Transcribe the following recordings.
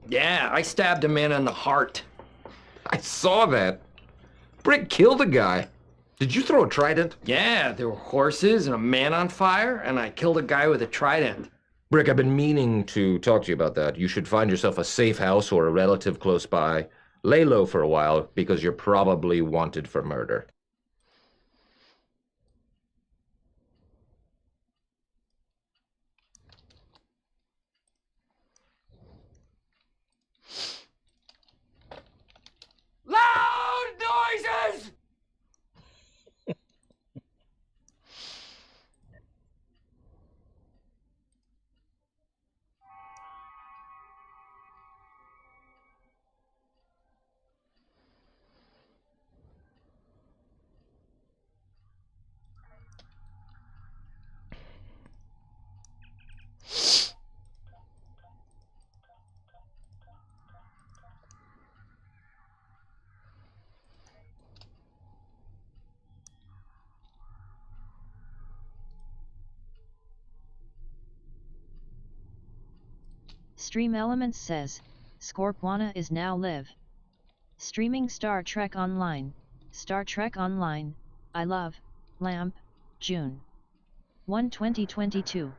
Yeah, I stabbed a man in the heart. I saw that. Brick killed a guy. Did you throw a trident? Yeah, there were horses and a man on fire, and I killed a guy with a trident. Brick, I've been meaning to talk to you about that. You should find yourself a safe house or a relative close by. Lay low for a while, because you're probably wanted for murder. Loud noises! Stream Elements says, Scorpwana is now live. Streaming Star Trek Online, Star Trek Online, I love, Lamp, June 1, 2022.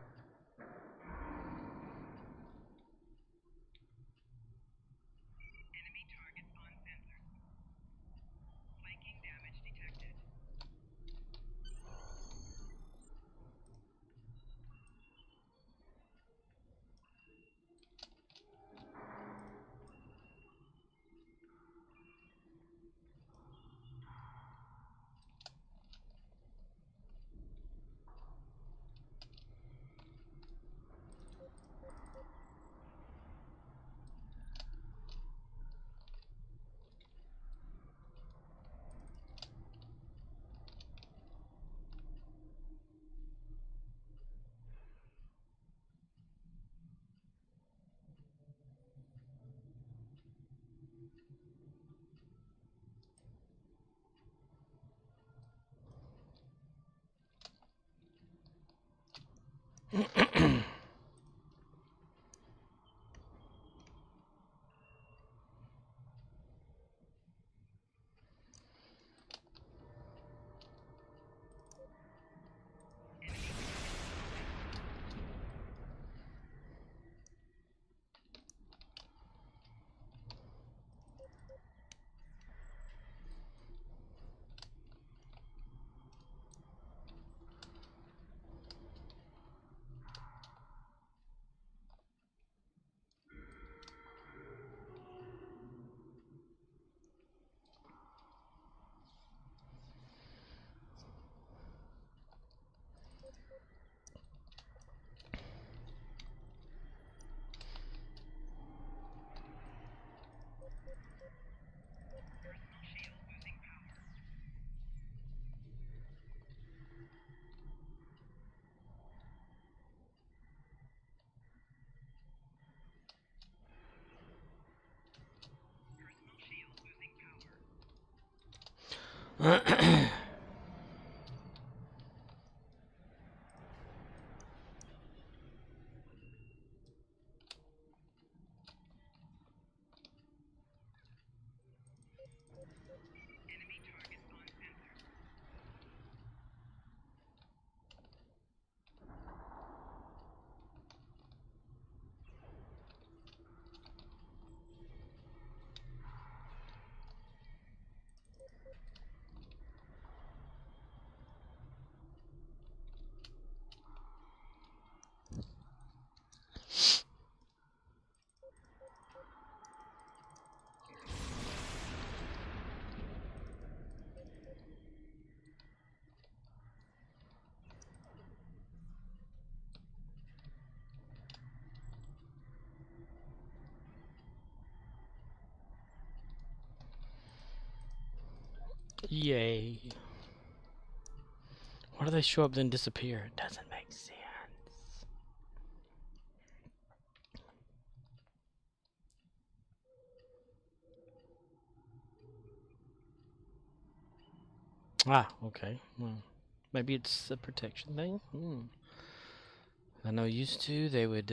Yay. Why do they show up then disappear? It doesn't make sense. Ah, okay. Well, maybe it's a protection thing. I know used to they would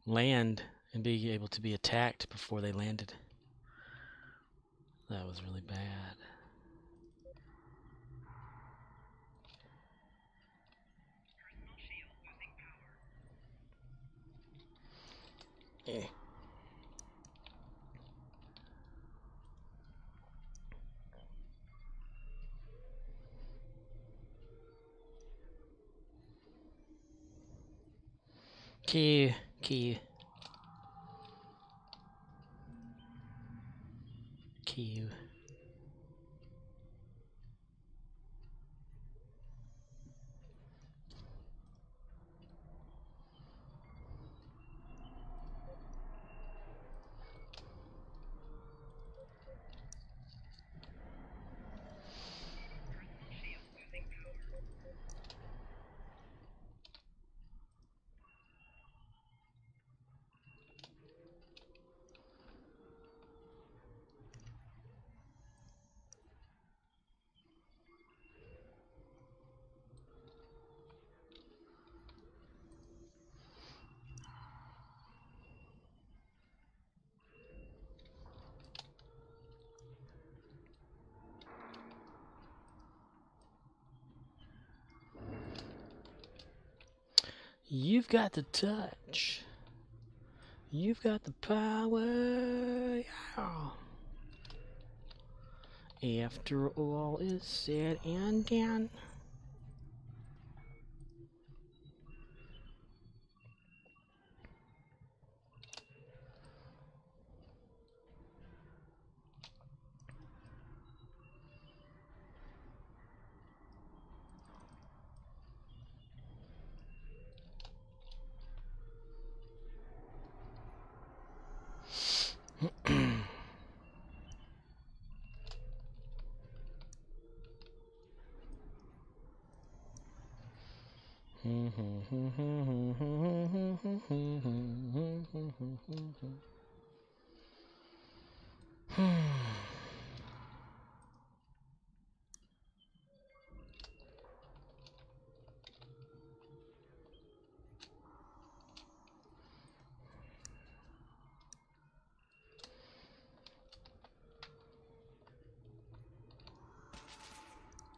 land and be able to be attacked before they landed. That was really bad. Eh. Q. Q. Q. You've got the touch. You've got the power. Yeah. After all is said and done.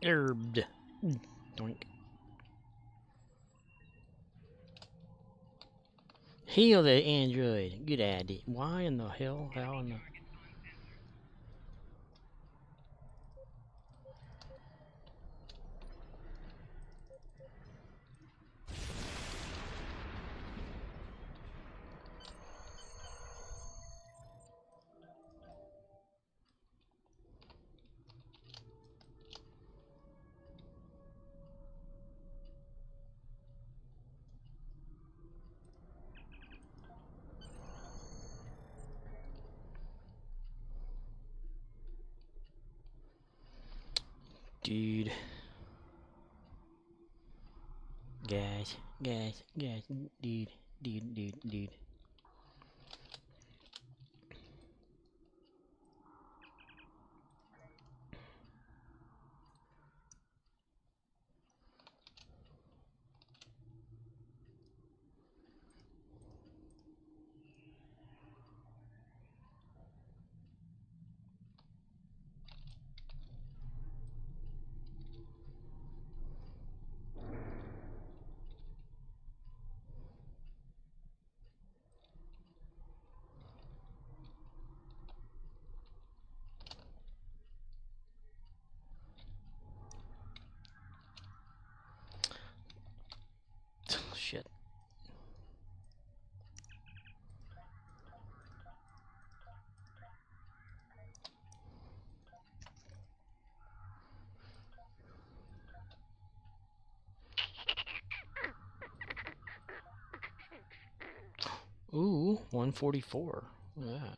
Herbed. Doink. Heal the android. Good idea. Why in the hell? How in the... Dude. Guys. Dude. Shit. Ooh, 144. Look at that.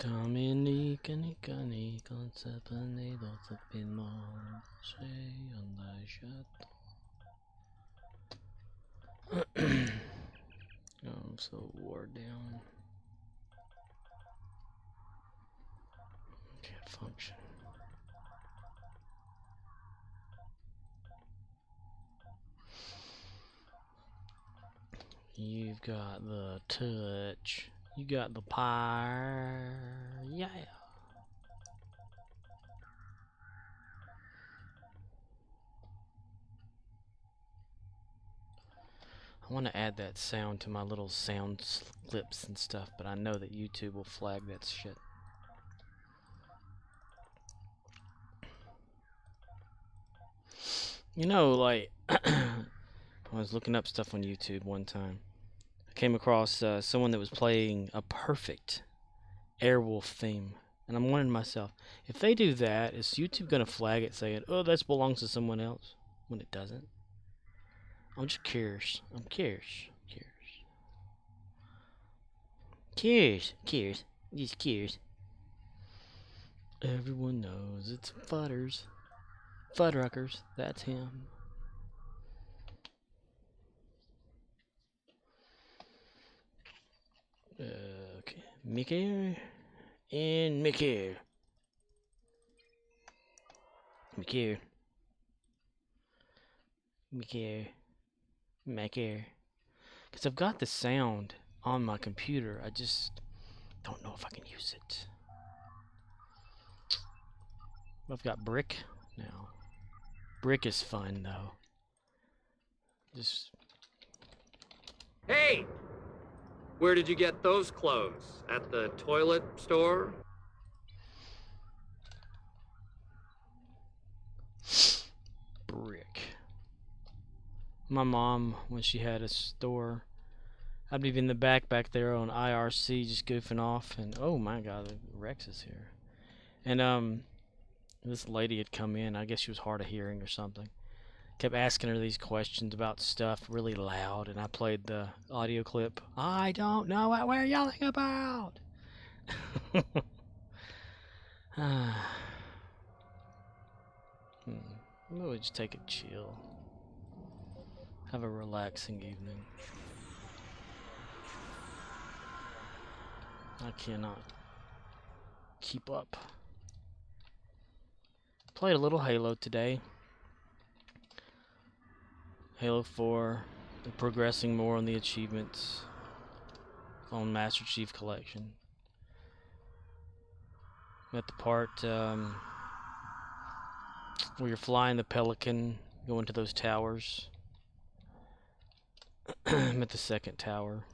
Dominica, Nica, Nica, Zeppelin, Zeppelin, say on the shut. I'm so wore down. Can't function. You've got the touch. You got the power. Yeah. I want to add that sound to my little sound clips and stuff, but I know that YouTube will flag that shit. You know, like, I was looking up stuff on YouTube one time. I came across someone that was playing a perfect Airwolf theme. And I'm wondering to myself, if they do that, is YouTube going to flag it saying, oh, this belongs to someone else? When it doesn't. I'm just curious. I'm curious. Curious. Just curious. Everyone knows it's Fudders. Fuddruckers. That's him. Okay. Mickey and Mickey. Mickey. Because I've got the sound on my computer. I just don't know if I can use it. I've got Brick now. Brick is fun though. Just Hey! Where did you get those clothes? At the toilet store? Brick. My mom, when she had a store, I'd be in the back there on IRC just goofing off, and oh my god, Rex is here. And this lady had come in. I guess she was hard of hearing or something. Kept asking her these questions about stuff really loud, and I played the audio clip. I don't know what we're yelling about. Maybe just take a chill. Have a relaxing evening. I cannot keep up. Played a little Halo today. Halo 4. Progressing more on the achievements on Master Chief Collection. I'm at the part where you're flying the Pelican, going to those towers. I'm at the second tower,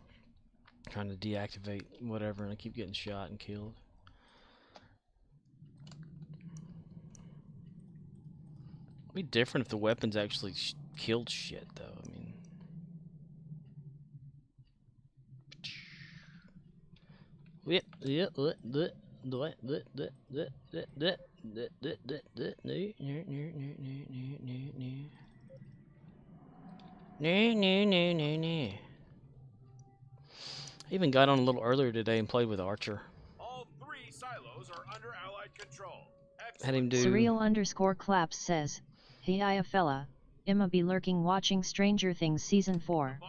trying to deactivate whatever, and I keep getting shot and killed. It'd be different if the weapons actually killed shit, though. I mean, No. I even got on a little earlier today and played with Archer. All 3 silos are under Allied control. Had him do... Surreal_claps says, hey I a fella, I'ma be lurking watching Stranger Things Season 4.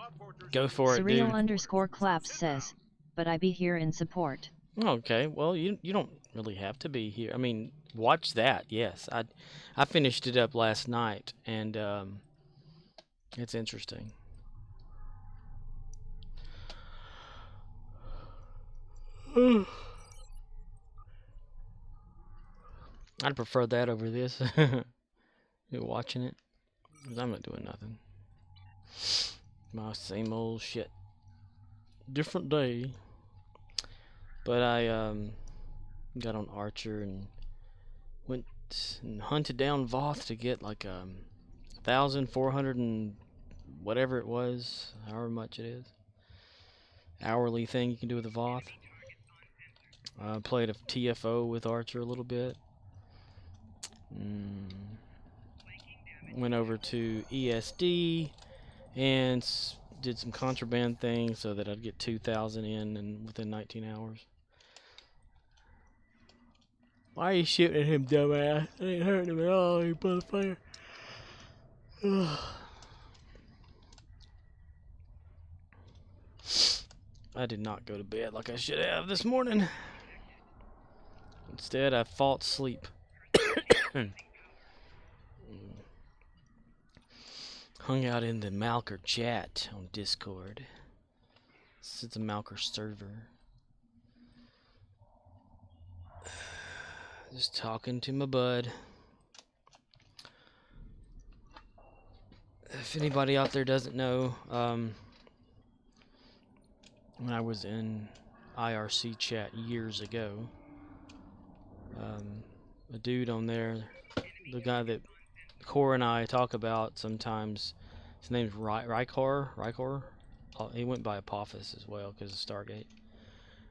Go for it, dude. Surreal_claps says, but I be here in support. Okay, well, you don't really have to be here. I mean, watch that, yes. I finished it up last night, and it's interesting. I'd prefer that over this. You're watching it, because I'm not doing nothing. My same old shit. Different day. But I got on Archer and went and hunted down Voth to get like 1,400 and whatever it was, however much it is. Hourly thing you can do with the Voth. I played a TFO with Archer a little bit. Went over to ESD and did some contraband things so that I'd get 2,000 in within 19 hours. Why are you shooting at him, dumbass? I ain't hurting him at all, you motherfucker. I did not go to bed like I should have this morning. Instead, I fought sleep. Hung out in the Malker chat on Discord. This is the Malker server. Just talking to my bud. If anybody out there doesn't know, when I was in IRC chat years ago, a dude on there, the guy that Core and I talk about sometimes, his name's Rykor. He went by Apophis as well because of Stargate.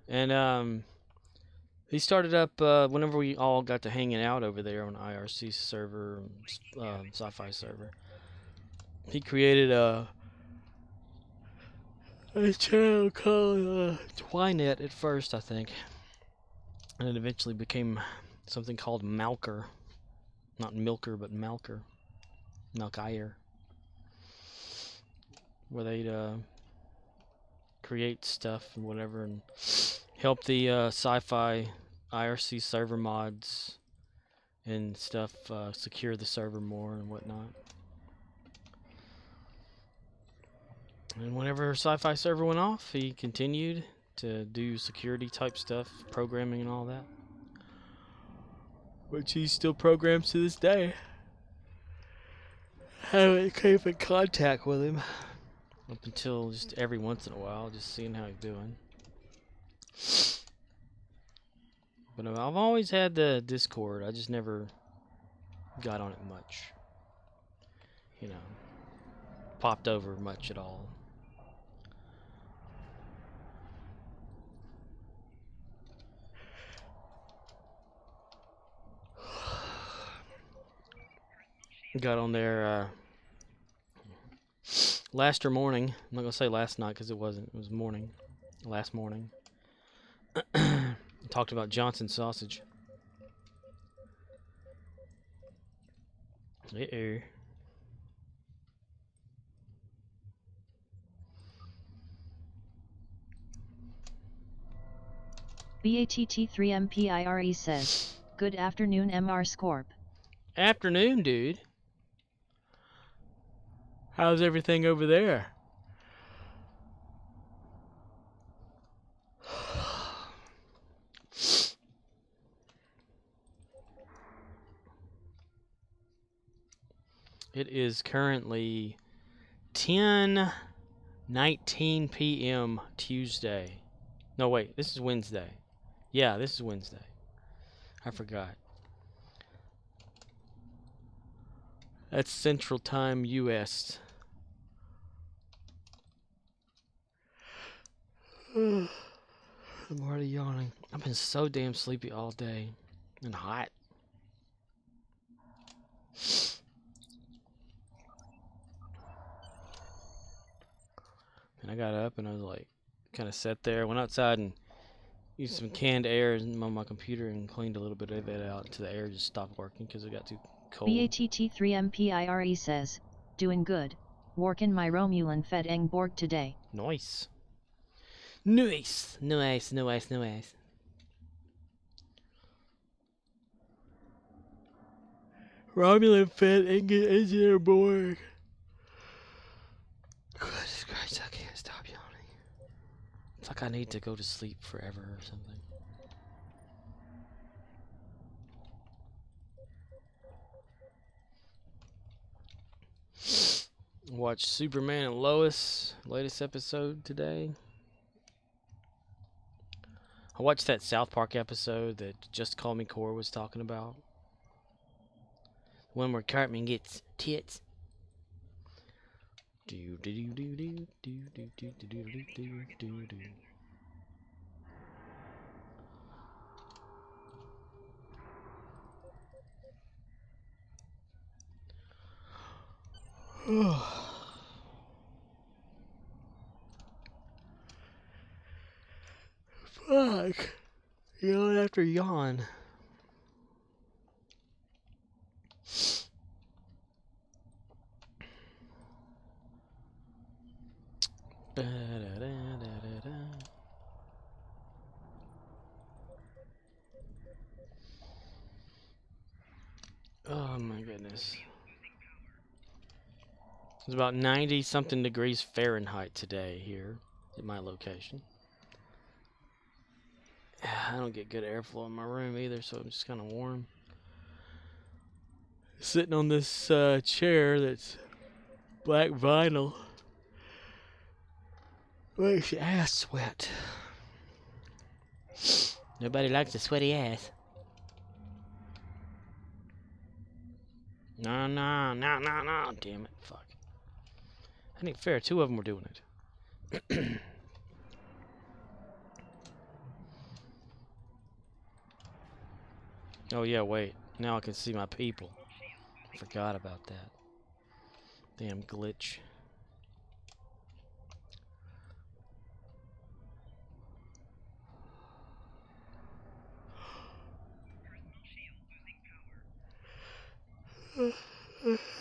And he started up whenever we all got to hanging out over there on IRC server, sci-fi server. He created a channel called Twinet at first, I think, and it eventually became something called Malker. Not Milker, but Malker. Malkire. Where they'd create stuff and whatever and help the sci-fi IRC server mods and stuff secure the server more and whatnot. And whenever sci-fi server went off, he continued to do security type stuff, programming and all that. Which he still programs to this day. Haven't kept in contact with him up until just every once in a while, just seeing how he's doing. But I've always had the Discord. I just never got on it much. You know, popped over much at all. Got on there last morning. I'm not gonna say last night because it wasn't. It was morning. Last morning. Talked about Johnson sausage. Uh-oh. BATT3MPIRE says, "Good afternoon, MR Scorp." Afternoon, dude. How's everything over there? It is currently 10:19 p.m. Tuesday. No, wait, this is Wednesday. Yeah, this is Wednesday. I forgot. That's Central Time, U.S. I'm already yawning. I've been so damn sleepy all day and hot. And I got up and I was like, kind of sat there, went outside and used some canned air on my computer and cleaned a little bit of it out until the air just stopped working because it got too cold. BATT3MPIRE says, "Doing good. Working my Romulan fed eng Borg today." Nice. Nice. Nice, nice, nice. Romulan fed engineer Borg. Goodness Christ, I can't stop yawning. It's like I need to go to sleep forever or something. Watched Superman and Lois, latest episode today. I watched that South Park episode that Just Call Me Core was talking about. One where Cartman gets tits. Do do do do do do do do do do do do. Fuck. Yawn after yawn. Da-da-da-da-da-da. Oh my goodness. It's about 90 something degrees Fahrenheit today here at my location. I don't get good airflow in my room either, so I'm just kind of warm. Sitting on this chair that's black vinyl. Makes your ass sweat. Nobody likes a sweaty ass. No, no, no, no, no. Damn it. Fuck. I think fair. Two of them were doing it. Oh, yeah, wait. Now I can see my people. Forgot about that. Damn glitch.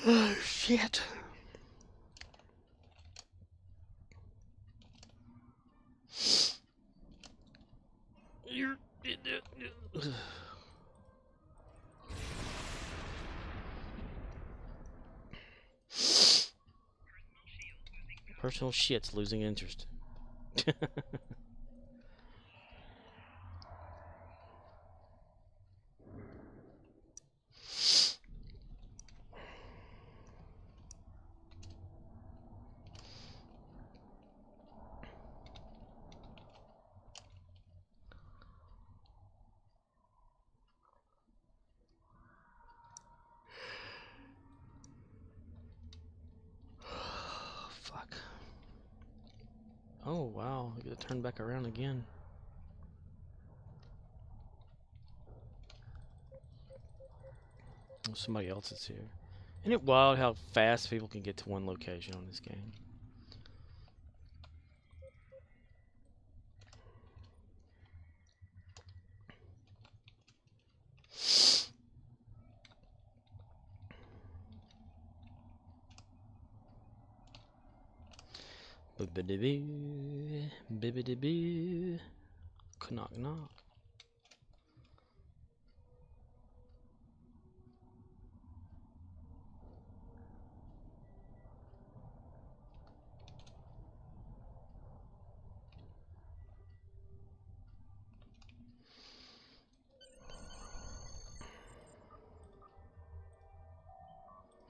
Oh, shit. Personal shit's losing interest. Fuck. Oh, wow. I gotta turn back around again. Oh, somebody else is here. Isn't it wild how fast people can get to one location on this game? Bibbidi-boo, bibbidi-boo. Knock knock.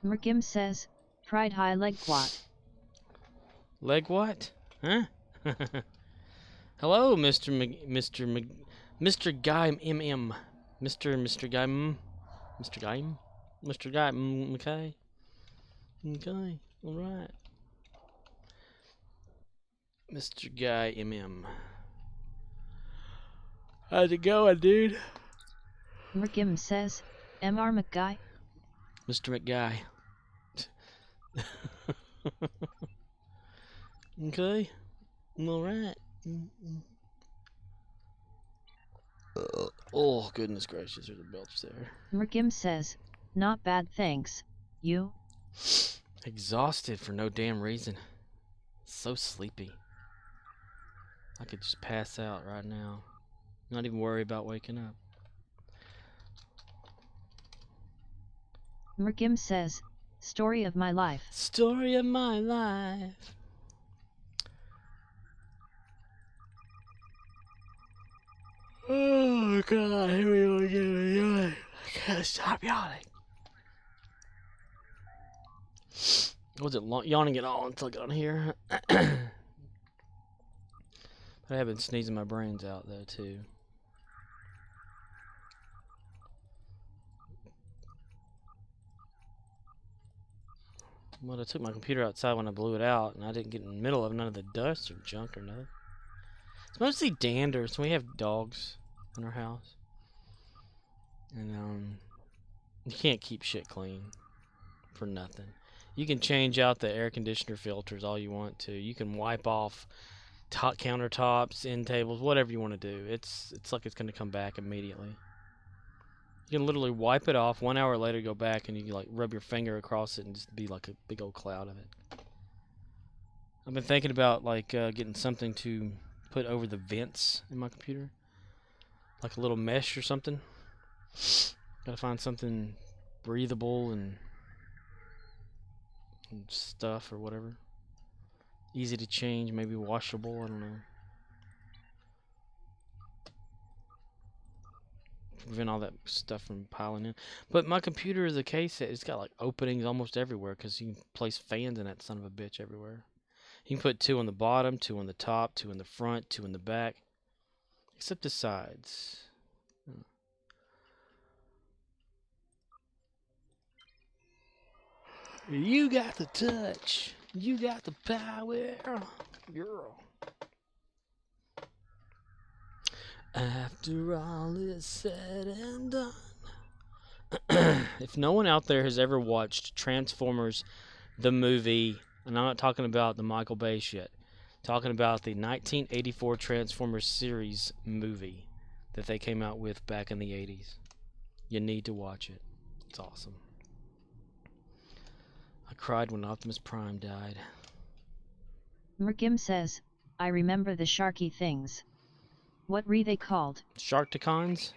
Merkim says, pride high leg quat. Leg what? Huh? Hello, Mr. Guy MM. Mr. Guy Mr. Guy Mr. Guy okay. Okay. Alright. Mr. Guy MM. How's it going, dude? Merkim says, Mr. McGuy. Mr. McGuy. Okay. Alright. Oh, goodness gracious, there's a belch there. Merkim says, not bad thanks, you? Exhausted for no damn reason. So sleepy. I could just pass out right now. Not even worry about waking up. Merkim says, story of my life. Story of my life. Oh god, here we go again. I can't stop yawning. I wasn't yawning at all until I got on here. I have been sneezing my brains out though too. Well, I took my computer outside when I blew it out, and I didn't get in the middle of none of the dust or junk or nothing. It's mostly dander, so we have dogs in our house. And, you can't keep shit clean for nothing. You can change out the air conditioner filters all you want to. You can wipe off top countertops, end tables, whatever you want to do. It's like it's going to come back immediately. You can literally wipe it off, 1 hour later go back and you can like rub your finger across it and just be like a big old cloud of it. I've been thinking about like getting something to put over the vents in my computer, like a little mesh or something. Gotta find something breathable and stuff or whatever. Easy to change, maybe washable, I don't know. Prevent all that stuff from piling in. But my computer is a case that it's got like openings almost everywhere because you can place fans in that son of a bitch everywhere. You can put 2 on the bottom, 2 on the top, 2 in the front, 2 in the back. Except the sides. You got the touch. You got the power. Girl. After all is said and done. If no one out there has ever watched Transformers, the movie, and I'm not talking about the Michael Bay shit, talking about the 1984 Transformers series movie that they came out with back in the 80s. You need to watch it. It's awesome. I cried when Optimus Prime died. Merkim says, I remember the sharky things. What were they called? Sharkticons?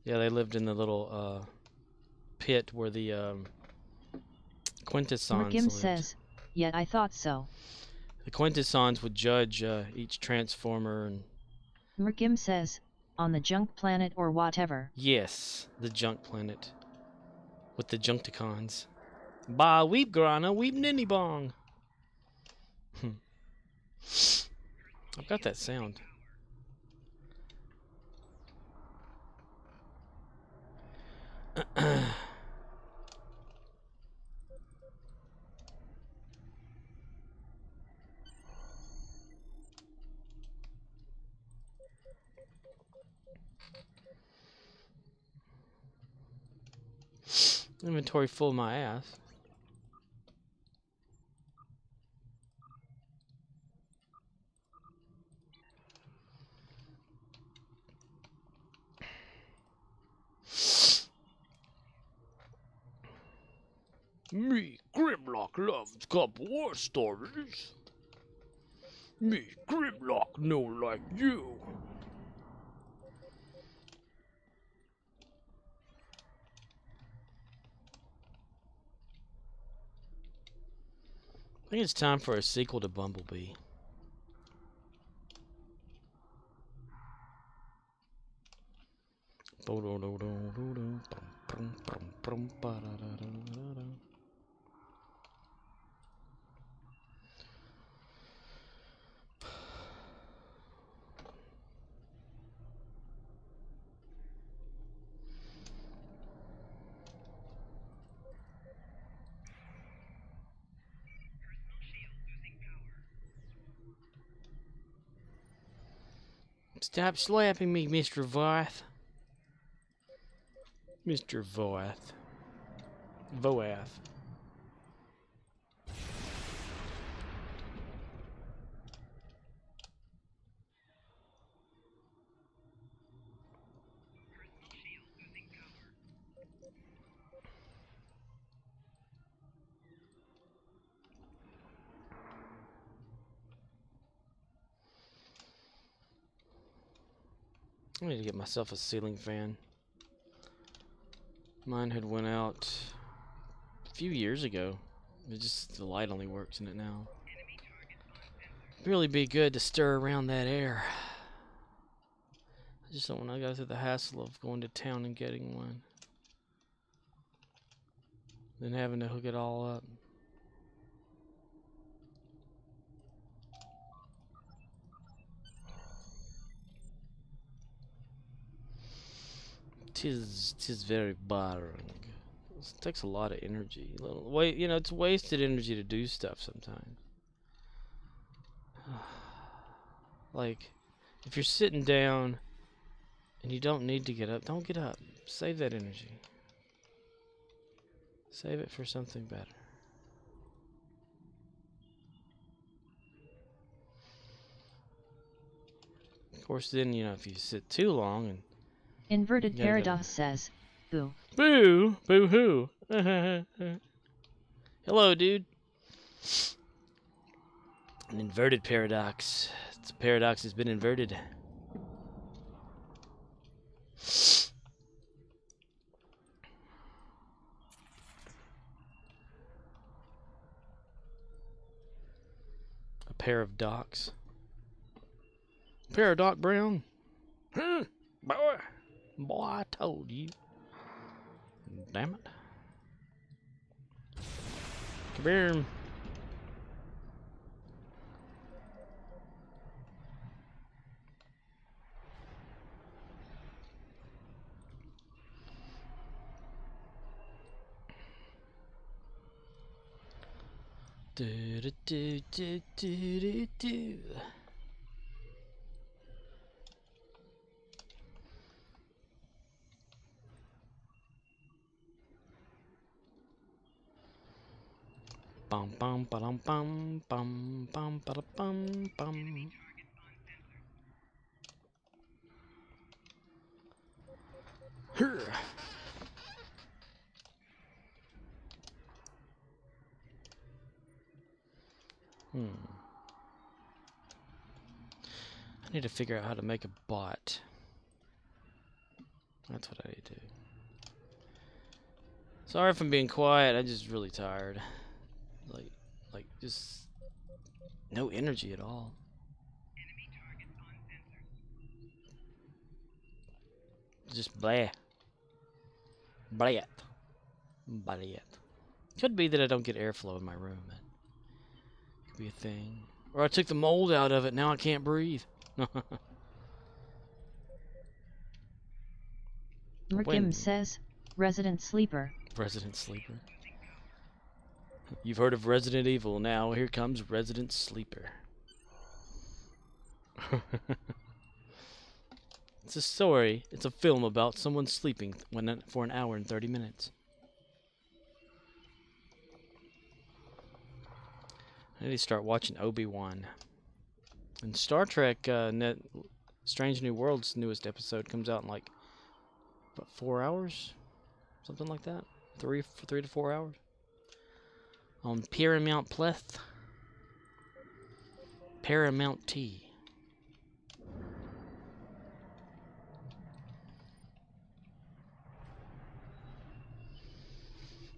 Yeah, they lived in the little pit where the Quintessons Merkim lived. says, yet I thought so. The Quintessons would judge each Transformer and... Merkim says, on the junk planet or whatever. Yes, the junk planet. With the Junkticons. Ba weep grana weep ninny bong. I've got that sound. Inventory full of my ass. Me, Grimlock, loves couple war stories. Me, Grimlock, no like you. I think it's time for a sequel to Bumblebee. Stop slapping me, Mr. Voath. Mr. Voath. Voath. I need to get myself a ceiling fan. Mine had went out a few years ago. The light only works in it now. Really be good to stir around that air. I just don't want to go through the hassle of going to town and getting one. Then having to hook it all up. Tis very boring. It takes a lot of energy. It's wasted energy to do stuff sometimes. Like, if you're sitting down and you don't need to get up, don't get up. Save that energy. Save it for something better. Of course, then, if you sit too long and... Inverted Paradox says, boo. Boo! Boo-hoo! Hello, dude. An inverted paradox. It's a paradox has been inverted. A pair of docks. Pair of Doc Brown. Boy. Boy, I told you. Damn it. Come here. Do, do, do, do, do, do, do. Bum bum ba dum bum bum bum ba da bum bum. Her. I need to figure out how to make a bot. That's what I need to do. Sorry if I'm being quiet. I'm just really tired. Like just no energy at all. Just blah. Blah. Blah. Could be that I don't get airflow in my room. That could be a thing. Or I took the mold out of it. Now I can't breathe. Rickim says, Resident Sleeper. Resident Sleeper. You've heard of Resident Evil. Now here comes Resident Sleeper. It's a story. It's a film about someone sleeping for an hour and 30 minutes. I need to start watching Obi-Wan. And Star Trek Strange New Worlds newest episode comes out in like, what, 4 hours? Something like that? 3 to 4 hours? On Paramount Plus. Paramount T.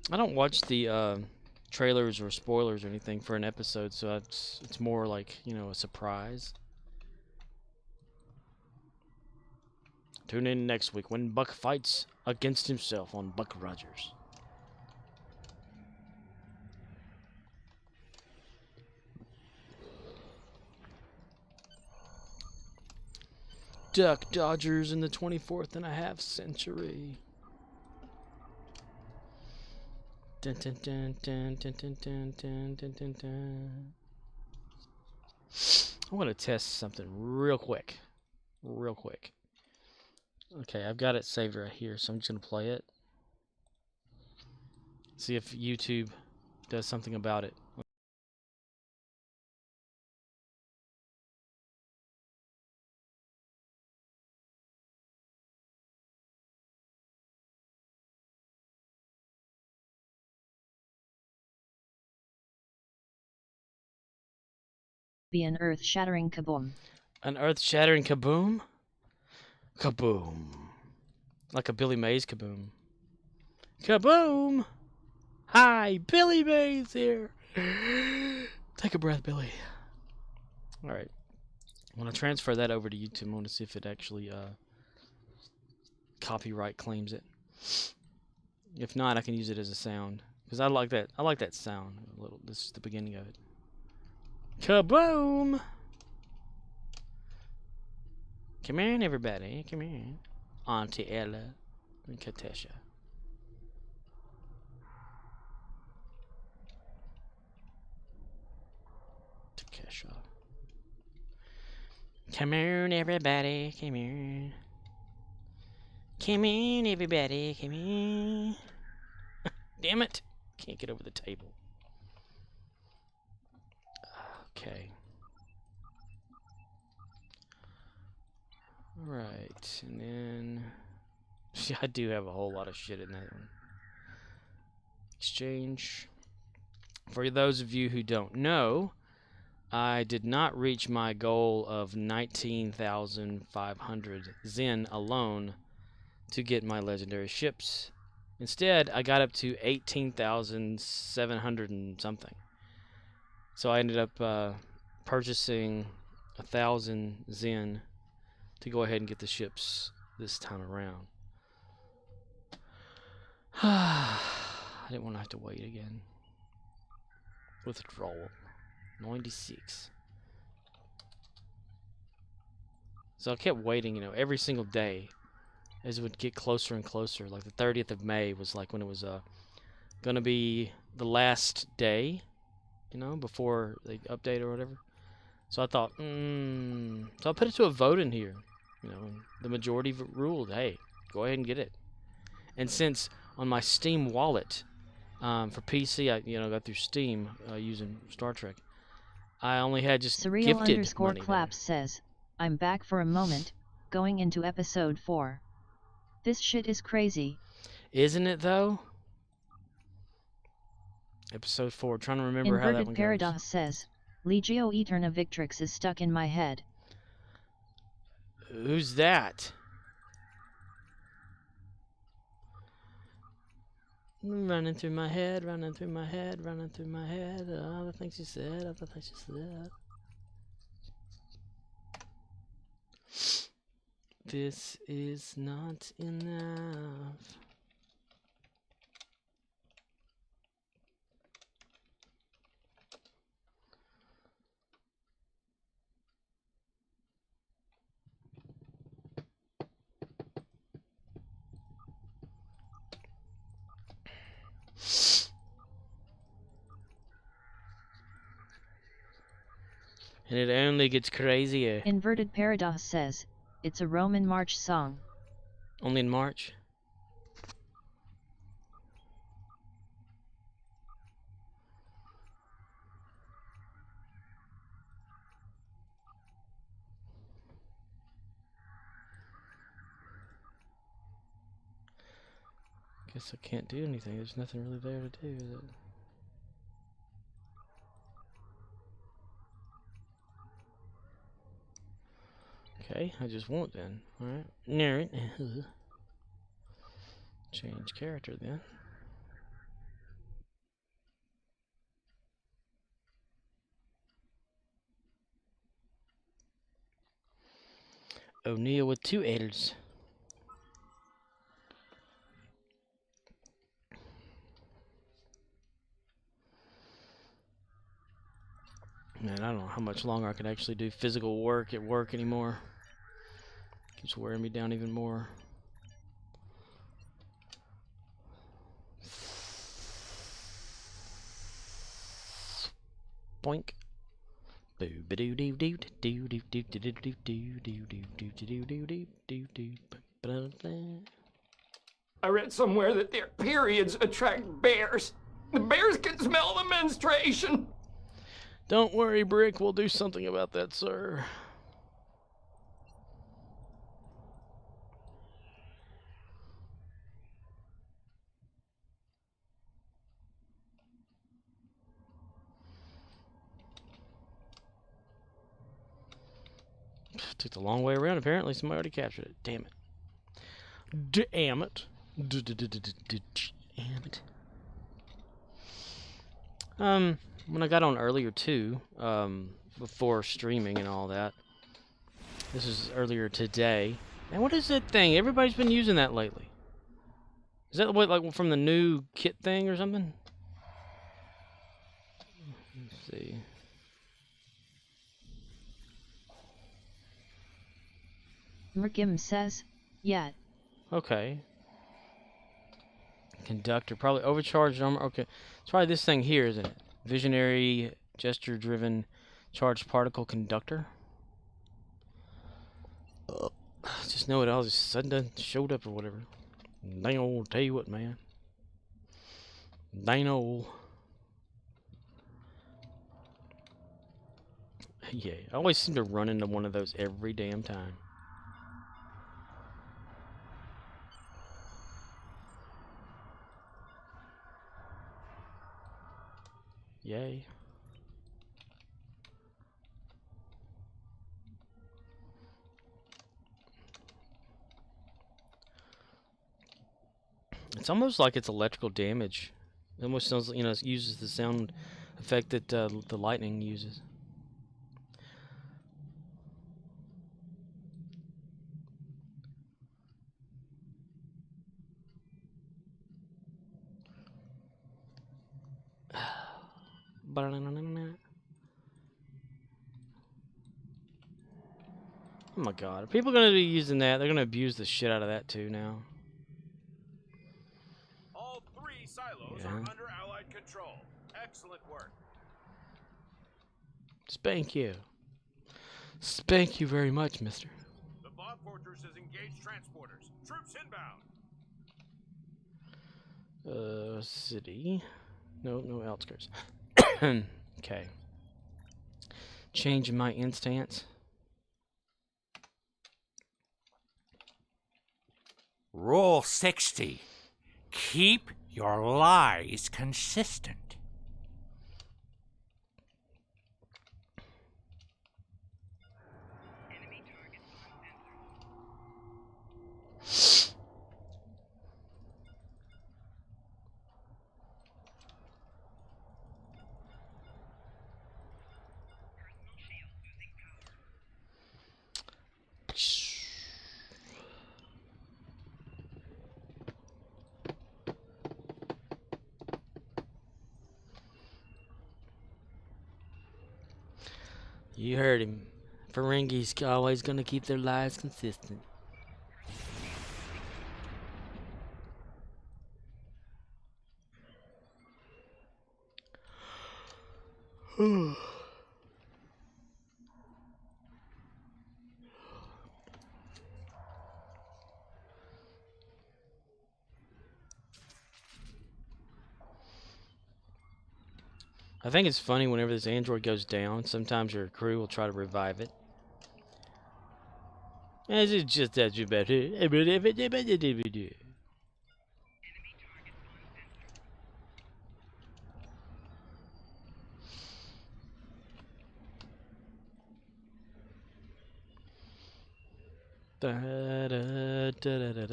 I don't watch the trailers or spoilers or anything for an episode, so it's more like, you know, a surprise. Tune in next week when Buck fights against himself on Buck Rogers. Duck Dodgers in the 24th and a half century. Dun, dun, dun, dun, dun, dun, dun, dun, dun, dun, dun. I want to test something real quick. Real quick. Okay, I've got it saved right here, so I'm just going to play it. See if YouTube does something about it. Be an earth-shattering kaboom. An earth-shattering kaboom? Kaboom. Like a Billy Mays kaboom. Kaboom! Hi, Billy Mays here. Take a breath, Billy. Alright. I want to transfer that over to YouTube. I want to see if it actually copyright claims it. If not, I can use it as a sound. Because I like that. I like that sound a little. This is the beginning of it. Kaboom! Come in, everybody. Come in. Auntie Ella and Katesha. Takesha. Come on, everybody. Come in. Come in, everybody. Come in. Damn it. Can't get over the table. Okay. Alright, and then... Yeah, I do have a whole lot of shit in that one. exchange. For those of you who don't know, I did not reach my goal of 19,500 Zen alone to get my legendary ships. Instead, I got up to 18,700 and something. So I ended up purchasing 1,000 Zen to go ahead and get the ships this time around. I didn't want to have to wait again. Withdrawal. 96. So I kept waiting, every single day as it would get closer and closer. Like the 30th of May was like when it was going to be the last day, before they update or whatever. So I thought, so I put it to a vote in here. And the majority ruled, hey, go ahead and get it. And since on my Steam wallet for PC, I got through Steam using Star Trek, I only had just gifted money Surreal_claps says, I'm back for a moment, going into episode 4. This shit is crazy. Isn't it though? Episode 4, trying to remember how that one Inverted goes. Paradox says, Legio Eterna Victrix is stuck in my head. Who's that? Running through my head, running through my head, running through my head. All the things you said, all the things you said. This is not enough. And it only gets crazier. Inverted Paradox says, it's a Roman March song. Only in March? Guess I can't do anything. There's nothing really there to do, is it? Okay, I just won't then. Alright. Alright. Change character then. O'Neill with 2 L's. Man, I don't know how much longer I can actually do physical work at work anymore. Keeps wearing me down even more. Boink. I read somewhere that their periods attract bears. The bears can smell the menstruation. Don't worry, Brick. We'll do something about that, sir. Took the long way around. Apparently, somebody already captured it. Damn it. Damn it. Damn it. When I got on earlier too, before streaming and all that. This is earlier today. And what is that thing? Everybody's been using that lately. Is that what, like from the new kit thing or something? Let's see. Merkim says, yeah. Okay. Conductor, probably overcharged armor. Okay, it's probably this thing here, isn't it? Visionary, gesture-driven, charged particle conductor. Just know it all just suddenly showed up or whatever. Dang old, tell you what, man. Dang old. Yeah, I always seem to run into one of those every damn time. Yay. It's almost like it's electrical damage. It almost sounds, you know, it uses the sound effect that the lightning uses. Oh my god. Are people going to be using that? They're going to abuse the shit out of that too now. All 3 silos Yeah. are under Allied control. Excellent work. Spank you. Spank you very much, mister. The bomb fortress has engaged transporters. Troops inbound. City. No outskirts. Okay. Changing my instance. Rule 60. Keep your lies consistent. You heard him. Ferengi's always gonna keep their lies consistent. I think it's funny whenever this android goes down, sometimes your crew will try to revive it. It's just that you better. Da da da da da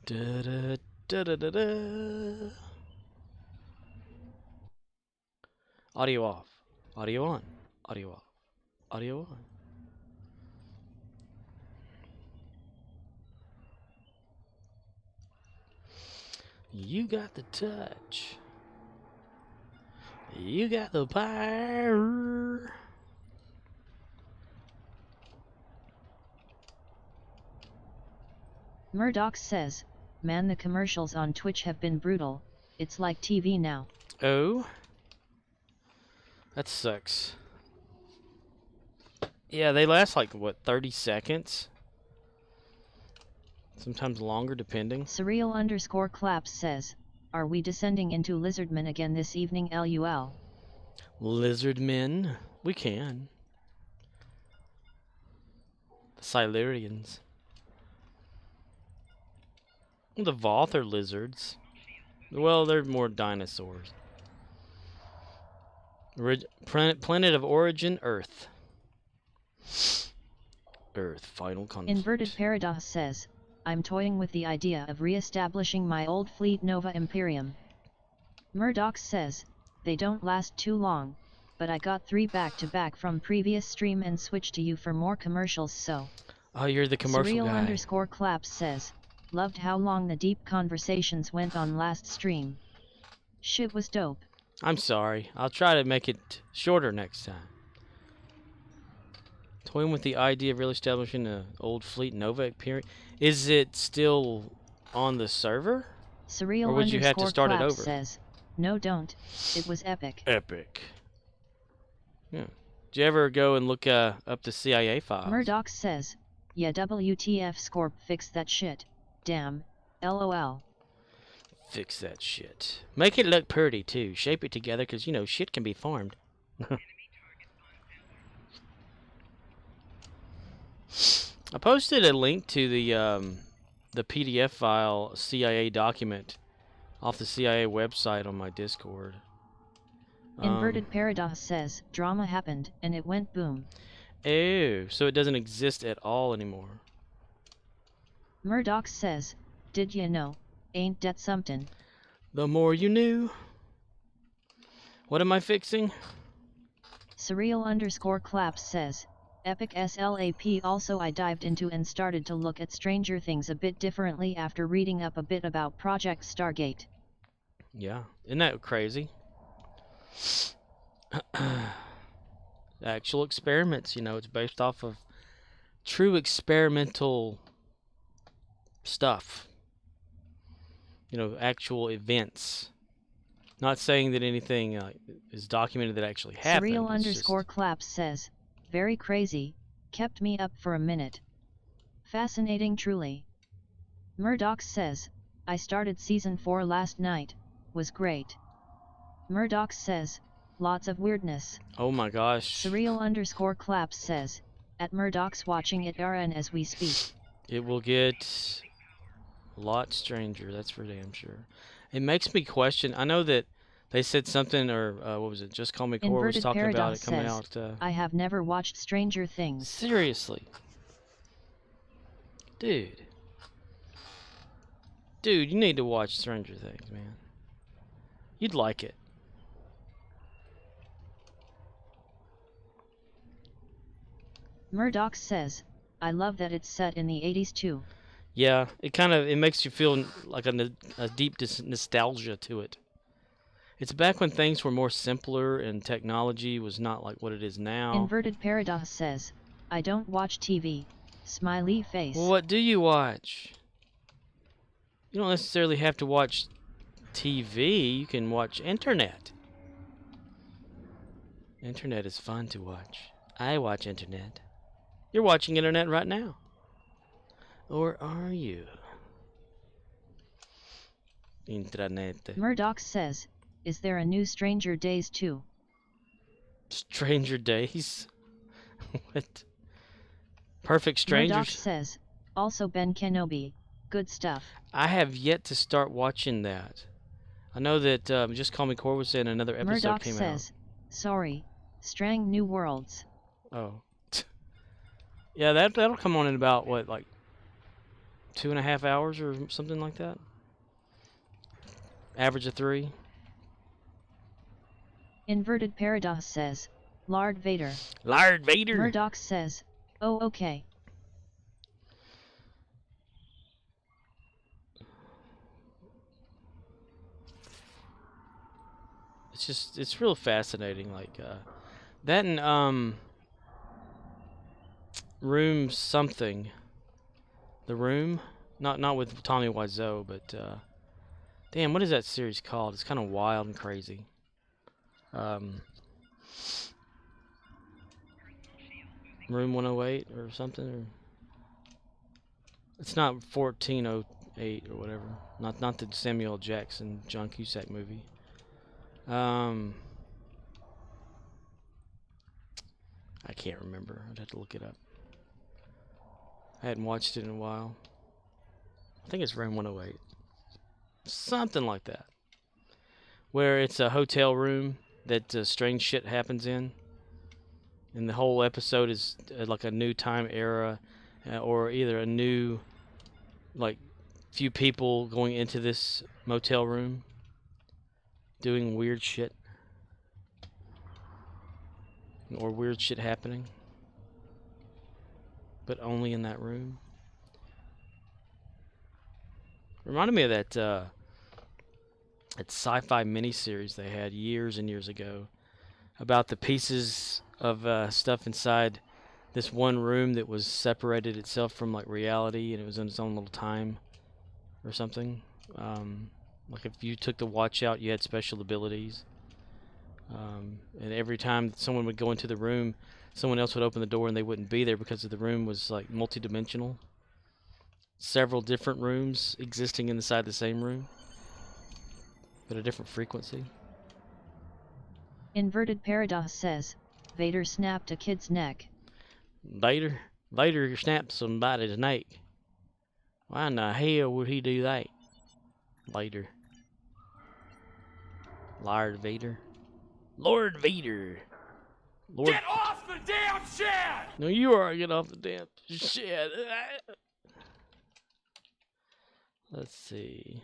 da da da da da. Audio off. Audio on. Audio off. Audio on. You got the touch. You got the power. Murdoch says, man, the commercials on Twitch have been brutal. It's like TV now. Oh? That sucks. Yeah, they last like, what, 30 seconds? Sometimes longer, depending. Surreal_claps says, are we descending into Lizardmen again this evening LUL? Lizardmen? We can. The Silurians. The Voth are lizards. Well, they're more dinosaurs. Planet of origin, Earth. Earth, final conflict. Inverted Paradox says, I'm toying with the idea of re-establishing my old fleet Nova Imperium. Murdoch says, they don't last too long, but I got 3 back-to-back from previous stream and switched to you for more commercials so. Oh, you're the commercial guy. Surreal_claps says, loved how long the deep conversations went on last stream. Shit was dope. I'm sorry. I'll try to make it shorter next time. Toying with the idea of really establishing an old fleet Nova Imperium. Is it still on the server? Or would you have to start it over? Says, no, don't. It was epic. Epic. Yeah. Did you ever go and look up the CIA files? Murdoch says, yeah, WTF Scorp, fix that shit. Damn. LOL. Fix that shit. Make it look pretty too. Shape it together, cause you know shit can be formed. I posted a link to the PDF file CIA document off the CIA website on my Discord. Inverted Paradox says, drama happened, and it went boom. Oh, so it doesn't exist at all anymore. Murdoch says, did ya know, ain't dat somethin'? The more you knew. What am I fixing? Surreal_claps says, Epic SLAP. Also I dived into and started to look at Stranger Things a bit differently after reading up a bit about Project Stargate. Yeah, isn't that crazy? Actual experiments, you know, it's based off of true experimental stuff. You know, actual events. Not saying that anything is documented that actually happened. Surreal_claps says, very crazy, kept me up for a minute. Fascinating truly. Murdoch says, I started season 4 last night, was great. Murdoch says, lots of weirdness. Oh my gosh. Surreal_claps says, at Murdoch's watching it RN as we speak. It will get a lot stranger, that's for damn sure. It makes me question, I know that they said something, or what was it, Just Call Me Core was talking about it coming out. I have never watched Stranger Things. Seriously. Dude, you need to watch Stranger Things, man. You'd like it. Murdoch says, I love that it's set in the 80s too. Yeah, it makes you feel like a deep nostalgia to it. It's back when things were more simpler and technology was not like what it is now. Inverted Paradox says, I don't watch TV, smiley face. Well, what do you watch? You don't necessarily have to watch TV, you can watch internet. Internet is fun to watch. I watch internet. You're watching internet right now. Or are you? Intranet. Murdoch says, is there a new Stranger Days 2? Stranger Days? What? Perfect Strangers? Murdoch says, also Ben Kenobi, good stuff. I have yet to start watching that. I know that Just Call Me Core was saying another episode Murdoch came says, sorry, Strang New Worlds. out. Oh. Yeah, that'll come on in about, what, like 2.5 hours or something like that? Average of 3? Inverted Paradox says, Lord Vader. Lord Vader! Murdoch says, oh okay. It's real fascinating, like, that and, Room something. The Room? Not with Tommy Wiseau, but, damn, what is that series called? It's kind of wild and crazy. Room 108 or something, or it's not 1408 or whatever. Not the Samuel Jackson, John Cusack movie. I can't remember. I'd have to look it up. I hadn't watched it in a while. I think it's Room 108. Something like that. Where it's a hotel room that strange shit happens in. And the whole episode is like a new time era. Or either a new, like, few people going into this motel room. Doing weird shit. Or weird shit happening. But only in that room. Reminded me of that sci-fi miniseries they had years and years ago about the pieces of stuff inside this one room that was separated itself from like reality, and it was in its own little time or something. Like if you took the watch out, you had special abilities. And every time someone would go into the room, someone else would open the door and they wouldn't be there because the room was like multi-dimensional. Several different rooms existing inside the same room, but a different frequency. Inverted Paradox says, Vader snapped a kid's neck. Vader snapped somebody's neck. Why in the hell would he do that? Vader. Lord Vader. Lord Vader. Lord. Get off the damn shed! No, you are. Get off the damn shit. Let's see.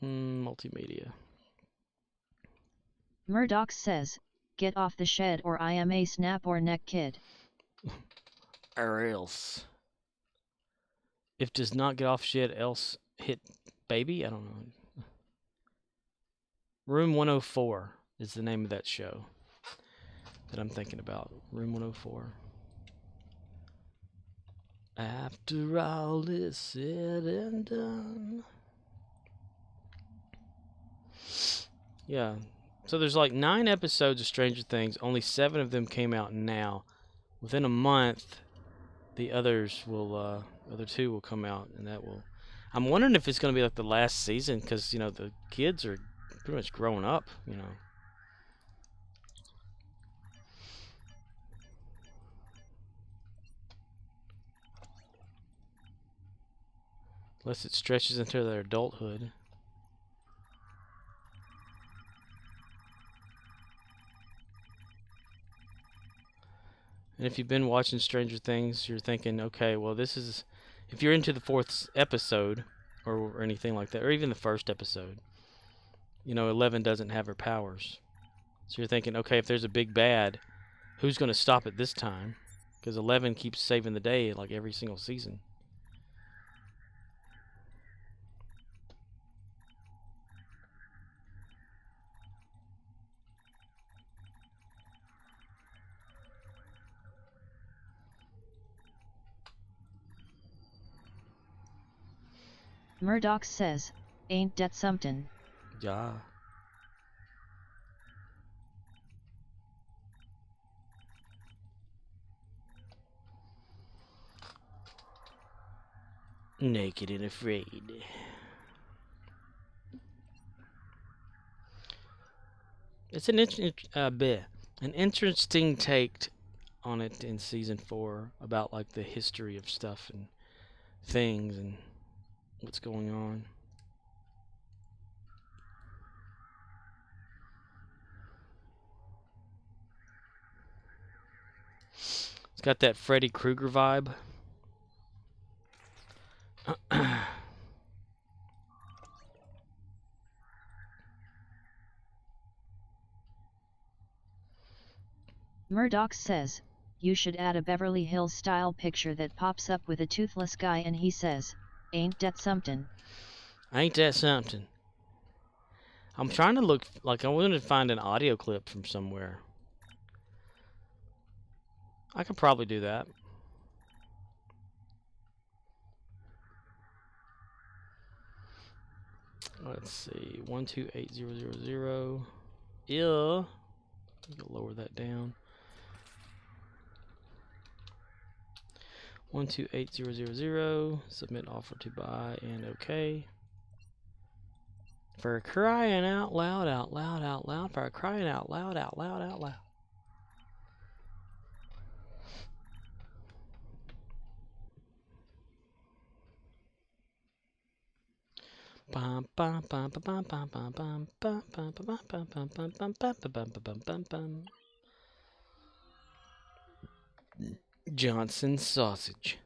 Multimedia. Murdoch says, "Get off the shed or I am a snap or neck kid." Or else. If does not get off shit, else hit baby? I don't know. Room 104 is the name of that show that I'm thinking about. Room 104. After all is said and done. Yeah. So there's like 9 episodes of Stranger Things. Only 7 of them came out now. Within a month, the others will, other 2 will come out, and that will. I'm wondering if it's going to be like the last season, because, you know, the kids are pretty much growing up, you know. Unless it stretches into their adulthood. And if you've been watching Stranger Things, you're thinking, okay, well, this is... If you're into the 4th episode, or anything like that, or even the 1st episode, you know, 11 doesn't have her powers. So you're thinking, okay, if there's a big bad, who's going to stop it this time? Because 11 keeps saving the day, like, every single season. Murdoch says, "Ain't dat somethin'?" Yeah. Naked and afraid. It's an interesting take on it in season 4 about like the history of stuff and things and what's going on. It's got that Freddy Krueger vibe. Murdoch says, "You should add a Beverly Hills style picture that pops up with a toothless guy and he says, 'Ain't dat somethin'?'" Ain't that something? I'm trying to look, like I wanted to find an audio clip from somewhere. I could probably do that. Let's see, 128000. Yeah. Lower that down. 128000. Submit offer to buy and okay. For crying out loud, out loud, out loud. For crying out loud, out loud, out loud. Bum bum bum bum bum bum bum bum bum bum bum bum bum bum bum bum bum bum bum. Johnson sausage.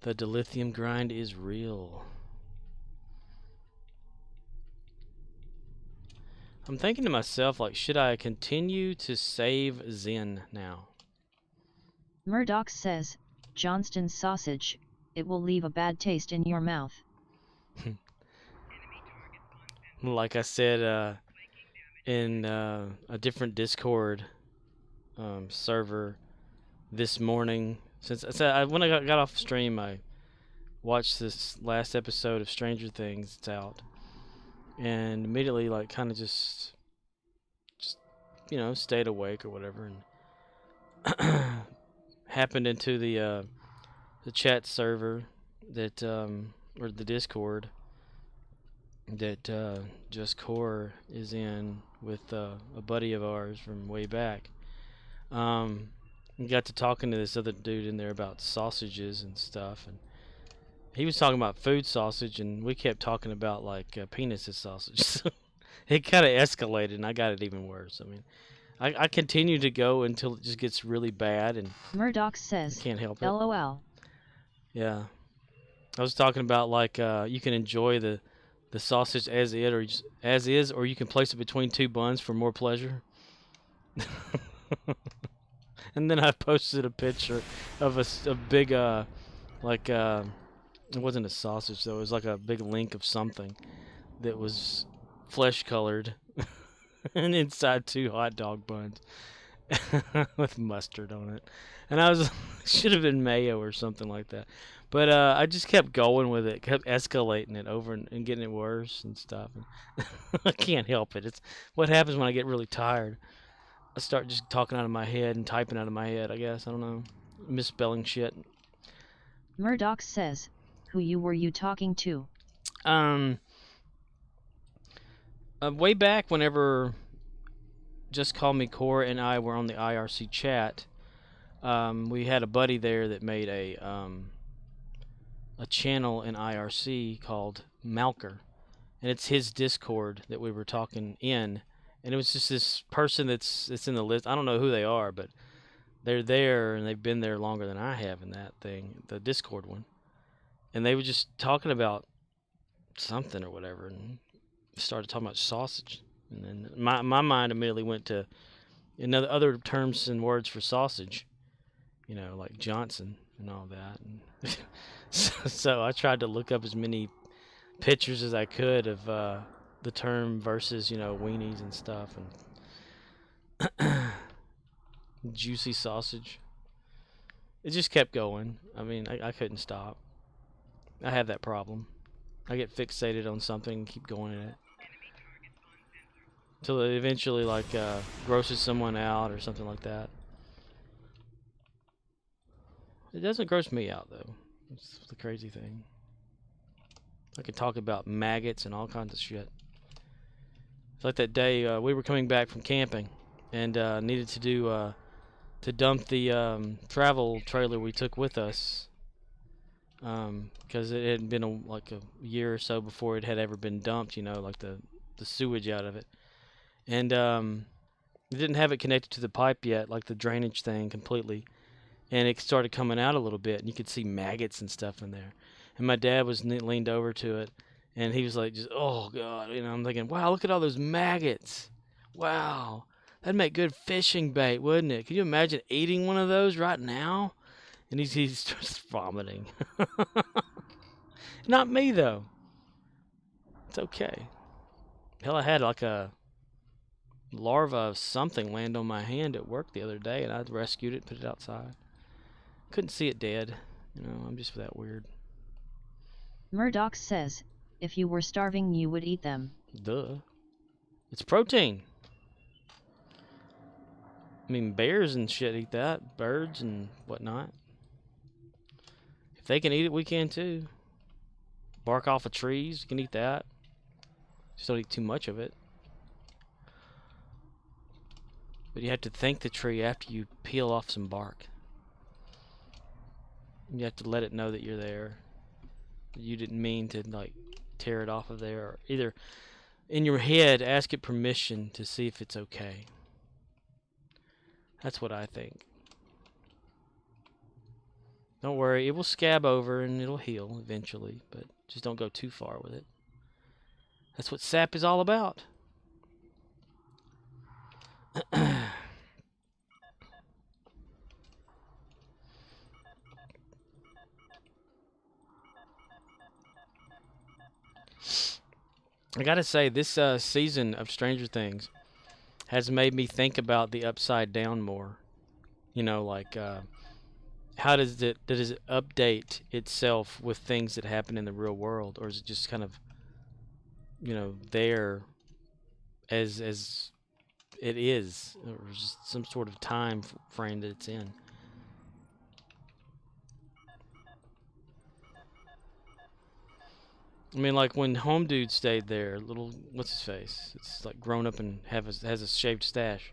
The dilithium grind is real. I'm thinking to myself, like, should I continue to save Zen now? Murdoch says, "Johnston sausage, it will leave a bad taste in your mouth." Like I said in a different Discord server this morning, since when I got off stream, I watched this last episode of Stranger Things. It's out, and immediately, like, kind of just you know, stayed awake or whatever, and happened into the chat server that or the Discord that Just Core is in with a buddy of ours from way back. We got to talking to this other dude in there about sausages and stuff, and he was talking about food sausage, and we kept talking about like penises sausage. So it kind of escalated, and I got it even worse. I mean, I continue to go until it just gets really bad, and Murdoch I says, can't help it. LOL. Yeah, I was talking about like you can enjoy the sausage as it or as is, or you can place it between two buns for more pleasure. And then I posted a picture of a big like it wasn't a sausage though. It was like a big link of something that was flesh colored and inside two hot dog buns with mustard on it. And I was should have been mayo or something like that. But I just kept going with it, kept escalating it over and getting it worse and stuff. And I can't help it. It's what happens when I get really tired. I start just talking out of my head and typing out of my head, I guess. I don't know. Misspelling shit. Murdoch says, who were you talking to? Way back whenever Just Call Me Core and I were on the IRC chat, we had a buddy there that made a channel in IRC called Malker. And it's his Discord that we were talking in. And it was just this person that's in the list. I don't know who they are, but they're there and they've been there longer than I have in that thing, the Discord one. And they were just talking about something or whatever, and started talking about sausage. And then my mind immediately went to other terms and words for sausage, you know, like Johnson and all that. And so I tried to look up as many pictures as I could of the term versus, you know, weenies and stuff and juicy sausage. It just kept going. I mean, I couldn't stop. I have that problem. I get fixated on something and keep going at it until it eventually like grosses someone out or something like that. It doesn't gross me out though. It's the crazy thing. I could talk about maggots and all kinds of shit. It's like that day we were coming back from camping and needed to do to dump the travel trailer we took with us because it had been like a year or so before it had ever been dumped, you know, like the sewage out of it. And it didn't have it connected to the pipe yet, like the drainage thing completely. And it started coming out a little bit, and you could see maggots and stuff in there. And my dad was leaned over to it, and he was like, just, oh, God. You know, I'm thinking, wow, look at all those maggots. Wow. That'd make good fishing bait, wouldn't it? Can you imagine eating one of those right now? And he starts vomiting. Not me, though. It's okay. Hell, I had like a larva of something land on my hand at work the other day, and I rescued it, put it outside. Couldn't see it dead. You know, I'm just that weird. Murdoch says, if you were starving you would eat them. Duh. It's protein. I mean, bears and shit eat that. Birds and whatnot. If they can eat it, we can too. Bark off of trees, you can eat that. Just don't eat too much of it. But you have to thank the tree after you peel off some bark. You have to let it know that you're there. You didn't mean to like tear it off of there. Or either in your head, ask it permission to see if it's okay. That's what I think. Don't worry, it will scab over and it'll heal eventually, but just don't go too far with it. That's what sap is all about. I gotta say, this season of Stranger Things has made me think about the Upside Down more. You know, like how does it update itself with things that happen in the real world, or is it just kind of, you know, there as it is, or just some sort of time frame that it's in? I mean, like when Home Dude stayed there, little what's his face? It's like grown up and has a shaved stash.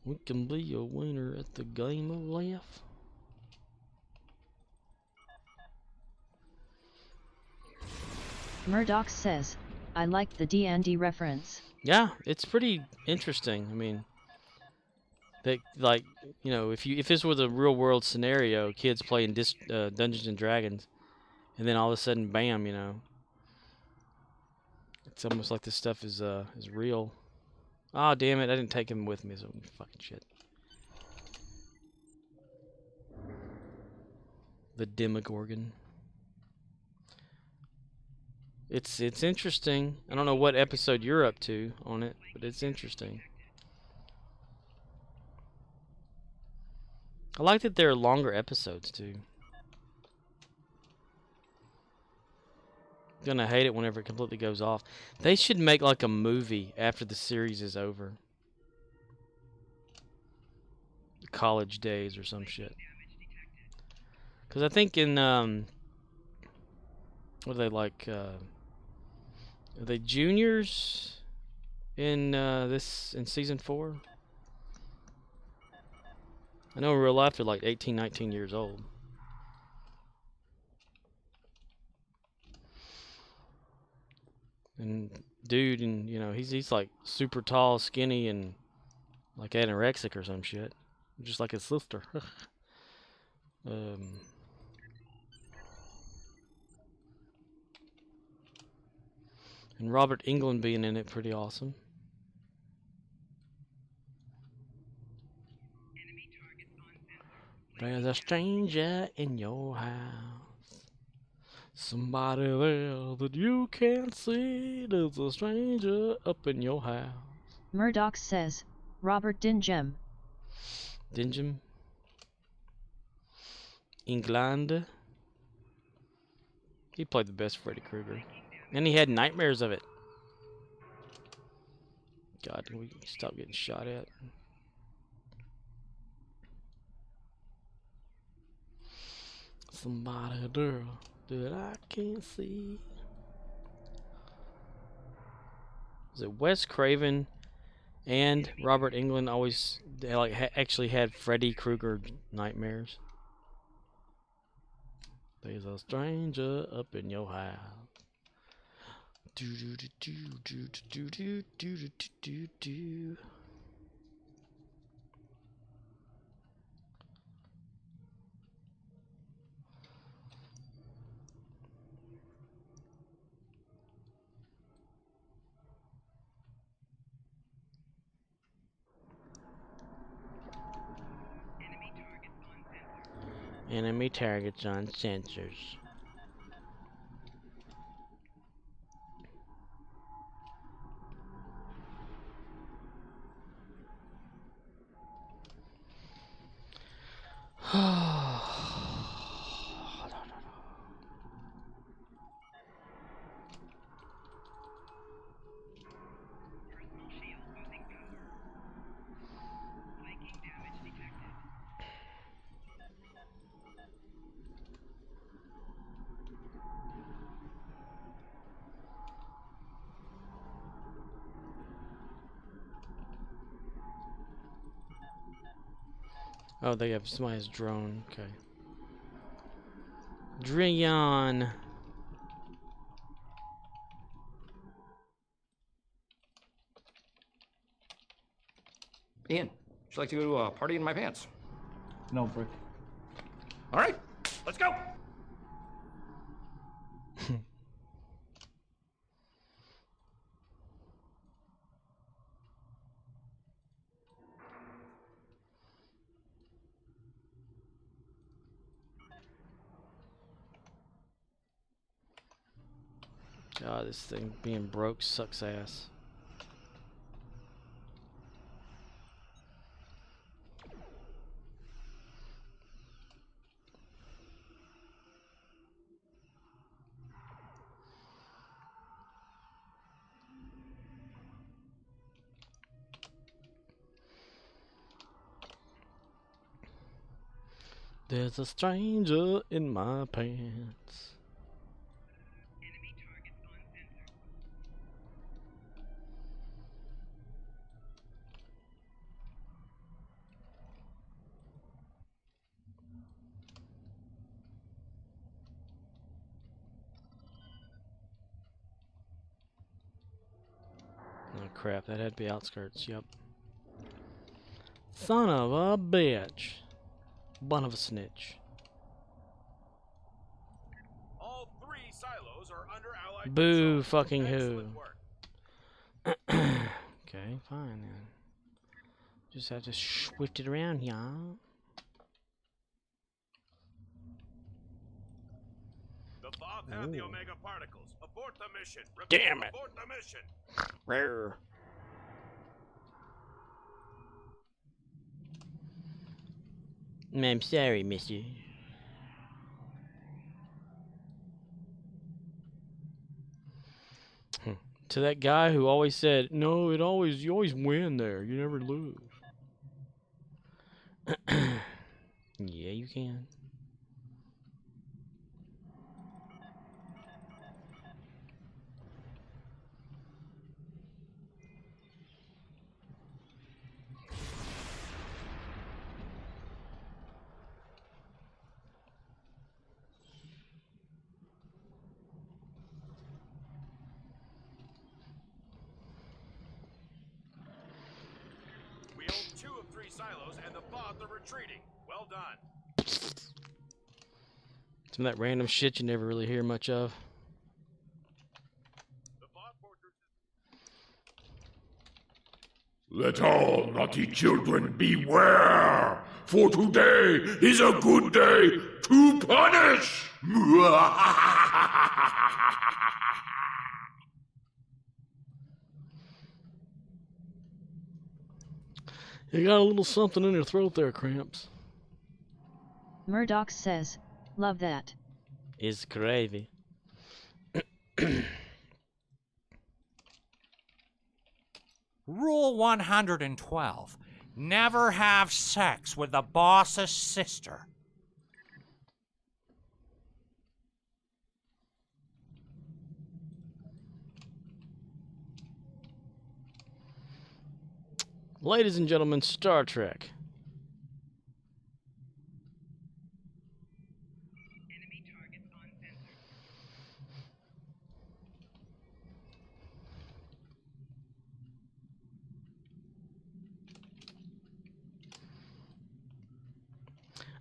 We can be a winner at the game of life. Murdoch says, I like the D&D reference. Yeah, it's pretty interesting. I mean, they like, you know, if this were the real world scenario, kids playing Dungeons and Dragons, and then all of a sudden, bam, you know, it's almost like this stuff is real. Oh damn it! I didn't take him with me. So fucking shit. The Demogorgon. It's interesting. I don't know what episode you're up to on it, but it's interesting. I like that there are longer episodes too. Gonna hate it whenever it completely goes off. They should make like a movie after the series is over. College days or some shit. Because I think in what are they like? Are they juniors in in season 4? I know in real life they're like 18, 19 years old. And dude, and you know, he's like super tall, skinny, and like anorexic or some shit, just like his sister. um, and Robert Englund being in it, pretty awesome. There's a stranger in your house. Somebody there that you can't see. There's a stranger up in your house. Murdoch says, Robert Dingem. Dingem. England. He played the best Freddy Krueger. And he had nightmares of it. God, can we stop getting shot at? Somebody there that I can't see. Is it Wes Craven and Robert Englund always actually had Freddy Krueger nightmares? There's a stranger up in your house. Do do do do do do do do do do. Enemy targets on sensors. Oh, they have somebody's drone. Okay. Dreon. Ian, would you like to go to a party in my pants? No, Brick. All right, let's go. God, this thing being broke sucks ass. There's a stranger in my pants. Oh crap, that had to be outskirts, yep. Son of a bitch. Bun of a snitch. All 3 silos are under Allied Boo control. fucking who. Excellent work. Okay, fine then. Just have to shift it around here. The Bob have the Omega particles. Abort the mission. Repeat, Damn it. abort the mission. Rare. I'm sorry, mister. To that guy who always said, no, you always win there. You never lose. Yeah, you can. We own 2 of 3 silos, and the Bob are retreating. Well done. Some of that random shit you never really hear much of. The Bob fortress is Let all naughty children beware, for today is a good day to punish! You got a little something in your throat there, Cramps. Murdoch says, love that. It's gravy. Rule 112. Never have sex with the boss's sister. Ladies and gentlemen, Star Trek.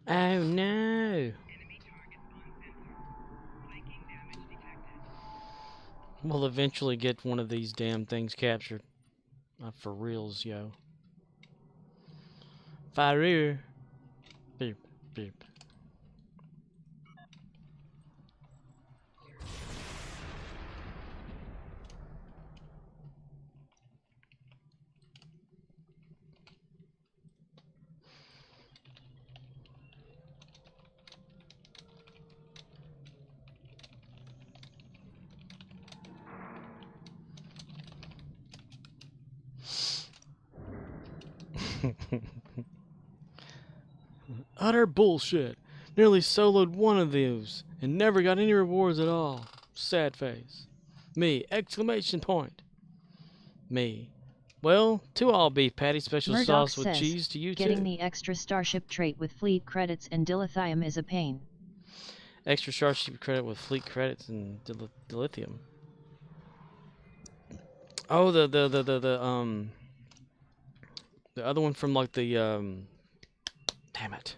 Oh no! We'll eventually get one of these damn things captured. Not for reals, yo. Fire! Beep, beep. Utter bullshit. Nearly soloed one of those and never got any rewards at all. Sad face. Me! Exclamation point. Me. Well, 2 all beef patty, special Murdoch sauce with says, cheese to you getting too. the extra starship trait with fleet credits and dilithium is a pain. Extra starship credit with fleet credits and dilithium. Oh, the other one from like the damn it.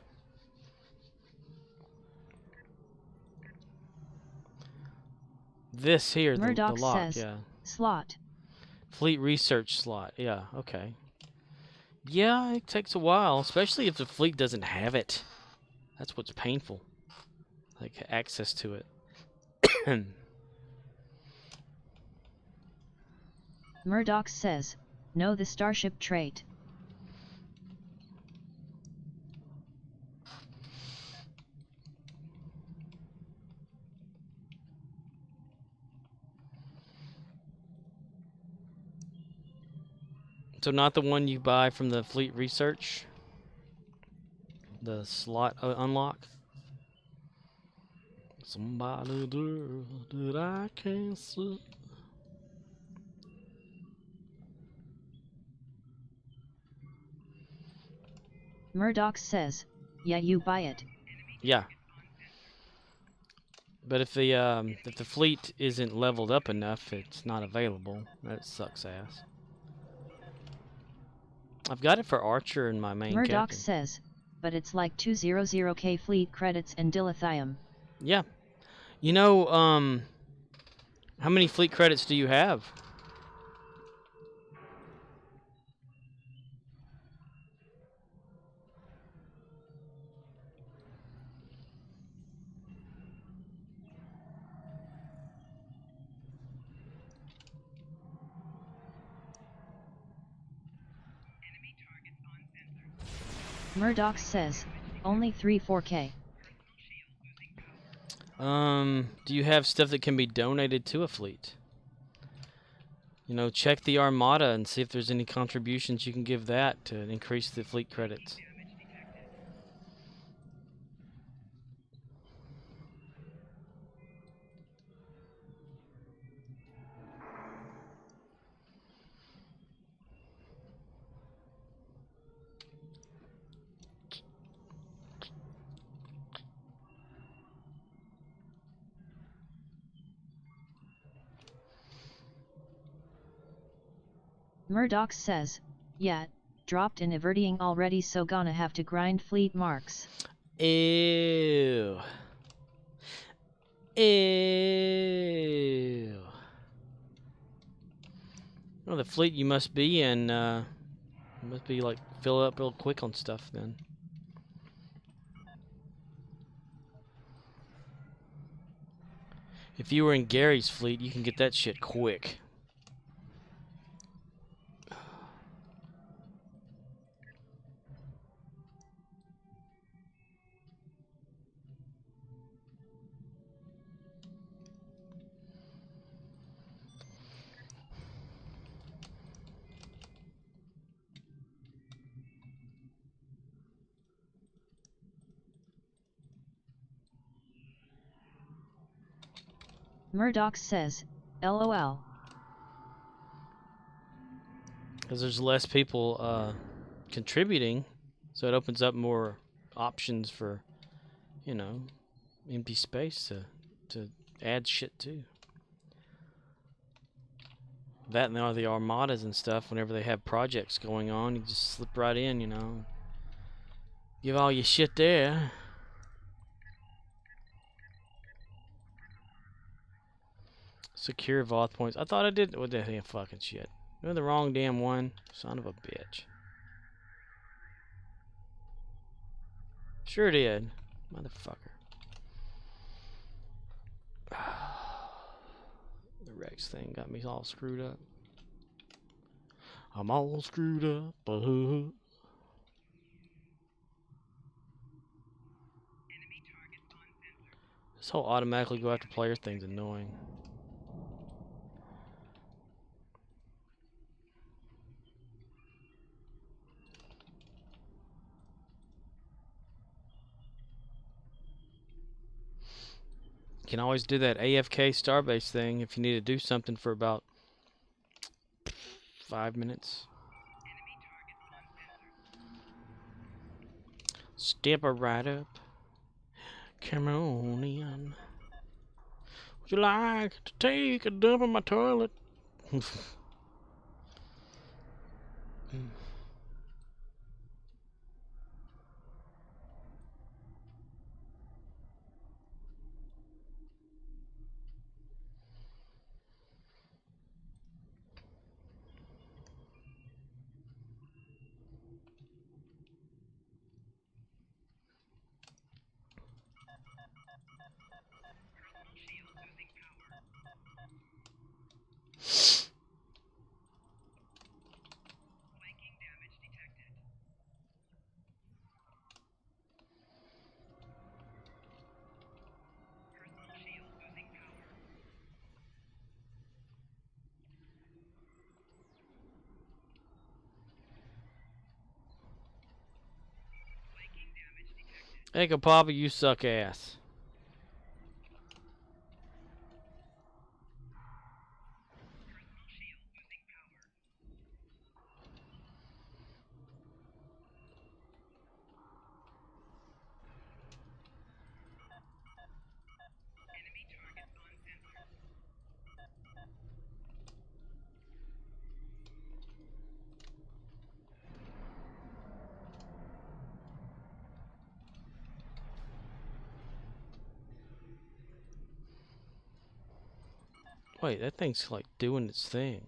This here, the Murdoch lock, says, yeah. slot. Fleet research slot, yeah, okay. Yeah, it takes a while, especially if the fleet doesn't have it. That's what's painful. Like, access to it. Murdoch says, know the starship trait. So not the one you buy from the fleet research? the slot unlock. Somebody do that I can't see. Murdoch says, yeah, you buy it. Yeah. But if the fleet isn't leveled up enough, it's not available. That sucks ass. I've got it for Archer in my main Murdoch captain. says, but it's like 200k fleet credits and dilithium. Yeah. You know, how many fleet credits do you have? Murdoch says, only 4K. Do you have stuff that can be donated to a fleet? You know, check the Armada and see if there's any contributions you can give that to increase the fleet credits. Murdoch says, yeah, dropped in Evertying already, so gonna have to grind fleet marks. Ew. Ew. Well, the fleet you must be in, must be like fill up real quick on stuff then. If you were in Gary's fleet, you can get that shit quick. Murdoch says, LOL. Because there's less people contributing, so it opens up more options for, you know, empty space to add shit to. That and all the armadas and stuff, whenever they have projects going on, you just slip right in, you know. Give all your shit there. Secure Voth points. I thought I did. What the damn fucking shit? Doing the wrong damn one. Son of a bitch. Sure did. Motherfucker. The Rex thing got me all screwed up. I'm all screwed up. This whole automatically go after player thing's annoying. You can always do that AFK Starbase thing if you need to do something for about 5 minutes. Step right up. Come on in. Would you like to take a dump in my toilet? Echo Papa, you suck ass. Wait, that thing's like doing its thing.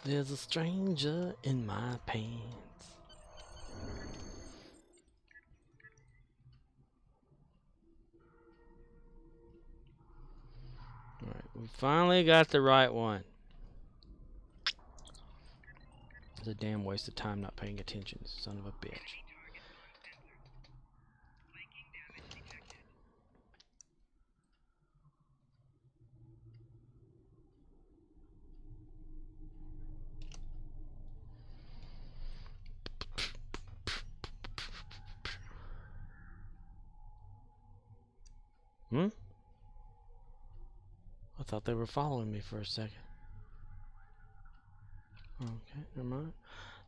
There's a stranger in my pants. Alright, we finally got the right one. It's a damn waste of time not paying attention, son of a bitch. Hmm? I thought they were following me for a second. Okay, never mind.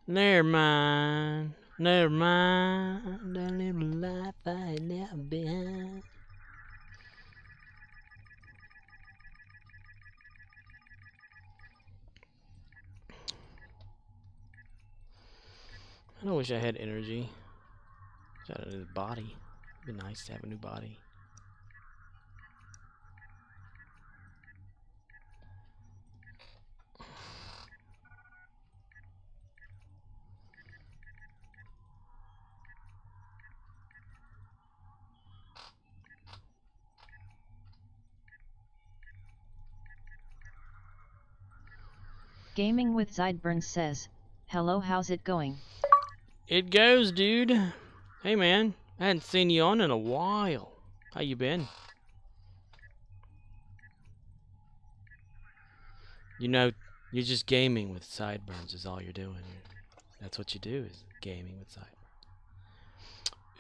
Never mind. Never mind. That little life I had left behind. I don't wish I had energy. I had a new body. It'd be nice to have a new body. Gaming with Sideburns says, hello, how's it going? It goes, dude. Hey, man. I hadn't seen you on in a while. How you been? You know, you're just gaming with Sideburns is all you're doing. That's what you do, is gaming with Sideburns.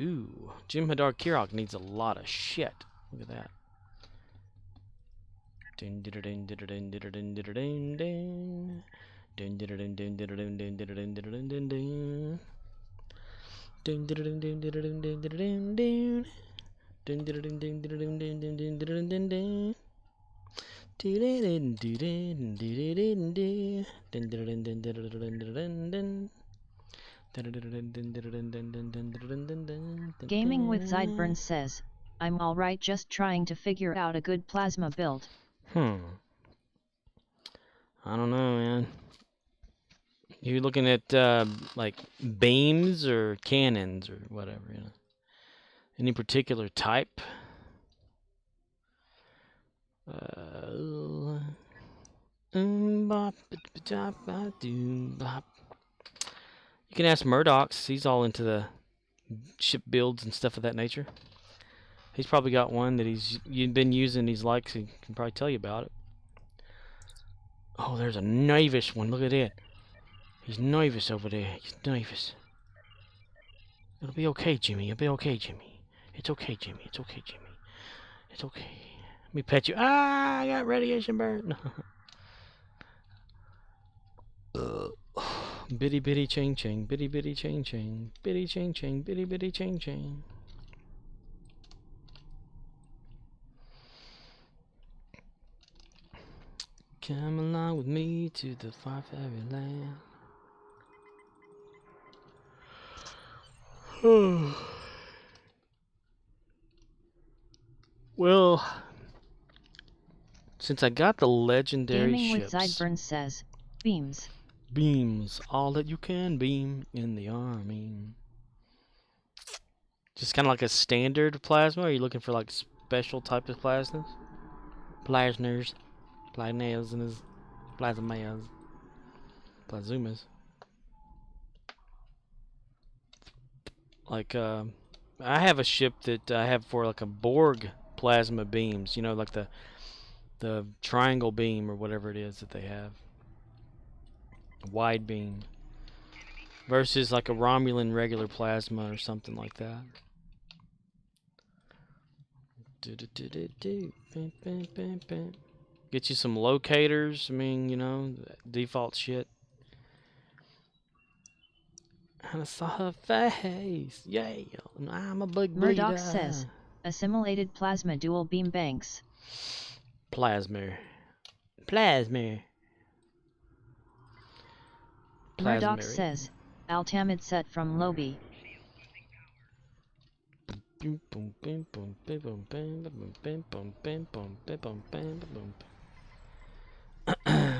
Ooh, Jim Hadar Kirok needs a lot of shit. Look at that. Dun dun dun dun dun dun dun dun dun dun. Dun dun dun dun dun dun dun dun dun dun dun dun. Dun dun dun dun dun dun dun dun dun dun. Dun dun dun dun dun dun dun dun dun dun dun dun. Dun dun dun dun dun dun. Dun dun dun dun dun dun dun dun. Gaming with Sideburns says, I'm alright, just trying to figure out a good plasma build. I don't know, man. You looking at like beams or cannons or whatever, you know? Any particular type? You can ask Murdoch's. He's all into the ship builds and stuff of that nature. He's probably got one that he's been using. He's likes. He can probably tell you about it. Oh, there's a nervous one. Look at it. He's nervous over there. He's nervous. It'll be okay, Jimmy. It'll be okay, Jimmy. It's okay, Jimmy. It's okay, Jimmy. It's okay. Let me pet you. Ah, I got radiation burn. Bitty bitty ching ching, bitty bitty ching ching, bitty ching ching, bitty bitty ching ching. Come along with me to the far fairy land. Well, since I got the legendary Gaming ships, with Sideburns says, beams. Beams, all that you can beam in the army. Just kind of like a standard plasma, or are you looking for like special type of plasmas? Plasmas. Plasmas. Plasmas. Plasmas. Like, I have a ship that I have for like a Borg plasma beams. You know, like the triangle beam or whatever it is that they have. Wide beam. Versus like a Romulan regular plasma or something like that. Get you some locators. I mean, you know, default shit. And I saw her face. Yeah, I'm a big bleeder. Murdoch says, assimilated plasma dual beam banks. Plasma. Murdoch says, Altamid set from Lobi.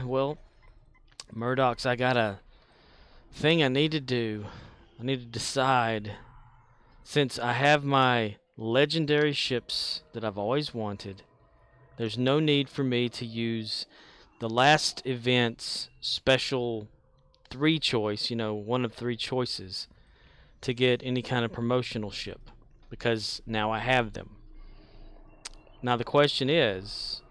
Well, Murdoch's, I got a thing I need to do. I need to decide. Since I have my legendary ships that I've always wanted, there's no need for me to use the last event's special 3 choice, you know, one of 3 choices, to get any kind of promotional ship, because now I have them. Now the question is,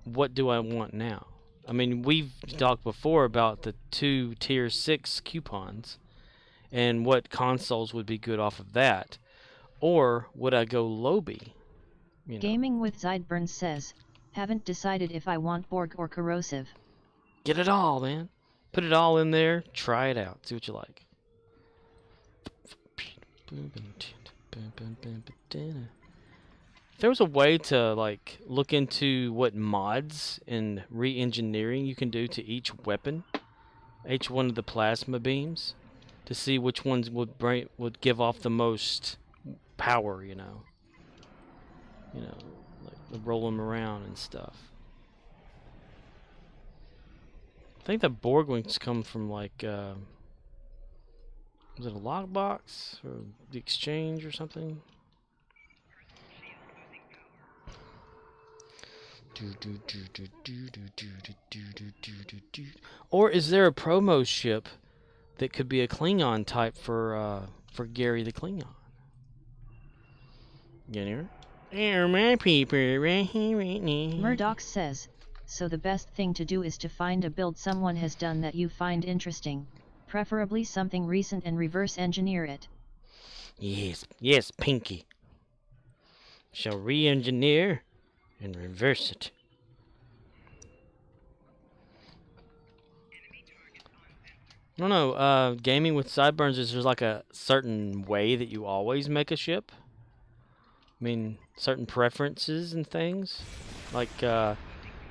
what do I want now? I mean, we've talked before about the 2 tier 6 coupons and what consoles would be good off of that. Or would I go Lobi? You know. Gaming with Zeidburn says, haven't decided if I want Borg or corrosive. Get it all, man. Put it all in there. Try it out. See what you like. If there was a way to like look into what mods and re-engineering you can do to each weapon, each one of the plasma beams, to see which ones would give off the most power, you know, like roll them around and stuff. I think the Borg wings come from like, was it a lockbox or the exchange or something? Or is there a promo ship that could be a Klingon type for Gary the Klingon? Get here? There, my people, right here, right now. Murdoch says, so the best thing to do is to find a build someone has done that you find interesting, preferably something recent, and reverse engineer it. Yes, Pinky. Shall re-engineer and reverse it. I don't know, gaming with Sideburns, is there like a certain way that you always make a ship? I mean, certain preferences and things? Like,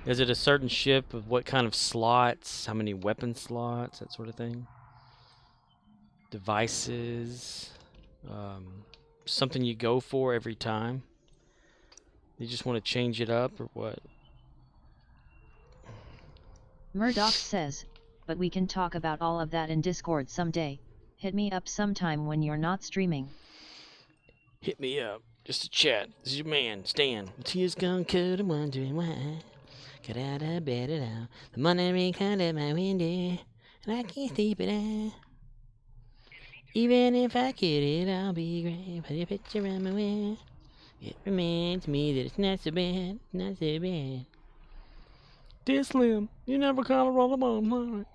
is it a certain ship of what kind of slots, how many weapon slots, that sort of thing? Devices, something you go for every time? You just want to change it up, or what? Murdoch says, but we can talk about all of that in Discord someday. Hit me up sometime when you're not streaming. Hit me up. Just a chat. This is your man, Stan. Tears gone cold, I'm wondering why. Get out of bed at all. The money rain kind of my window, and I can't sleep it out. Even if I get it, I'll be great. Put a picture on my wall. It reminds me that it's not so bad, not so bad. Dear Slim, you never call a roll bomb, alright.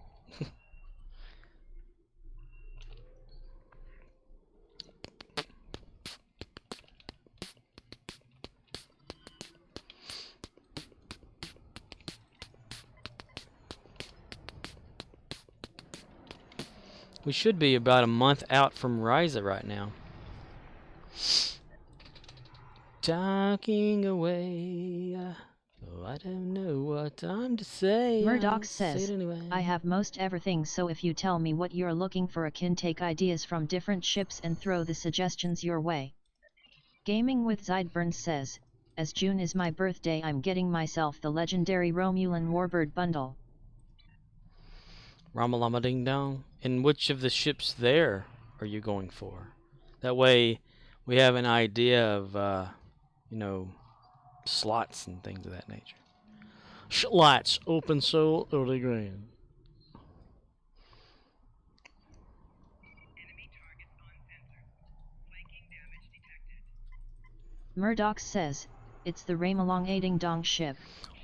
We should be about a month out from Ryza right now. Talking away. Oh, I don't know what time to say. Murdoch says, say it anyway. I have most everything, so if you tell me what you're looking for, I can take ideas from different ships and throw the suggestions your way. Gaming with Zeidburn says, as June is my birthday, I'm getting myself the legendary Romulan Warbird bundle. Ramalama Ding Dong. And which of the ships there are you going for? That way we have an idea of, you know, slots and things of that nature. Slots, open soul, early grand. Murdoch says, it's the Ramalong Ding Dong ship.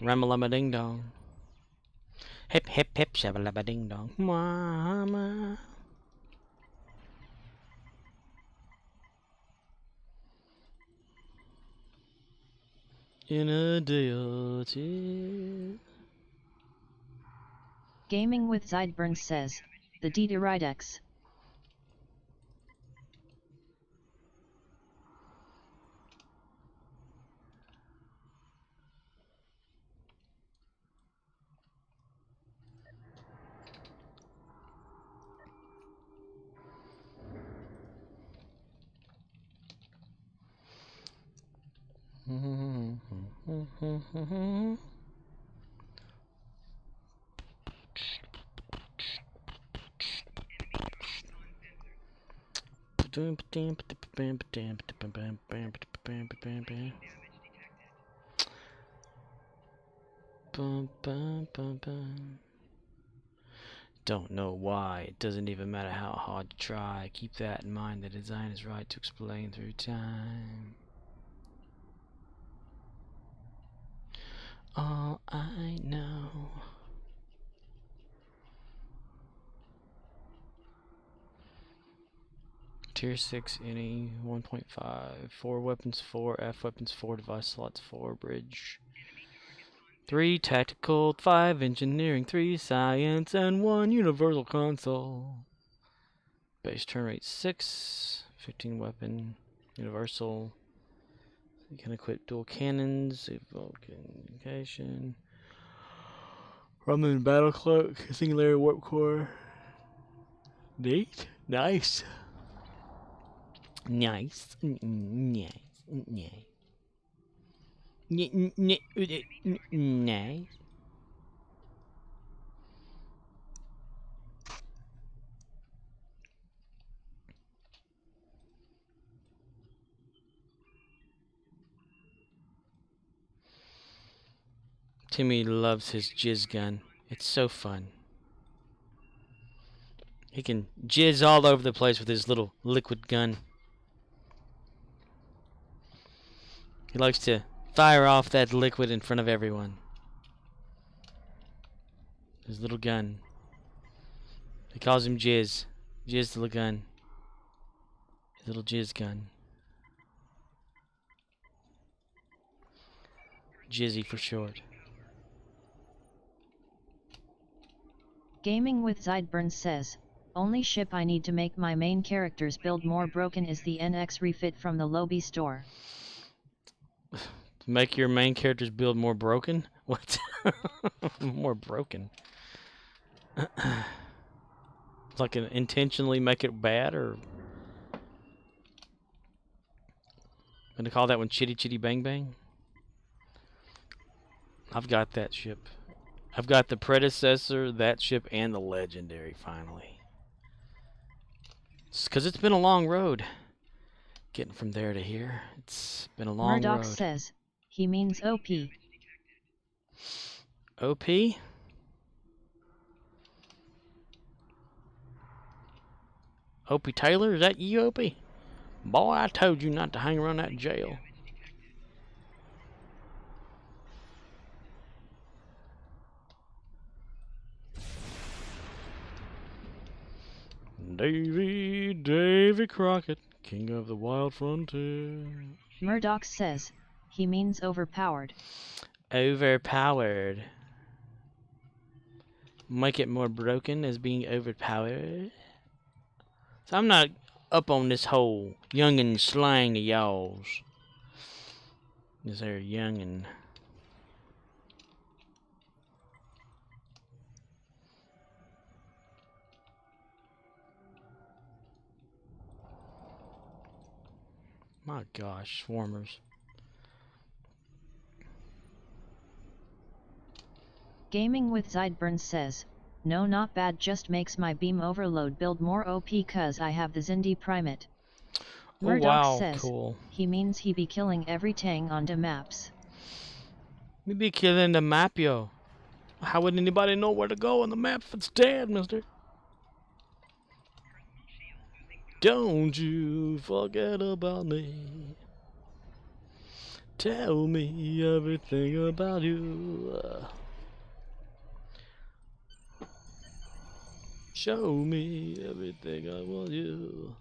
Ramalama ding dong. Hip hip hip shabalaba ding dong. Mama. In a day or two. Gaming with Sideburns says, the Dideridex. Don't know why. It doesn't even matter how hard you try. Keep that in mind. The design is right to explain through time. All I know. Tier 6 NE 1.5. 4 weapons, 4 F weapons, 4 device slots, 4 bridge. 3 tactical, 5 engineering, 3 science, and 1 universal console. Base turn rate 6, 15 weapon, universal. You can equip dual cannons, evoke communication. Ramen battle cloak, singularity warp core. Neat, nice. Nice, nice, nice. Nice. Timmy loves his jizz gun. It's so fun. He can jizz all over the place with his little liquid gun. He likes to fire off that liquid in front of everyone. His little gun. He calls him Jizz. Jizz the little gun. His little jizz gun. Jizzy for short. Gaming with Sideburns says, only ship I need to make my main characters build more broken is the NX refit from the Lobby store. Make your main characters build more broken? What? More broken? Like intentionally make it bad, or gonna call that one Chitty Chitty Bang Bang? I've got that ship. I've got the predecessor, that ship, and the legendary finally. It's because it's been a long road. Getting from there to here. It's been a long Murdoch road. says, he means OP. OP? Opie Taylor? Is that you, Opie? Boy, I told you not to hang around that jail. Davy Crockett, king of the wild frontier. Murdoch says, he means overpowered. Overpowered. Make it more broken as being overpowered. So I'm not up on this whole youngin' slang of y'all's. This there youngin'. My gosh, swarmers. Gaming with Sideburns says, no, not bad, just makes my beam overload build more OP cause I have the Zindi Primate. Murdoch wow, says, cool. he means he be killing every tang on the maps. We be killing the map, yo. How would anybody know where to go on the map if it's dead, mister? Don't you forget about me. Tell me everything about you. Show me everything I want you.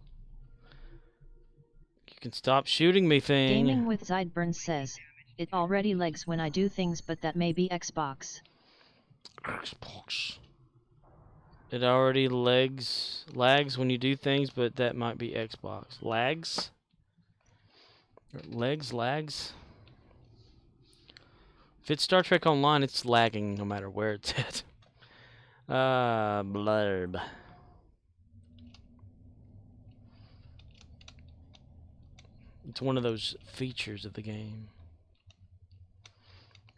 You can stop shooting me, thing. Gaming with Sideburns says, it already lags when I do things, but that may be Xbox. Xbox. It already lags when you do things, but that might be Xbox. Lags? Lags? If it's Star Trek Online, it's lagging no matter where it's at. Blurb. It's one of those features of the game.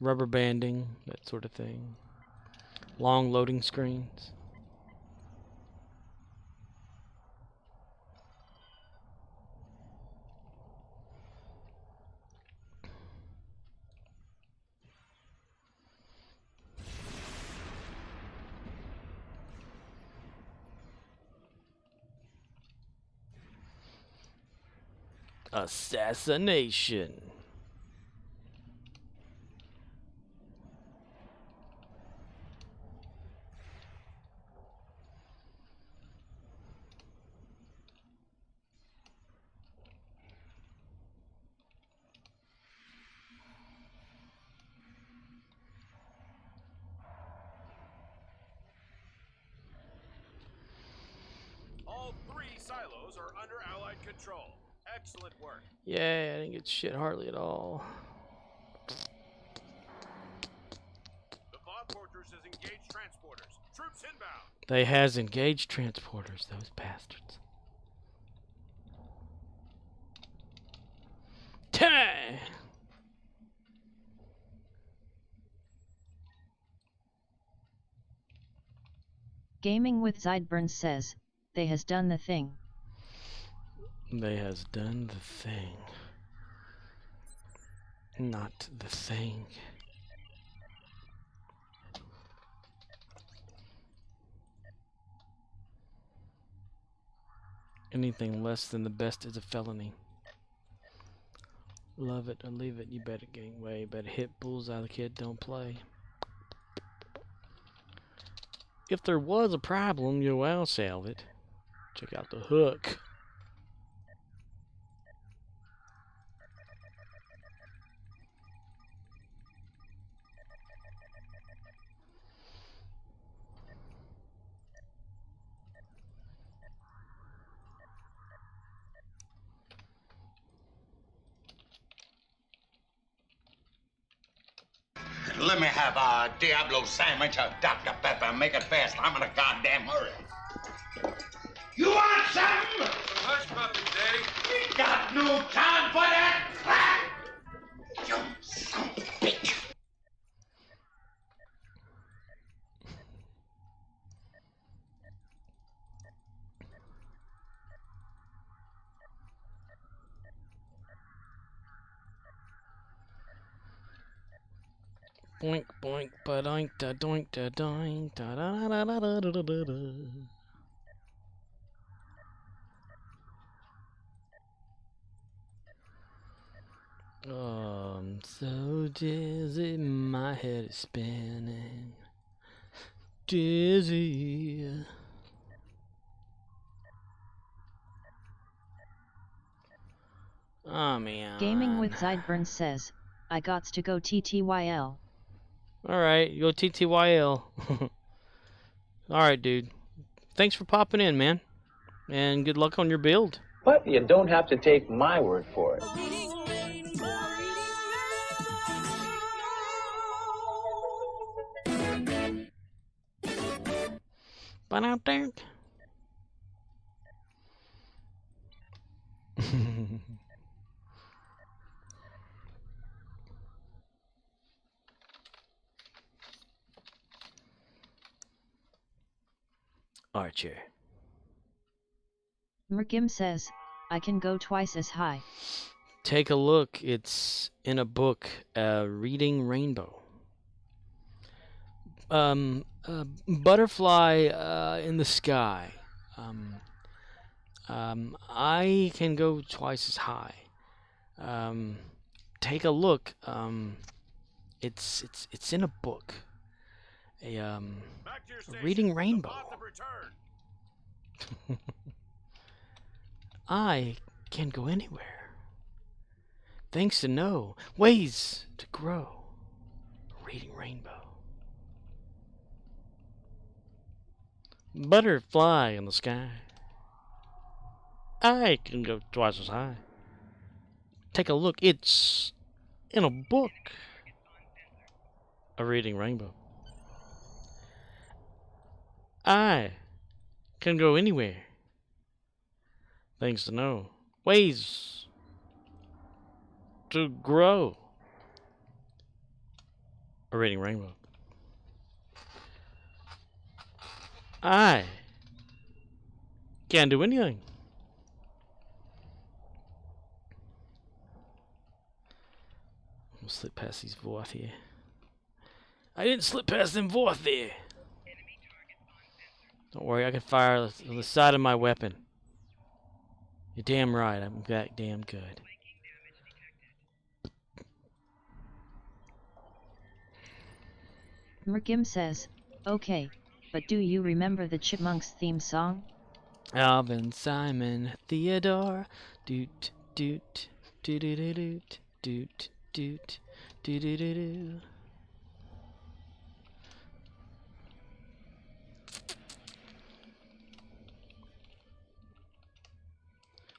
Rubber banding, that sort of thing. Long loading screens. Assassination. All 3 silos are under Allied control. Excellent work. Yeah, I didn't get shit hardly at all. The Bob Fortress has engaged transporters. Troops inbound. They has engaged transporters, those bastards. Time! Gaming with Sideburns says, they has done the thing. They has done the thing. Not the thing. Anything less than the best is a felony. Love it or leave it, you better gangway, better hit bullseye, the kid don't play. If there was a problem, you will solve it. Check out the hook. Let me have a Diablo sandwich, a Dr. Pepper. Make it fast. I'm in a goddamn hurry. You want something? Hush puppies, Daddy. We got no time for that crap. You son of a bitch. Boink boink ba doink da doink da doink da da da da da da da da da. Oh, I'm so dizzy, my head is spinning. Dizzy. Oh man. Gaming with Sideburns says, I gots to go TTYL. Alright, go TTYL. Alright, dude. Thanks for popping in, man. And good luck on your build. But you don't have to take my word for it. But out there. Archer. Mergim says, I can go twice as high. Take a look. It's in a book, Reading Rainbow. Butterfly in the sky. I can go twice as high. take a look. It's in a book. A Back to your station. Reading The Rainbow. bots have returned. I can go anywhere. Thanks to know ways to grow. Reading Rainbow. Butterfly in the sky. I can go twice as high. Take a look. It's in a book. A Reading Rainbow. I can go anywhere. Thanks to know ways to grow. A Reading Rainbow. I can't do anything. I'll slip past these Vorth here. I didn't slip past them Vorth there. Don't worry, I can fire on the side of my weapon. You're damn right, I'm that damn good. Merkim says, okay, but do you remember the Chipmunks theme song? Alvin, Simon, Theodore, doot, doot, doot, doot, doot, doot, doot, doot, doot, doot.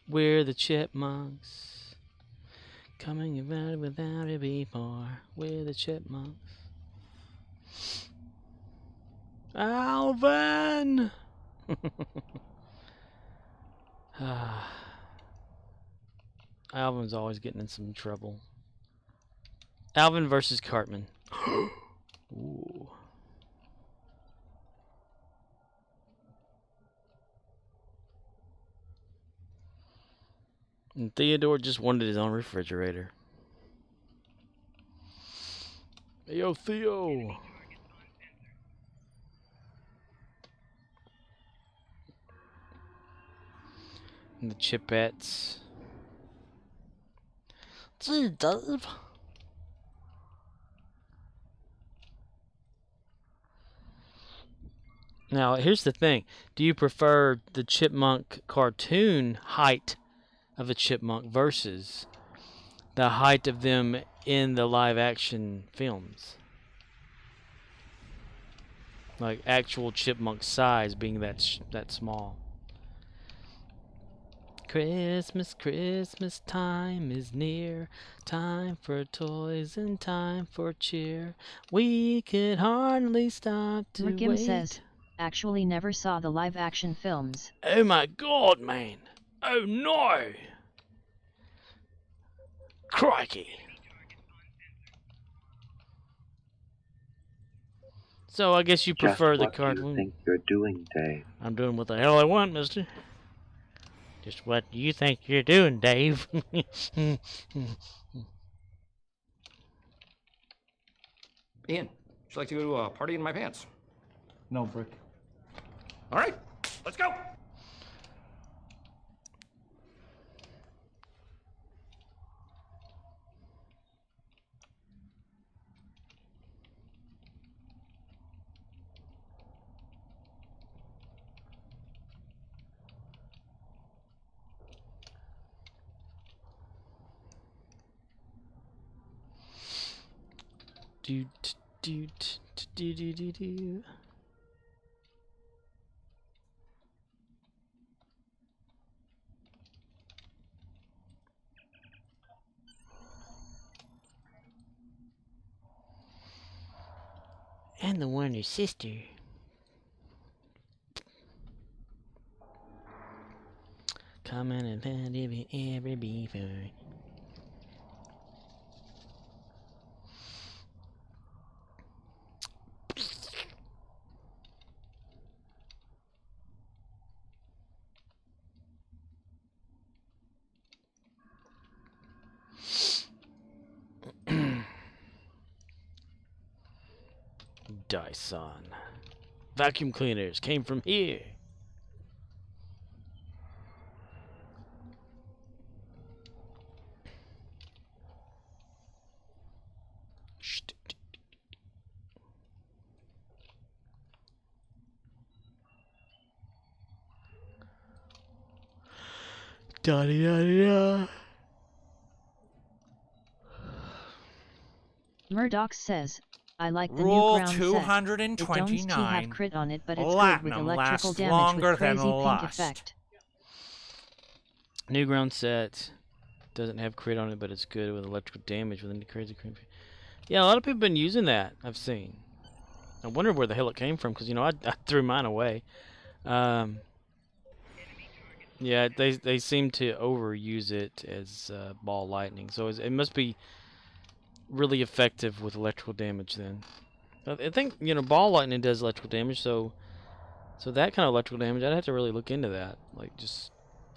We're the Chipmunks, coming around without it before. We're the Chipmunks. Alvin! Alvin's always getting in some trouble. Alvin versus Cartman. Ooh. And Theodore just wanted his own refrigerator. Hey, yo, Theo. And the Chipettes. Gee, Dave. Now, here's the thing. Do you prefer the chipmunk cartoon height of a chipmunk versus the height of them in the live action films? Like actual chipmunk size being that small. Christmas, Christmas time is near. Time for toys and time for cheer. We could hardly stop to Merkim wait. says, actually never saw the live action films. Oh my god, man. Oh no. Crikey. So I guess you prefer the cartoon. What do you think you're doing, Dave? I'm doing what the hell I want, mister. Just what do you think you're doing, Dave? Ian, would you like to go to a party in my pants? No, Brick. All right, let's go. Doot, doot, doot, doot, doot, doot. And the Warner sister. Coming and found every before. Dyson. Vacuum cleaners came from here. Da-da-da-da. Murdoch says, I like the Rule new ground set. It don't have 229. crit on it, but it's good with Platinum electrical lasts damage longer with crazy than pink lust. effect. New ground set doesn't have crit on it, but it's good with electrical damage with any crazy creepy. Yeah, a lot of people have been using that. I've seen. I wonder where the hell it came from, because you know I threw mine away. Yeah, they seem to overuse it as ball lightning, so it must be really effective with electrical damage. Then I think ball lightning does electrical damage, so that kind of electrical damage, I'd have to really look into that. Like just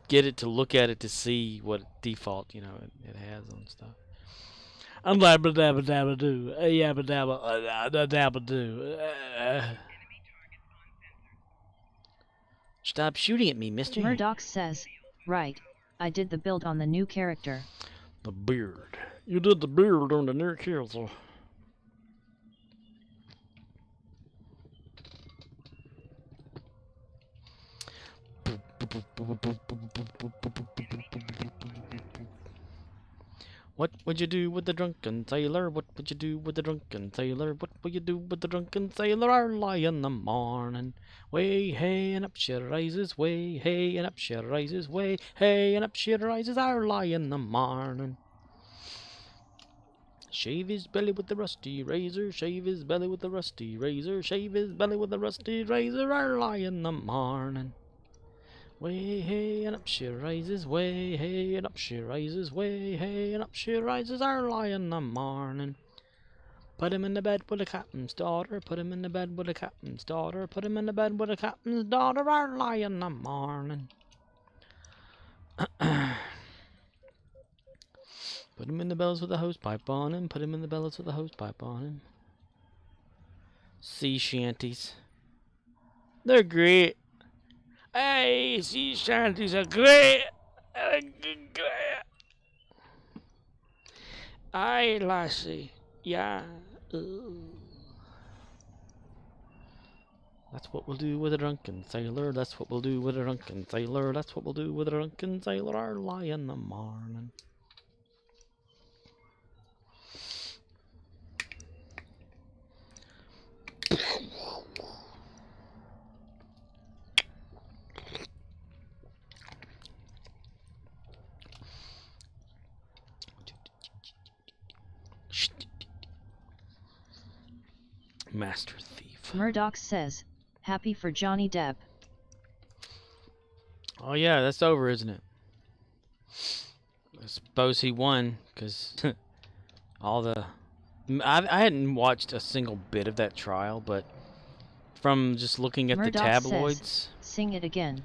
get it to look at it to see what default it has on stuff. I'm dabba dabba dabba do, yabba dabba dabba do. Stop shooting at me, mister. Murdoch says, right, I did the build on the new character. The beard. You did the beard on the new character. What would you do with the drunken sailor? What would you do with the drunken sailor? What would you do with the drunken sailor early in the morning? Way, hey, and up she rises, way, hey, and up she rises, way, hey, and up she rises early in the morning. Shave his belly with the rusty razor, shave his belly with the rusty razor, shave his belly with the rusty razor early in the morning. Way, hey, and up she rises, way, hey, and up she rises, way, hey, and up she rises early in the morning. Put him in the bed with the captain's daughter, put him in the bed with the captain's daughter, put him in the bed with the captain's daughter early in the morning. Put him in the bells with the hose pipe on him, put him in the bellows with the hose pipe on him. Sea shanties. They're great. Hey, sea shanties are great. Aye, lassie. Yeah. That's what we'll do with a drunken sailor. That's what we'll do with a drunken sailor. That's what we'll do with a drunken sailor early in the morning. Master Thief. Murdoch says, happy for Johnny Depp. Oh yeah, that's over, isn't it? I suppose he won, because all the... I hadn't watched a single bit of that trial, but from just looking at Murdoch the tabloids... Says, sing it again.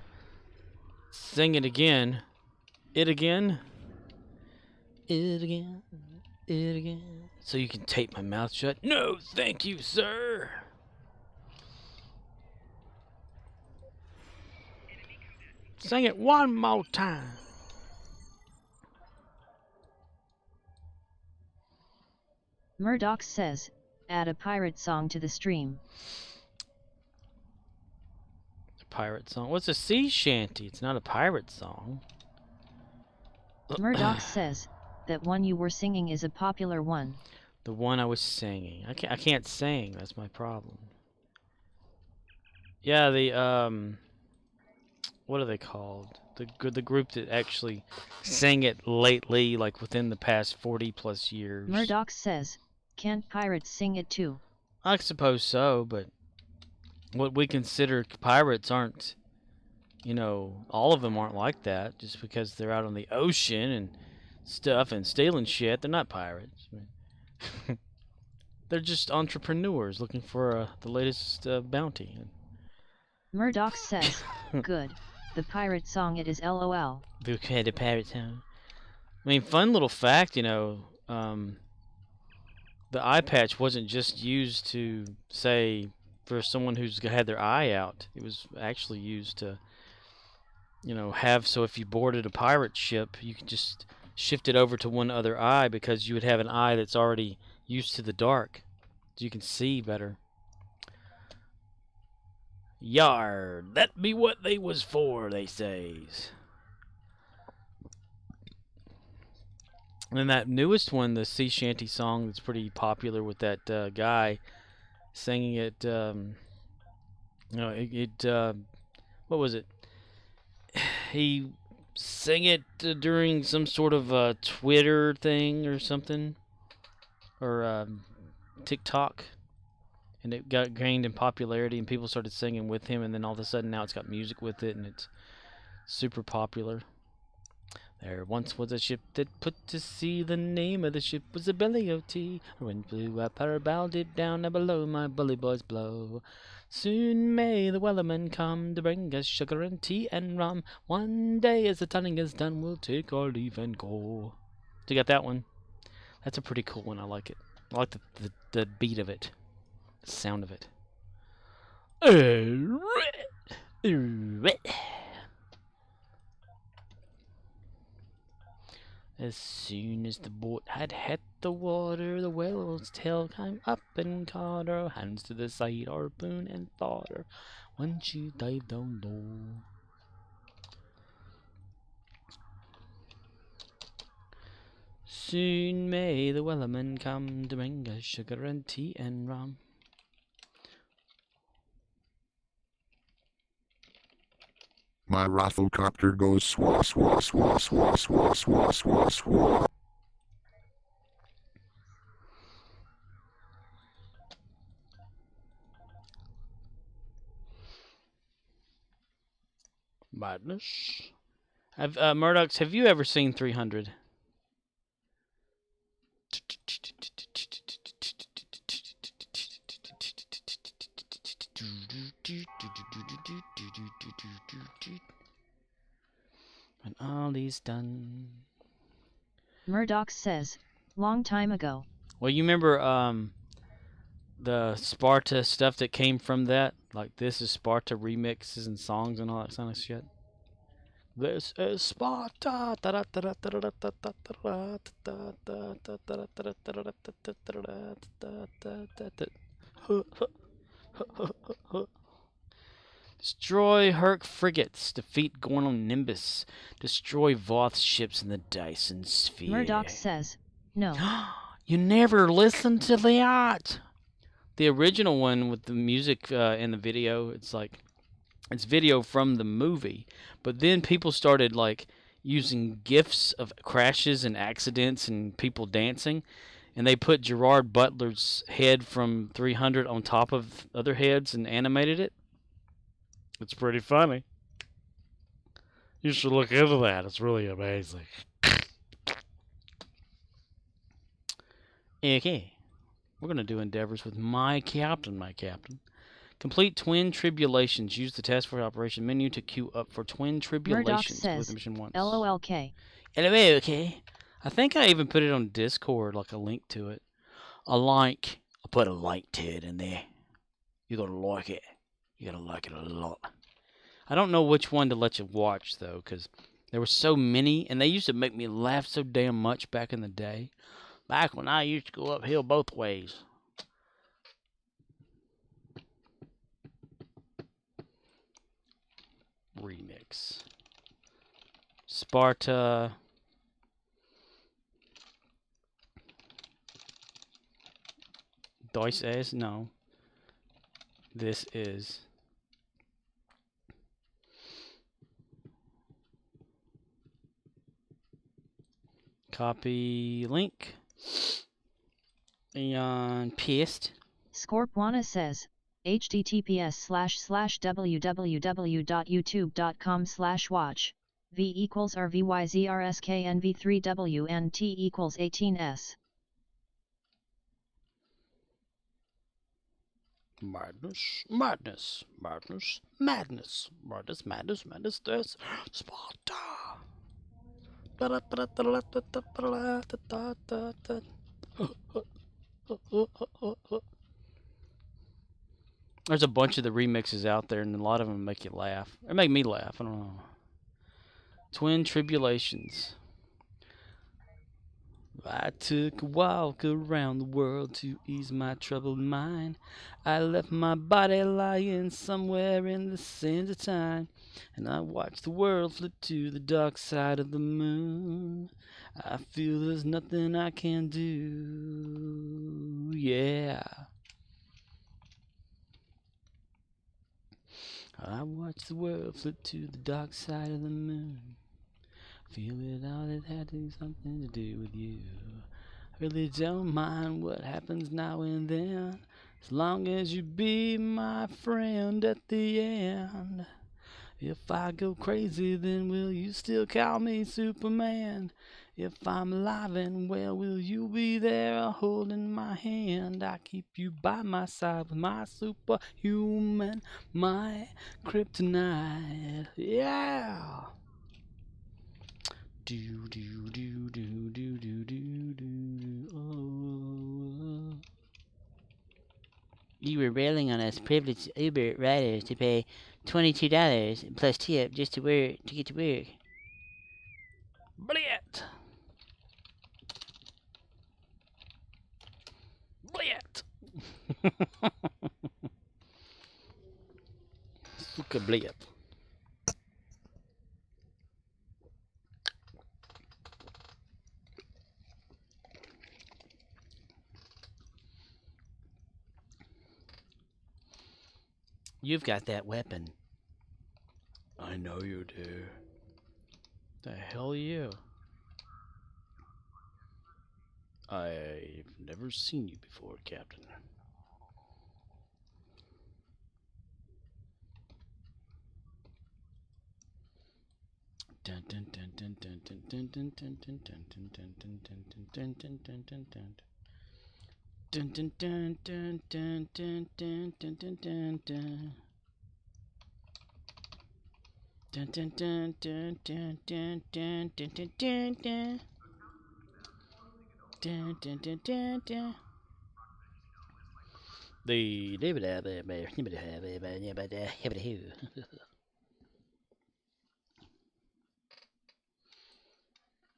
Sing it again. It again. It again. It again. So you can tape my mouth shut? No, thank you, sir. Sing it one more time. Murdoch says, add a pirate song to the stream. A pirate song? What's a sea shanty? It's not a pirate song. Murdoch says, that one you were singing is a popular one. The one I was singing. I can't sing. That's my problem. Yeah, the what are they called? The group that actually sang it lately, like within the past 40+ years. Murdoch says, can't pirates sing it too? I suppose so, but what we consider pirates aren't, all of them aren't like that. Just because they're out on the ocean and stuff and stealing shit, they're not pirates. They're just entrepreneurs looking for the latest bounty. Murdoch says, good. The pirate song it is LOL. Okay, the pirate song. I mean, fun little fact, the eye patch wasn't just used to, say, for someone who's had their eye out. It was actually used to, have, so if you boarded a pirate ship, you could just shift it over to one other eye, because you would have an eye that's already used to the dark, so you can see better. Yard, that be what they was for, they says. And then that newest one, the sea shanty song that's pretty popular with that guy singing it, what was it? He sang it during some sort of Twitter thing or something, or TikTok, and it got gained in popularity, and people started singing with him, and then all of a sudden now it's got music with it, and it's super popular. There once was a ship that put to sea. The name of the ship was the Belly of Tea. Wind blew up her bow, deep down and below, my bully boys blow. Soon may the wellerman come to bring us sugar and tea and rum. One day as the tunning is done, we'll take our leave and go. So you got that one? That's a pretty cool one. I like it. I like the beat of it, the sound of it. As soon as the boat had hit the water, the whale's tail came up and caught her. Hands to the side, harpoon and fought her when she dived down low. Soon may the wellerman come to bring us sugar and tea and rum. My rafflecopter goes swa swa swa swa swa swa swa swa. Madness. Murdochs, have you ever seen 300? When all is done. Murdoch says, long time ago. Well, you remember the Sparta stuff that came from that? Like, this is Sparta remixes and songs and all that kind of shit. This is Sparta. Destroy Herc frigates. Defeat Gornal Nimbus. Destroy Voth's ships in the Dyson Sphere. Murdoch says, no. You never listened to that. The original one with the music in the video, it's like, it's video from the movie. But then people started like using GIFs of crashes and accidents and people dancing. And they put Gerard Butler's head from 300 on top of other heads and animated it. It's pretty funny. You should look into that. It's really amazing. Okay. We're going to do endeavors with my captain. Complete Twin Tribulations. Use the Task Force Operation menu to queue up for Twin Tribulations. Murdoch says, the mission once. LOLK. LOLK. I think I even put it on Discord, like a link to it. I put a link to it in there. You gotta like it. You gotta like it a lot. I don't know which one to let you watch, though, because there were so many, and they used to make me laugh so damn much back in the day. Back when I used to go uphill both ways. Remix. Sparta. Dice as? No. This is. Copy link. And paste. Scorpwana says, https://www.youtube.com/watch. V equals RVYZRSKNV3WNT equals 18S. Madness, this Sparta. There's a bunch of the remixes out there, and a lot of them make you laugh. Or make me laugh, I don't know. Twin Tribulations. I took a walk around the world to ease my troubled mind. I left my body lying somewhere in the sands of time, and I watched the world flip to the dark side of the moon. I feel there's nothing I can do. Yeah. I watched the world flip to the dark side of the moon. Feel it all, it had something to do with you. I really don't mind what happens now and then, as long as you be my friend at the end. If I go crazy, then will you still call me Superman? If I'm alive and well, will you be there holding my hand? I keep you by my side with my superhuman, my kryptonite. Yeah! Do do do do do do do do. Oh. You were railing on us privileged Uber riders to pay $22 plus tip just to get to work. Blit! Blit! Suka blit. You've got that weapon. I know you do. The hell you? I've never seen you before, Captain. Dun dun dun dun dun dun dun dun dun dun dun dun dun dun dun dun dun dun dun dun. Dun dun dun dun dun dun dun dun dun dun dun. Dun dun dun dun dun dun dun dun dun dun dun. Dun dun dun dun dun. The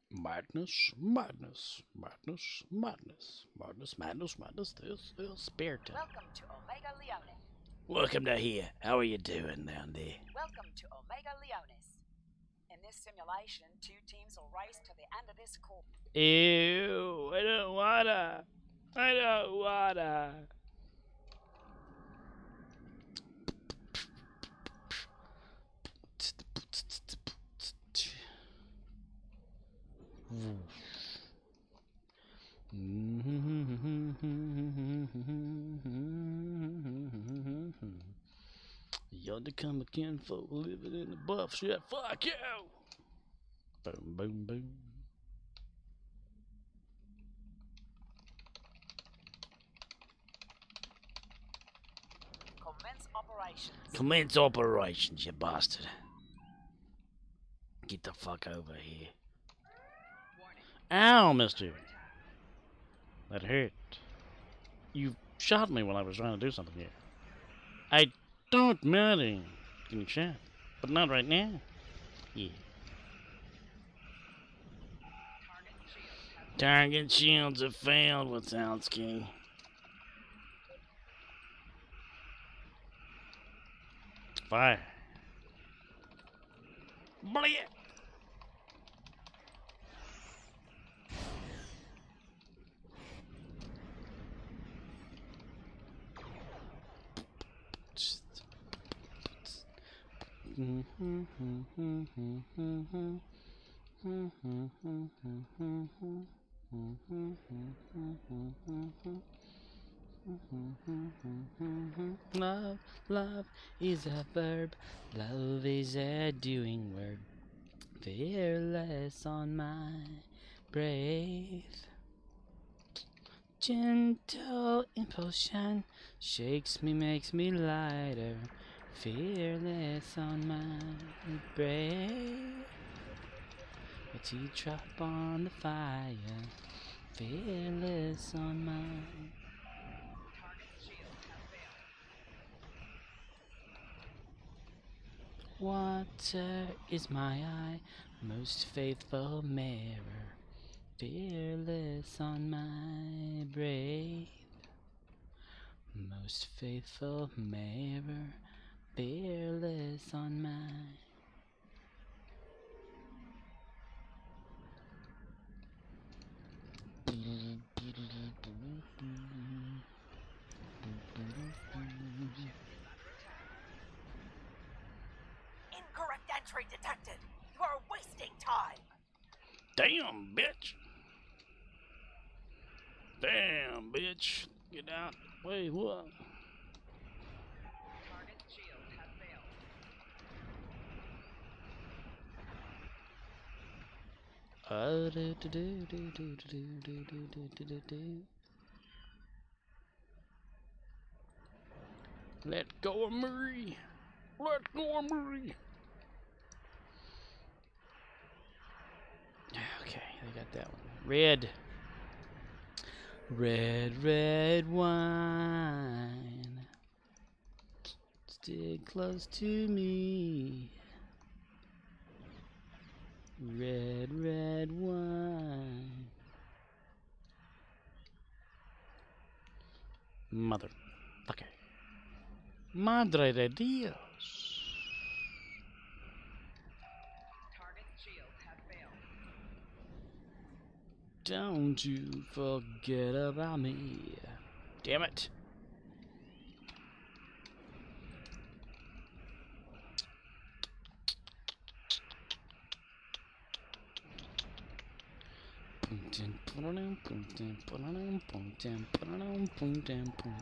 madness, madness, madness, madness, madness, madness, madness. This is Spartan. Welcome to Omega Leonis. Welcome to here. How are you doing down there? Welcome to Omega Leonis. In this simulation, 2 teams will race to the end of this course. Ew, I don't wanna. I don't wanna. Y'all to come again, folk living in the buff shit. Fuck you! Boom, boom, boom. Commence operations. Commence operations, you bastard. Get the fuck over here. Ow, mister. That hurt. You shot me when I was trying to do something here. I don't mind getting shot, but not right now. Yeah. Target shields have failed, Wazowski. Fire. Blia! Love, love is a verb. Love is a doing word. Fearless on my brave. Gentle impulsion shakes me, makes me lighter. Fearless on my brave. A teardrop on the fire. Fearless on my. Water is my eye, most faithful mirror. Fearless on my brave, most faithful ever. Fearless on my. Incorrect entry detected. You are wasting time. Damn, bitch. Damn, bitch. Get out. Wait, what? Target shield has failed. Let go of Murray. Let go of Murray. Okay, I got that one. Red. Red, red wine. Stick close to me. Red, red wine. Mother. Okay. Madre de Dios. Target shield has failed. Don't you forget about me. Damn it.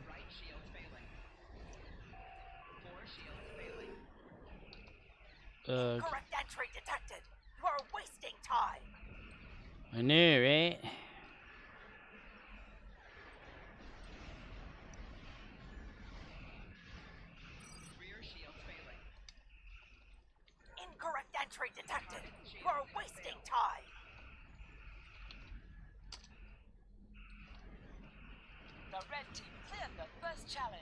Right shield failing. 4 shields failing. Incorrect entry detected. You are wasting time. I know, right? Rear shields failing. Incorrect entry detected. You are wasting time. The red team cleared the first challenge.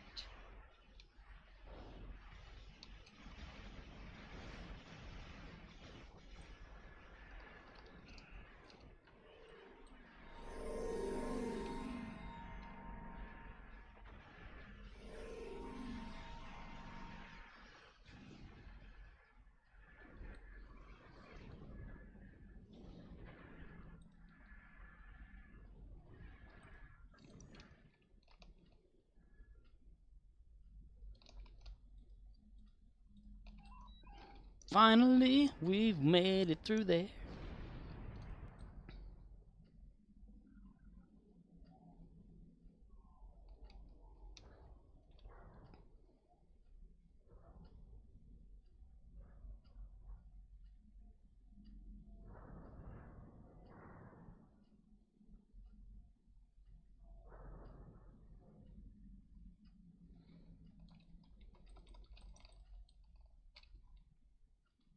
Finally, we've made it through there.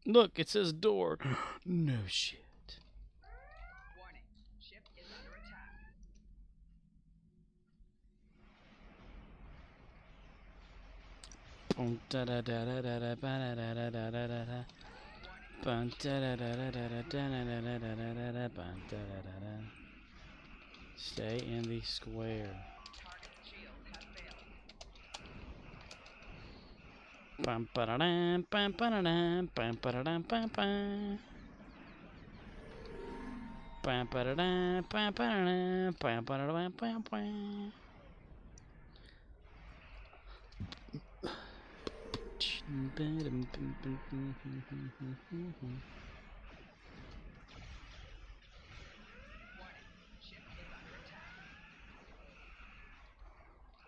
Look, it says door. No shit. Warning. Ship is under attack. Boom, da da da da da da ba da da da da da da. Bum, da da da da da da da da da da da da da bum, da da da da. Stay in the square. Target shield has failed. Bum, ba-da-dum, bum, ba-da-dum, bum, ba-da-dum, bum, bum. Bum, ba-da-dum, bum, ba-da-dum, bum, ba-da-dum, bum, bum.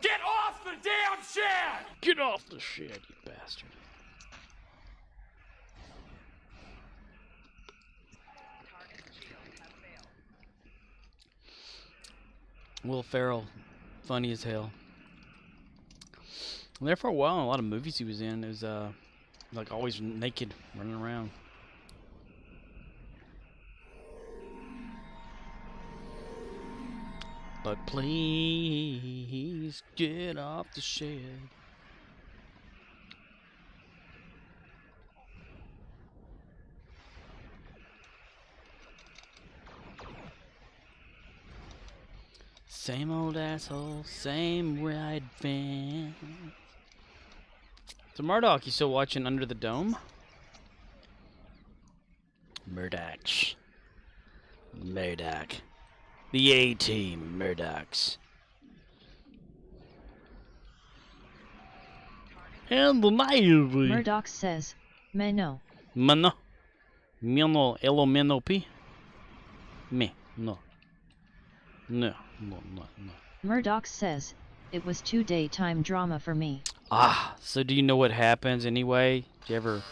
Get off the damn shed! Get off the shed, you bastard. Target shield has failed. Will Ferrell, funny as hell. There for a while, in a lot of movies he was in, it was like always naked, running around. But please get off the shed. Same old asshole, same red fan. So Murdoch, you still watching Under the Dome? Murdoch. The A-Team Murdochs. And the Navy. Murdoch says, Meno. Mano. Meno, elo meno pi. Me. No. No. Murdoch says, it was 2 daytime drama for me. Ah, so do you know what happens anyway? Did you ever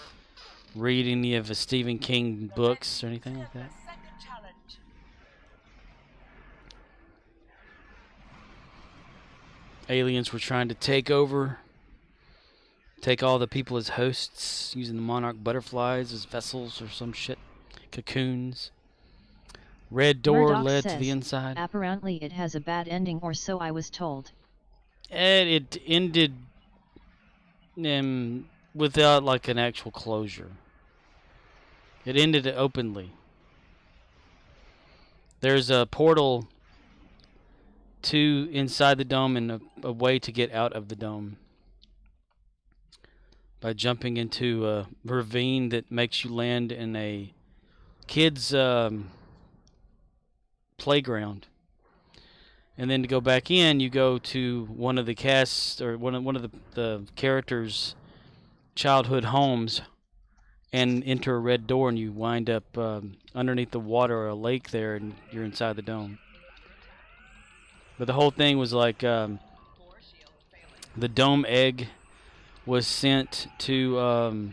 read any of the Stephen King books or anything like that? Aliens were trying to take all the people as hosts, using the monarch butterflies as vessels or some shit. Cocoons. Red door Murdoch led says, to the inside. Apparently it has a bad ending, or so I was told. And it ended without like an actual closure. It ended openly. There's a portal to inside the dome and a way to get out of the dome by jumping into a ravine that makes you land in a kid's playground. And then to go back in, you go to one of the cast or one of the characters' childhood homes and enter a red door, and you wind up underneath the water or a lake there, and you're inside the dome. But the whole thing was like the dome egg was sent to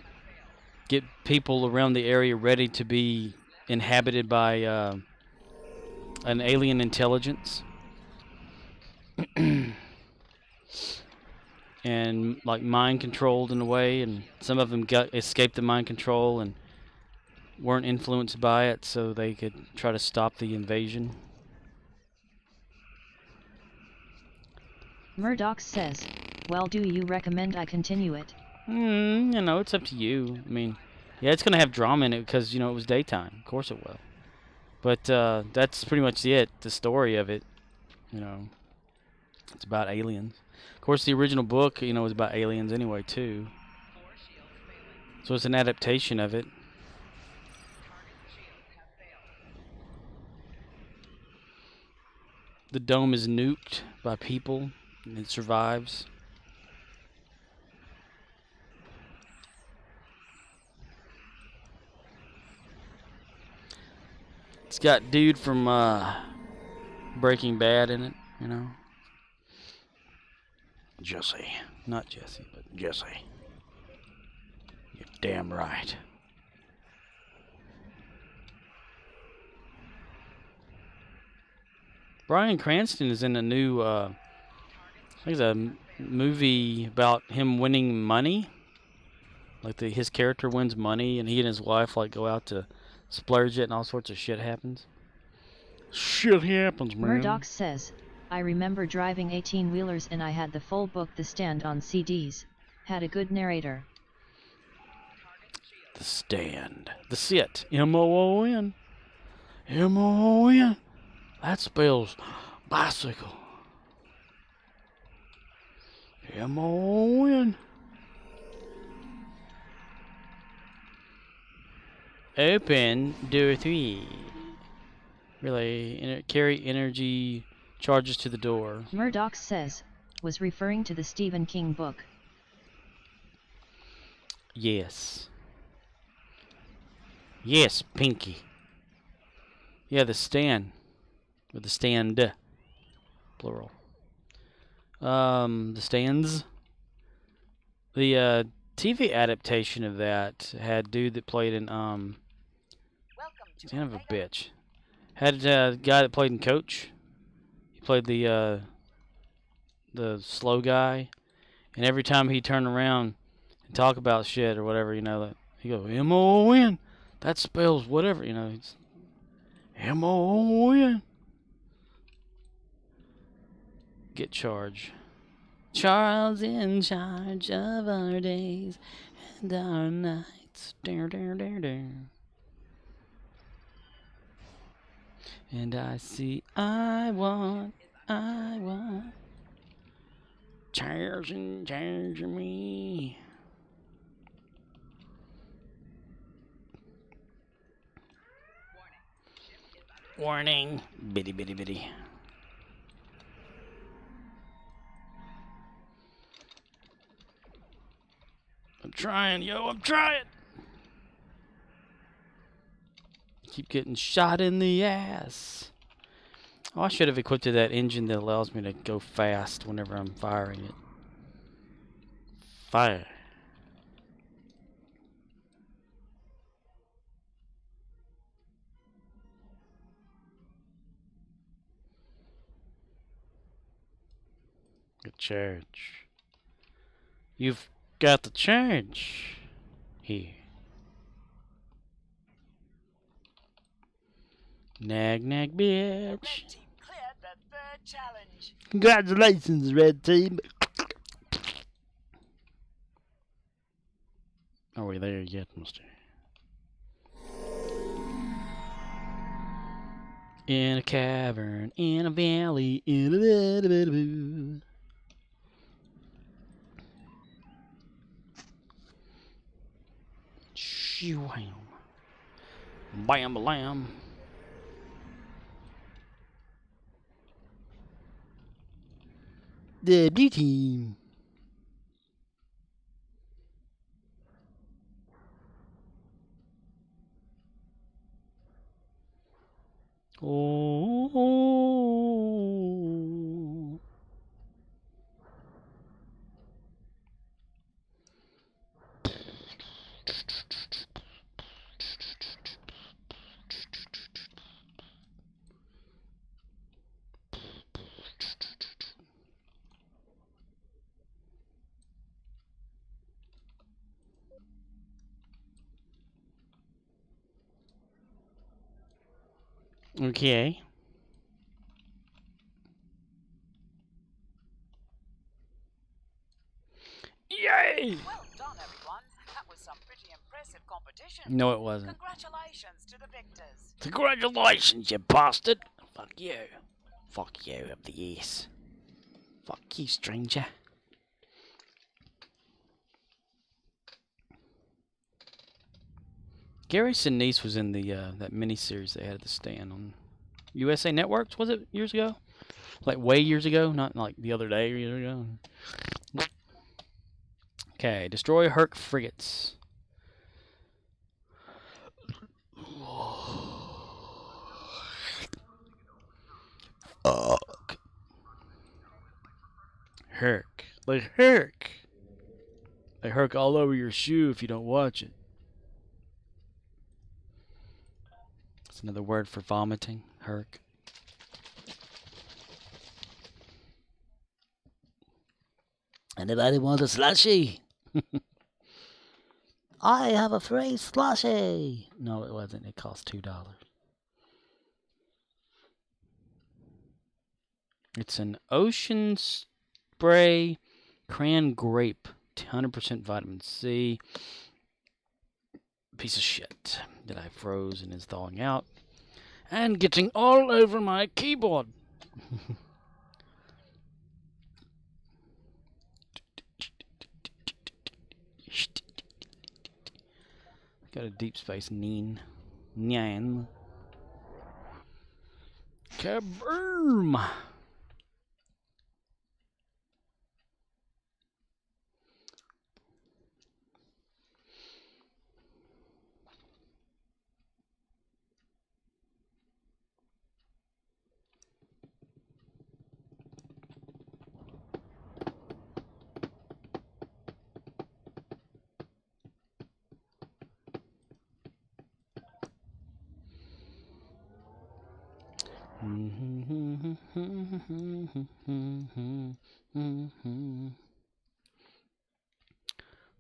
get people around the area ready to be inhabited by an alien intelligence. And like mind controlled in a way, and some of them escaped the mind control and weren't influenced by it, so they could try to stop the invasion. Murdoch says, well, do you recommend I continue it? You know, it's up to you. I mean, yeah, it's going to have drama in it because, you know, it was daytime. Of course it will. But that's pretty much it, the story of it. You know, it's about aliens. Of course, the original book, you know, was about aliens anyway, too. So it's an adaptation of it. The dome is nuked by people, and it survives. It's got dude from Breaking Bad in it, you know. Jesse. Not Jesse, but Jesse. You're damn right. Bryan Cranston is in a new, I think it's a movie about him winning money. Like his character wins money, and he and his wife like go out to splurge it, and all sorts of shit happens. Shit happens, man. Murdoch says, I remember driving 18-wheelers and I had the full book The Stand on CDs. Had a good narrator. The Stand. The Sit. M-O-O-N. M-O-O-N. That spells bicycle. M-O-O-N. Open door 3. Really, carry energy charges to the door. Murdoch says, was referring to the Stephen King book. Yes. Yes, Pinky. Yeah, The Stand. Or The Stand. Plural. The Stands. The TV adaptation of that had dude that played in son of a bitch. Had a guy that played in Coach. He played the slow guy, and every time he turned around and talk about shit or whatever, you know, he go M-O-O-N. That spells whatever, you know. It's M-O-O-N. Get charged. Charles in charge of our days and our nights. Dare, dare, dare, dare. And I see I want I want. Change me. Warning. Bitty, bitty, bitty. I'm trying, yo, I'm trying. Keep getting shot in the ass. Oh, I should have equipped that engine that allows me to go fast whenever I'm firing it. Fire. Good charge. You've got the charge. Here. Nag, nag, bitch. Red team cleared the third challenge. Congratulations, red team. Are we there yet, mister? In a cavern, in a valley, in a bit. Shoo-wham. Bam-lam. The blue team. Oh. Okay. Yay! Well done, everyone. That was some pretty impressive competition. No, it wasn't. Congratulations to the victors. Congratulations, you bastard. Fuck you. Fuck you up the ass. Fuck you, stranger. Gary Sinise was in the that miniseries they had at the stand on USA Networks. Was it years ago? Like way years ago, not like the other day or years ago. Okay, destroy Herc frigates. Herc. Like Herc. They herc all over your shoe if you don't watch it. That's another word for vomiting. Herc. Anybody want a slushie? I have a free slushie. No, it wasn't. It cost $2. It's an ocean spray cran grape. 100% vitamin C. Piece of shit that I froze and is thawing out. And getting all over my keyboard. Got a deep space neen. Nyan. Kaboom!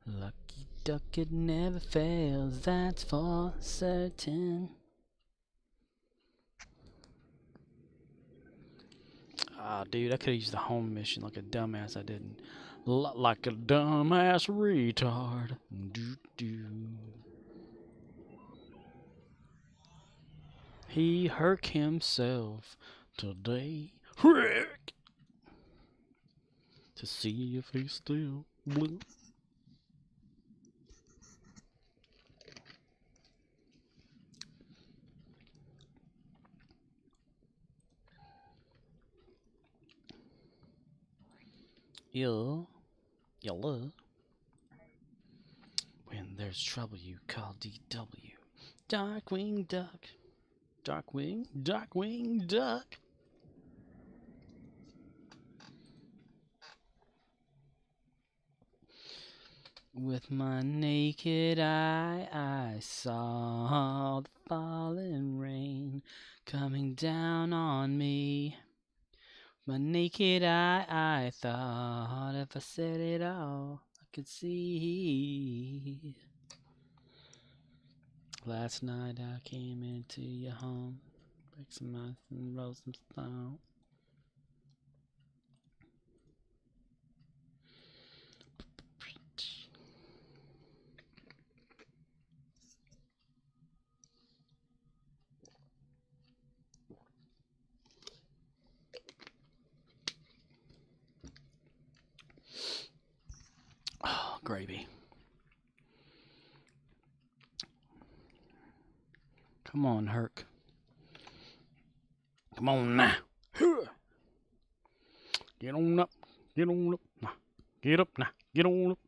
Lucky duck, it never fails, that's for certain. Ah, dude, I could have used the home mission like a dumbass. I didn't. Like a dumbass retard. He hurt himself today Frick! To see if he's still blue. Yellow. When there's trouble, you call DW. Darkwing Duck. Darkwing Duck. With my naked eye, I saw the falling rain coming down on me. My naked eye, I thought if I said it all, I could see. Last night I came into your home, break some ice and roll some stone. Oh, gravy. Come on, Herc. Come on now. Get on up. Get on up. Now. Get up now. Get on up.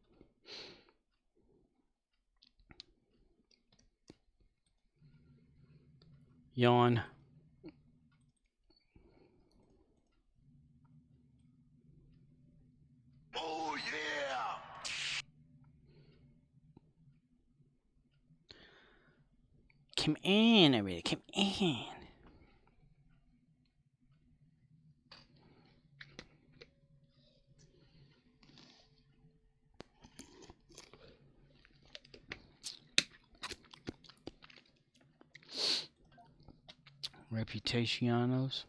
Yawn. Oh, yeah! Come in already. Come in. Reputationos.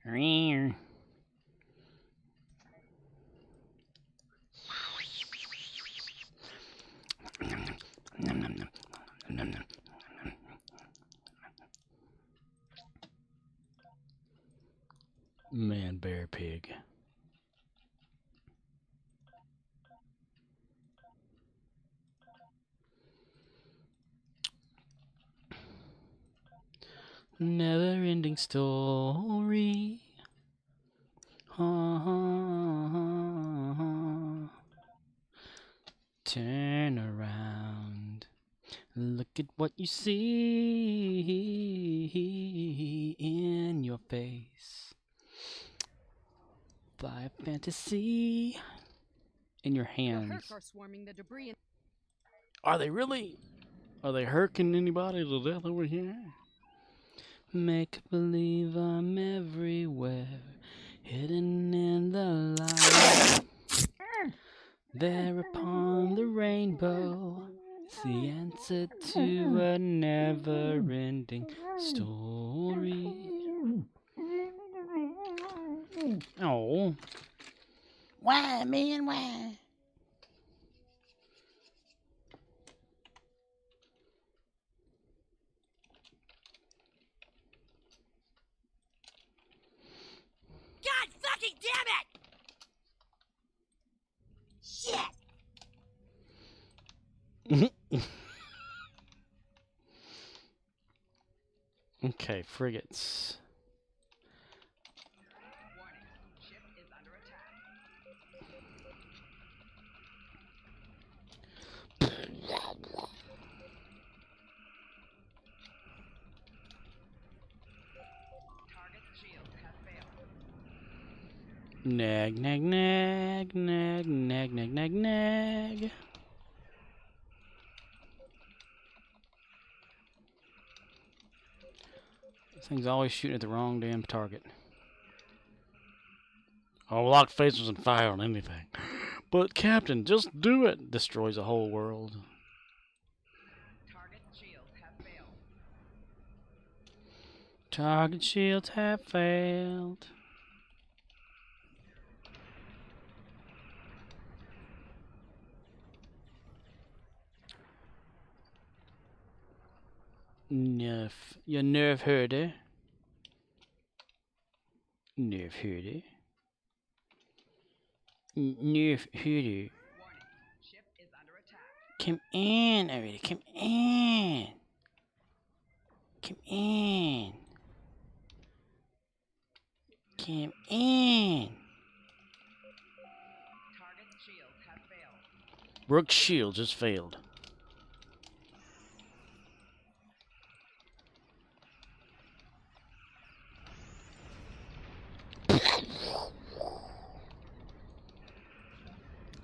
Rear. Man, bear, pig. Never-ending story. Turn around. Look at what you see in your face. Fly fantasy in your hands. Are swarming the debris. Are they really? Are they hurting anybody to death over here? Make believe I'm everywhere, hidden in the light. There upon the rainbow, it's the answer to a never-ending story. Oh. Why, man, why? God fucking damn it! Shit! Okay, frigates. Nag, nag, nag, nag, nag, nag, nag, nag. This thing's always shooting at the wrong damn target. I'll lock phasers and fire on anything. But Captain, just do it! Destroys a whole world. Target shields have failed. Your nerve herder. Nerve herder. Nerve herder. Come in already. Come in. Come in. Come in. Brooke's shield just failed.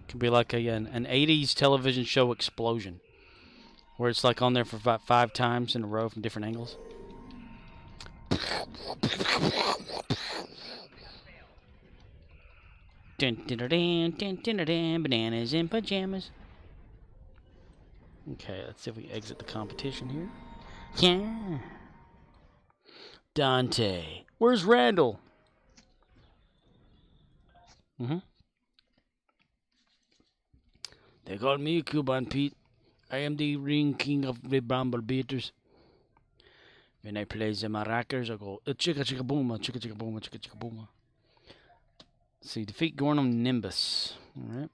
Could be like an 80s television show explosion, where it's like on there for about 5 times in a row from different angles. Dun, dun, dun, dun, dun, dun, dun, bananas in pajamas. Okay, let's see if we exit the competition here. Yeah. Dante. Where's Randall? They call me Cuban Pete. I am the ring king of the bramble beaters. When I play the maracas, I go chicka chicka booma, chicka chicka booma, chicka chicka booma. See, defeat Gornum Nimbus. Alright.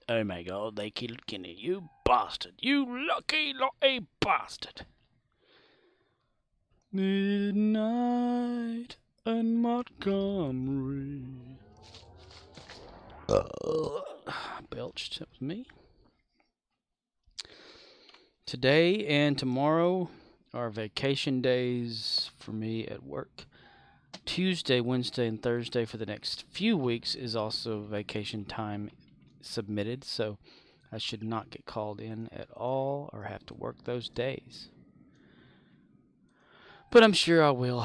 Oh my god, they killed Kenny. You bastard. You lucky bastard. Midnight and Montgomery. Belched. That was me. Today and tomorrow are vacation days for me at work. Tuesday, Wednesday, and Thursday for the next few weeks is also vacation time submitted, so I should not get called in at all or have to work those days. But I'm sure I will.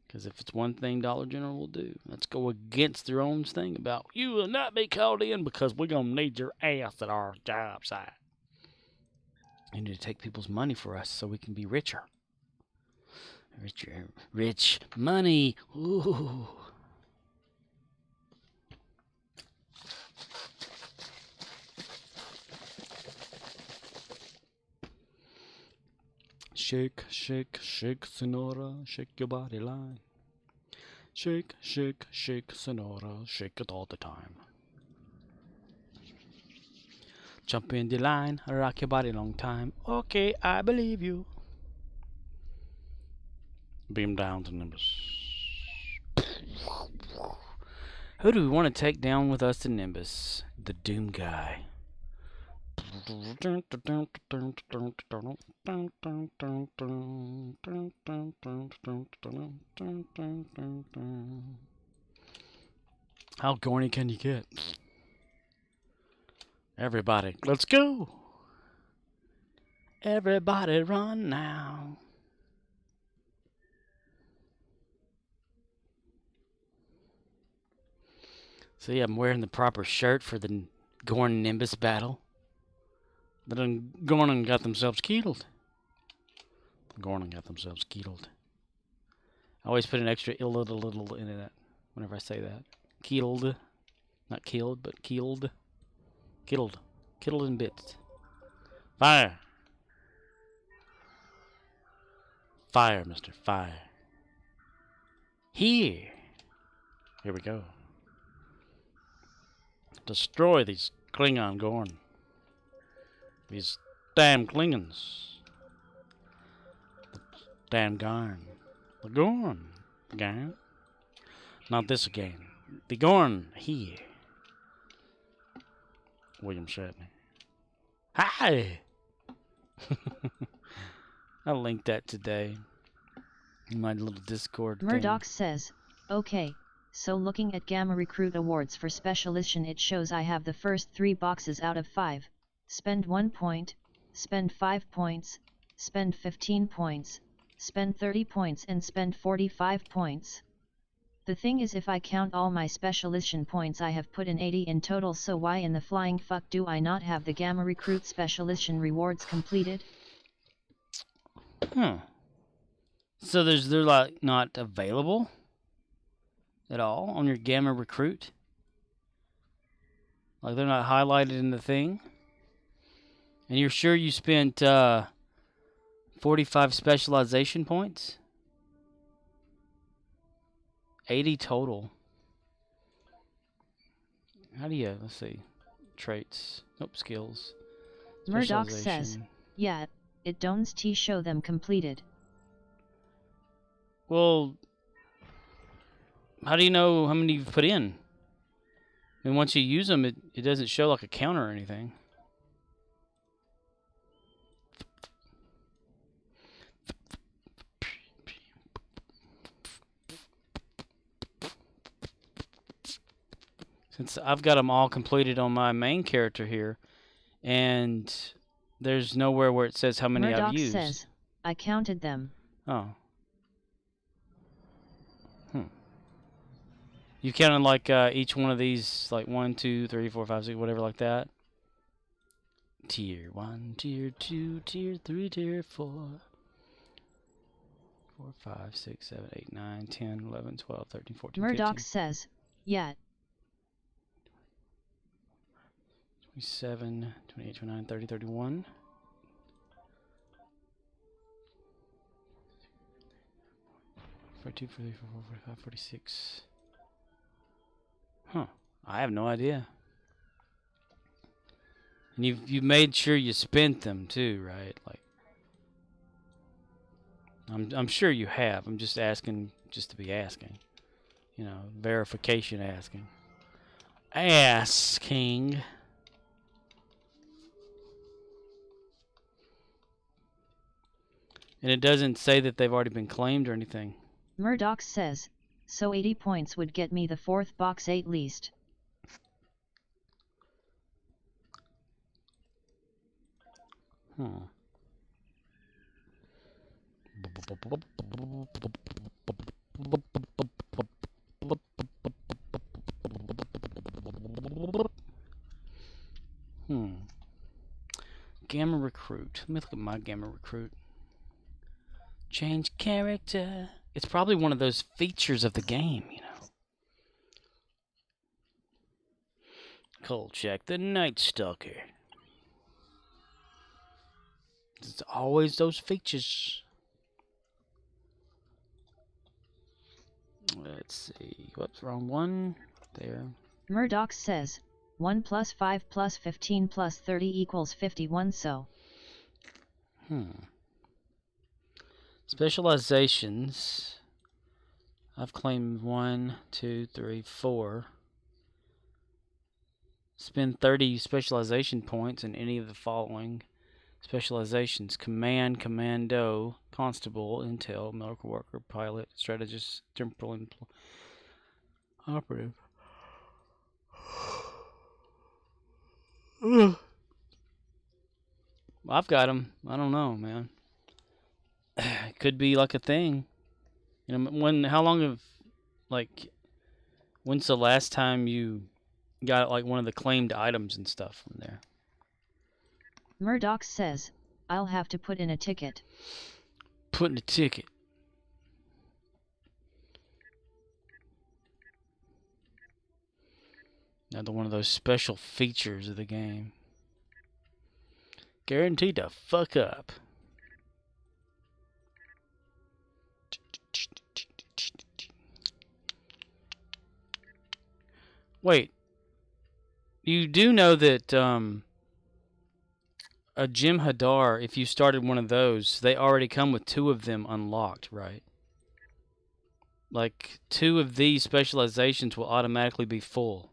Because if it's one thing Dollar General will do, let's go against their own thing about you will not be called in because we're going to need your ass at our job site. You need to take people's money for us so we can be richer. Rich money. Ooh. Shake, shake, shake, Sonora, shake your body line. Shake, shake, shake, Sonora, shake it all the time. Jump in the line, rock your body long time. Okay, I believe you. Beam down to Nimbus. Who do we want to take down with us to Nimbus? The Doom guy. How corny can you get? Everybody, let's go! Everybody run now. See, I'm wearing the proper shirt for the Gorn Nimbus battle. Then Gorn got themselves killed. Gorn got themselves killed. I always put an extra little in it whenever I say that. Killed. Not killed, but killed. Killed. Killed in bits. Fire! Fire, mister, fire. Here we go. Destroy these Klingon Gorn. These damn Klingons. The damn Gorn. The Gorn. Again. Not this again. The Gorn here. William Shatner. Hi! I'll link that today in my little Discord thing. Murdoch says, okay, so looking at Gamma Recruit Awards for Specialization, it shows I have the first 3 boxes out of 5. Spend 1 point, spend 5 points, spend 15 points, spend 30 points and spend 45 points. The thing is, if I count all my specialization points, I have put in 80 in total, so why in the flying fuck do I not have the Gamma Recruit specialization rewards completed? So they're like not available at all on your Gamma Recruit? Like they're not highlighted in the thing? And you're sure you spent 45 specialization points? 80 total. How do you, let's see, traits, nope, skills. Murdoch says, yeah, it don't show them completed. Well, how do you know how many you've put in? I mean, once you use them, it doesn't show like a counter or anything. Since I've got them all completed on my main character here, and there's nowhere where it says how many Murdoch I've used. says, I counted them. Oh. You counted like each one of these, like 1, 2, 3, 4, 5, 6, whatever like that? Tier 1, Tier 2, Tier 3, Tier 4. 4, 5, 6, 7, 8, 9, 10, 11, 12, 13, 14, Murdoch 15. says, yeah. 27, 28, 29, 30, 31. 42, 43, 44, 45, 46. Huh. I have no idea. And you've made sure you spent them too, right? Like I'm sure you have. I'm just asking just to be asking. You know, verification asking. Asking. And it doesn't say that they've already been claimed or anything. Murdoch says, so 80 points would get me the 4th box 8 least. Gamma Recruit. Let me look at my Gamma Recruit. Change character. It's probably one of those features of the game, you know. Kolchak the Night Stalker. It's always those features. Let's see. What's wrong? One. There. Murdoch says, 1 plus 5 plus 15 plus 30 equals 51, so. Specializations. I've claimed 1, 2, 3, 4. Spend 30 specialization points in any of the following specializations: command, commando, constable, intel, medical worker, pilot, strategist, temporal operative. I've got them. I don't know, man. It could be like a thing. You know, how long have, like, when's the last time you got like one of the claimed items and stuff from there? Murdoch says, I'll have to put in a ticket. Put in a ticket. Another one of those special features of the game. Guaranteed to fuck up. Wait. You do know that a Jim Hadar, if you started one of those, they already come with 2 of them unlocked, right? Like 2 of these specializations will automatically be full.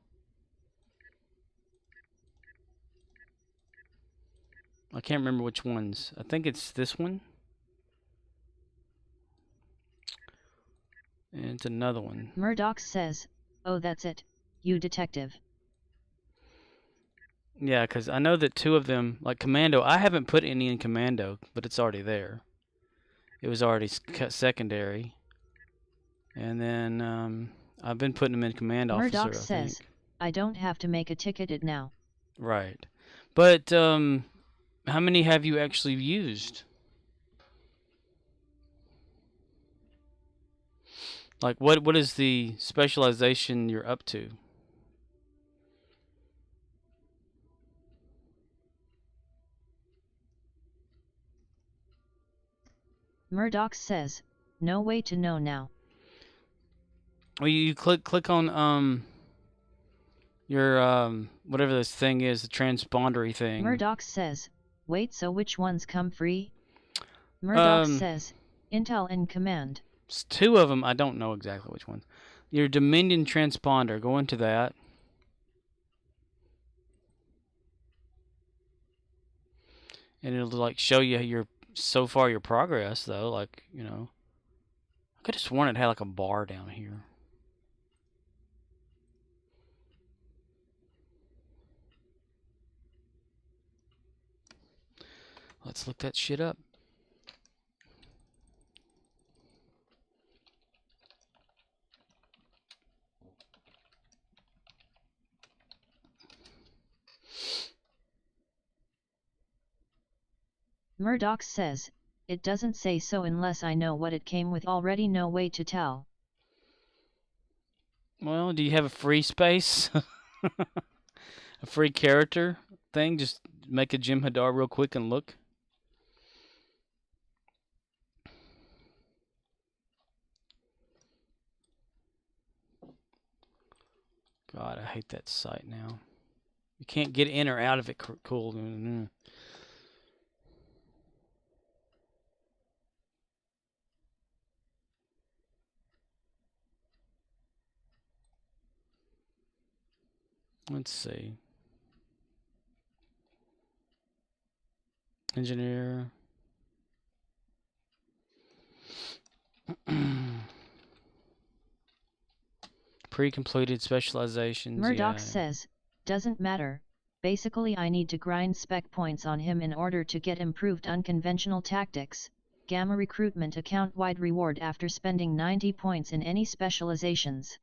I can't remember which ones. I think it's this one. And it's another one. Murdoch says, oh, that's it, you detective. Yeah, because I know that 2 of them, like Commando, I haven't put any in Commando, but it's already there. It was already secondary. And then I've been putting him in command officer, Murdoch I says, think. I don't have to make a ticketed now. Right. But, how many have you actually used? Like, what is the specialization you're up to? Murdoch says, no way to know now. Well, you click on, your, whatever this thing is, the transpondery thing. Murdoch says, wait, so which ones come free? Murdoch says, Intel in command. It's 2 of them. I don't know exactly which ones. Your Dominion transponder. Go into that. And it'll like show you your so far your progress though. Like, you know. I could have sworn it had like a bar down here. Let's look that shit up. Murdoch says, it doesn't say so unless I know what it came with already, no way to tell. Well, do you have a free space? A free character thing? Just make a Jim Hadar real quick and look. God, I hate that site now. You can't get in or out of it cool. Let's see. Engineer. Pre-completed specializations. Murdoch yeah. says, doesn't matter. Basically I need to grind spec points on him in order to get improved unconventional tactics. Gamma recruitment account-wide reward after spending 90 points in any specializations.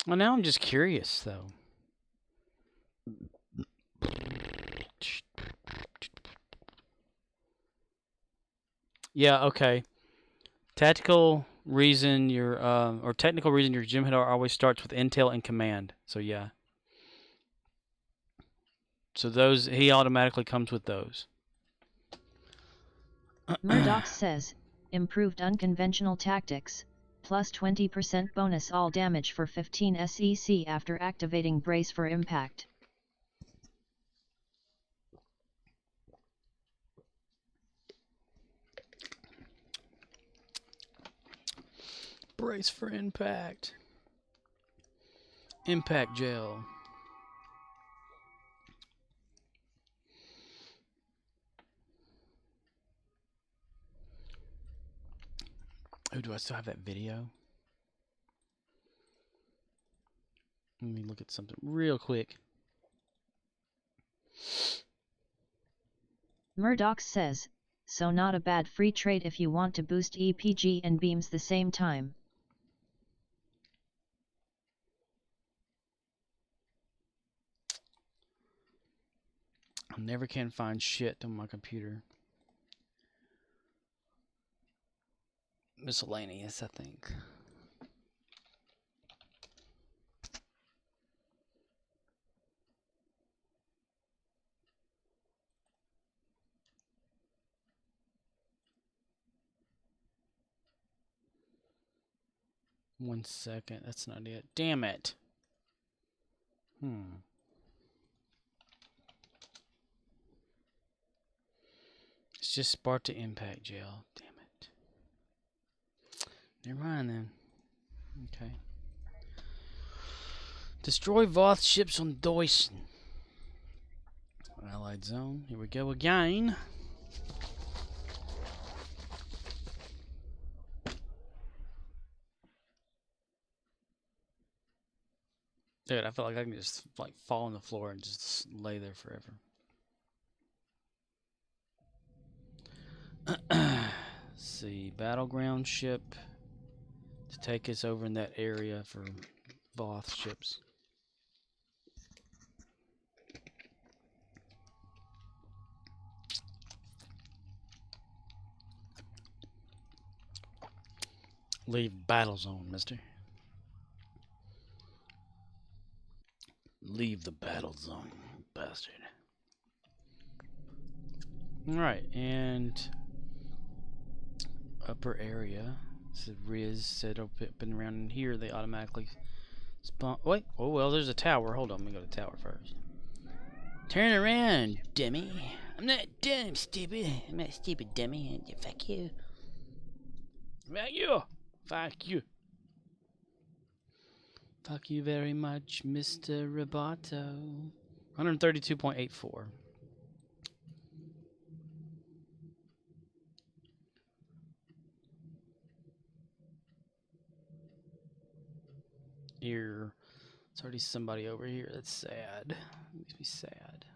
Well, now I'm just curious, though. Yeah, okay. Tactical reason your or technical reason your Jim Hadar always starts with intel and command. So yeah. So those he automatically comes with those. Murdoch says, improved unconventional tactics, plus 20% bonus all damage for 15 SEC after activating brace for impact. Brace for impact. Impact gel. Oh, do I still have that video? Let me look at something real quick. Murdoch says, so not a bad free trade if you want to boost EPG and beams the same time. I never can find shit on my computer. Miscellaneous, I think. One second, that's not it. Damn it. It's just Sparta Impact Gel. Damn it. Never mind then. Okay. Destroy Voth ships on Doyson. Allied zone. Here we go again. Dude, I feel like I can just like fall on the floor and just lay there forever. see, battleground ship to take us over in that area for Voth ships. Leave battle zone, mister. Leave the battle zone, bastard. Alright, and upper area. So Riz said open around in here, they automatically spawn. Wait, oh well, there's a tower. Hold on, let me go to the tower first. Turn around, dummy. I'm not dumb, stupid. I'm not stupid, dummy. Fuck you. Fuck you. Fuck you. Fuck you very much, Mr. Roboto. 132.84. Here. It's already somebody over here. That's sad. Makes me sad.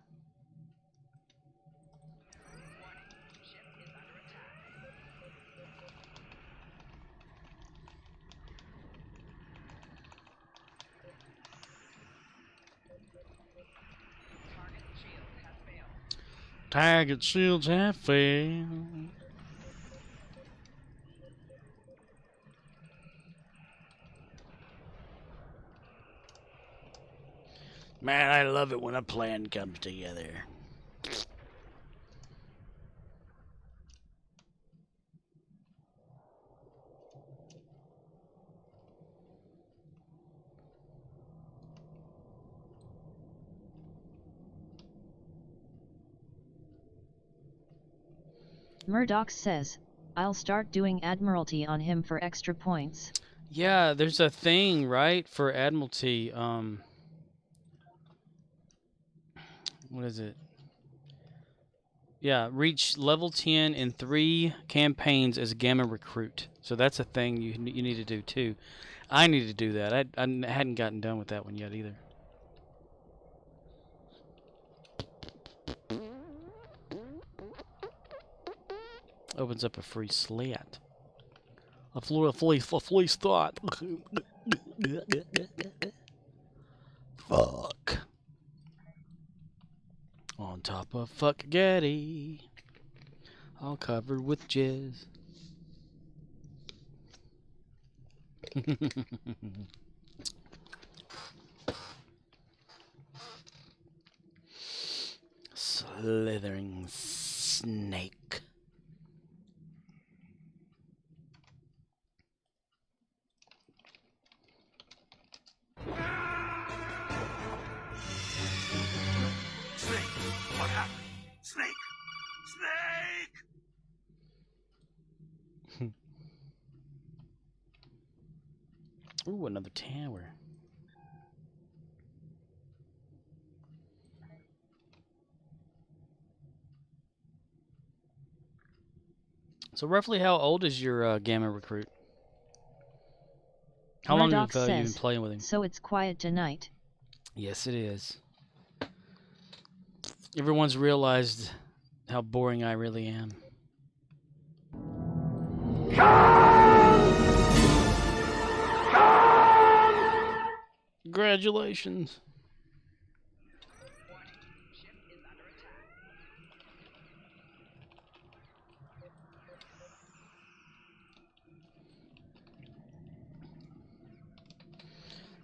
Target shields have failed. Man, I love it when a plan comes together. Murdoch says, I'll start doing Admiralty on him for extra points. Yeah, there's a thing, right, for Admiralty. What is it? Yeah, reach level 10 in 3 campaigns as Gamma Recruit. So that's a thing you need to do too. I need to do that. I hadn't gotten done with that one yet either. Opens up a free slat. A free thought. Fuck. On top of fuck Getty. All covered with jizz. Slithering snake. Snake! What happened? Snake! Snake! Ooh, another tower. So roughly how old is your Gamma Recruit? How Murdoch long have you been says, playing with him? So it's quiet tonight. Yes, it is. Everyone's realized how boring I really am. Congratulations.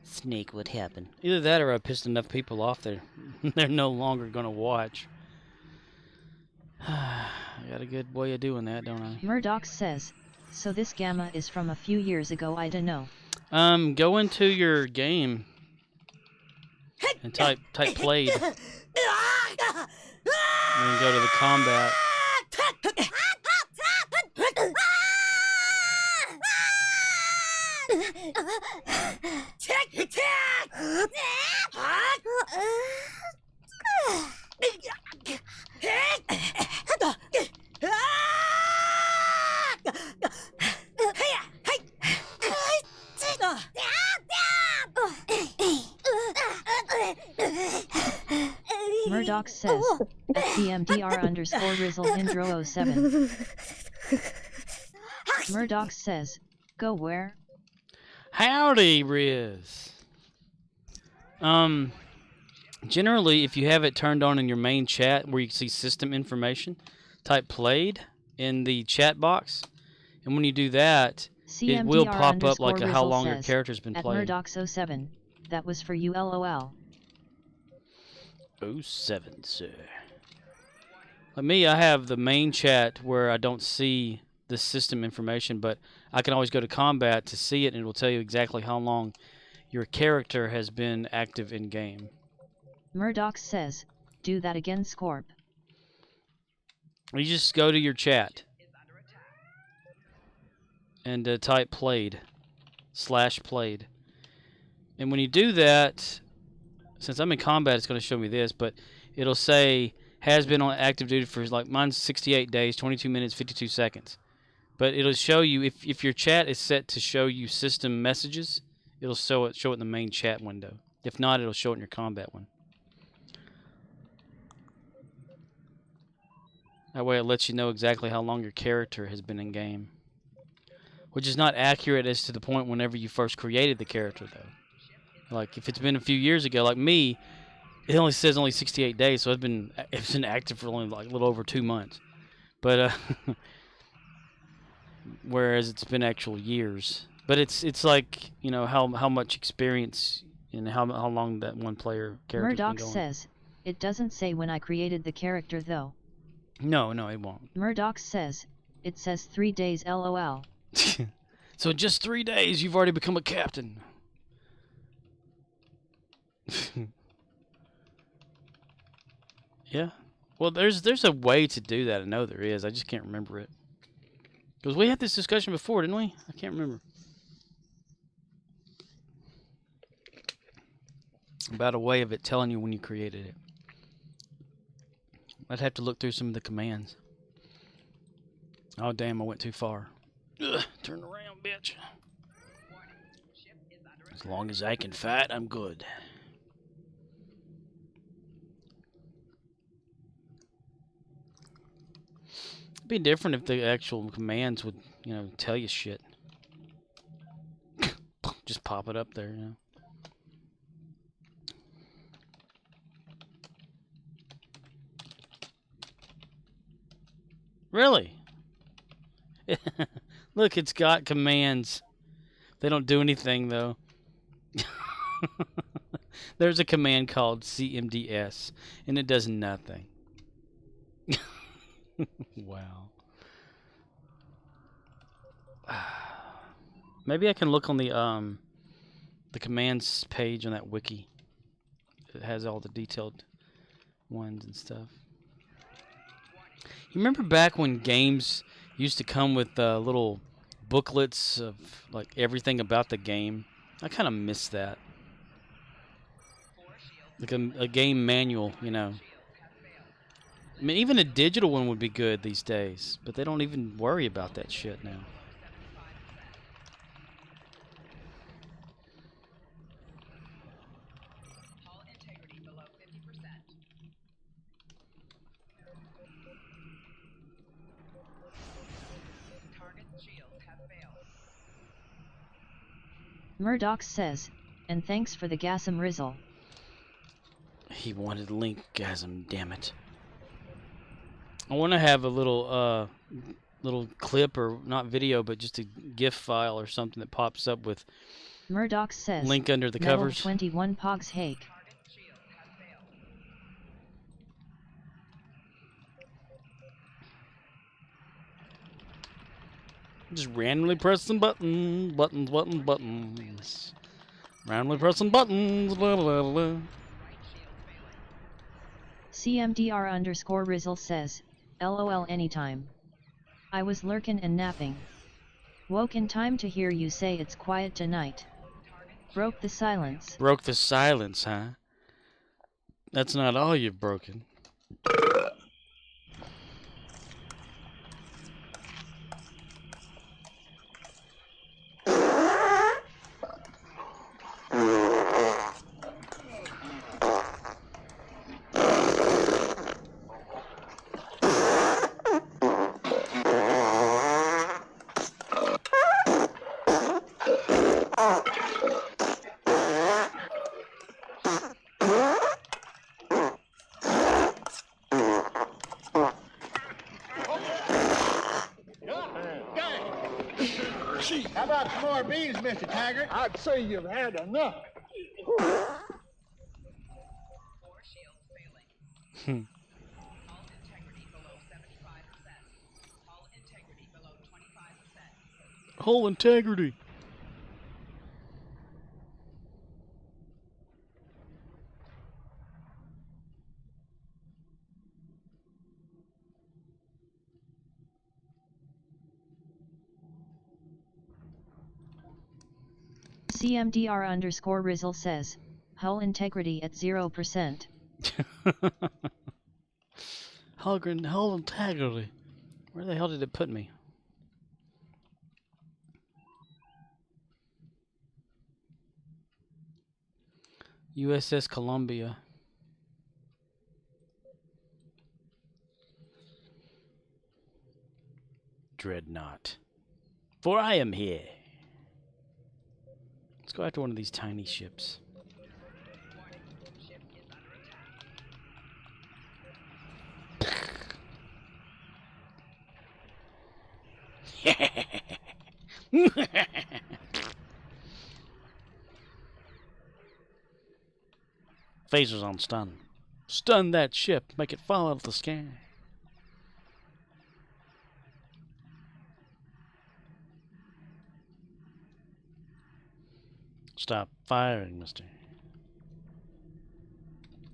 Snake, what happened? Either that or I pissed enough people off that they're no longer gonna watch. I got a good way of doing that, don't I? Murdoch says, so this Gamma is from a few years ago, I don't know. Go into your game and type played. And then go to the combat. Murdoch says, at CMDR_Rizzle Indro 07. Murdoch says, go where? Howdy, Riz. Generally, if you have it turned on in your main chat where you can see system information, type played in the chat box. And when you do that, it will pop up like how long your character's been playing. At Murdoch07, that was for you, lol. 07, sir. Like me, I have the main chat where I don't see the system information, but I can always go to combat to see it, and it will tell you exactly how long your character has been active in game. Murdoch says, do that again, Scorp. You just go to your chat and type played, /played. And when you do that, since I'm in combat, it's going to show me this, but it'll say has been on active duty for, like, mine's 68 days, 22 minutes, 52 seconds. But it'll show you, if your chat is set to show you system messages, it'll show it in the main chat window. If not, it'll show it in your combat one. That way it lets you know exactly how long your character has been in game. Which is not accurate as to the point whenever you first created the character, though. Like, if it's been a few years ago, like me, it only says 68 days, so it's been active for only like a little over 2 months. But whereas it's been actual years. But it's like, you know, how much experience and how long that one player character's been going. Murdoch says, it doesn't say when I created the character though. No, it won't. Murdoch says, it says 3 days, lol. So in just 3 days, you've already become a captain. Yeah. Well, there's a way to do that. I know there is. I just can't remember it. Because we had this discussion before, didn't we? I can't remember. About a way of it telling you when you created it. I'd have to look through some of the commands. Oh, damn, I went too far. Ugh, turn around, bitch. As long as I can fight, I'm good. It'd be different if the actual commands would, you know, tell you shit. Just pop it up there, you know. Really? Look, it's got commands. They don't do anything, though. There's a command called CMDS, and it does nothing. Wow. Maybe I can look on the commands page on that wiki. It has all the detailed ones and stuff. You remember back when games used to come with little booklets of like everything about the game? I kind of miss that. Like a game manual, you know. I mean, even a digital one would be good these days, but they don't even worry about that shit now. Murdoch says, and thanks for the gasm rizzle. He wanted linkgasm, damn it. I want to have a little clip, or not video, but just a GIF file or something that pops up with Murdoch says, link under the covers. 21 Pogs Hake. Just randomly pressing buttons. Randomly pressing buttons. Blah, blah, blah. CMDR_Rizzle says, LOL anytime. I was lurkin' and napping. Woke in time to hear you say it's quiet tonight. Broke the silence. Broke the silence, huh? That's not all you've broken. How about some more beans, Mr. Taggart? I'd say you've had enough. Hull integrity. CMDR_Rizzle says, hull integrity at 0%. Hull integrity. Where the hell did it put me? USS Columbia. Dreadnought. For I am here. Let's go after one of these tiny ships. Phasers on stun. Stun that ship. Make it fall out of the sky. Stop firing, mister.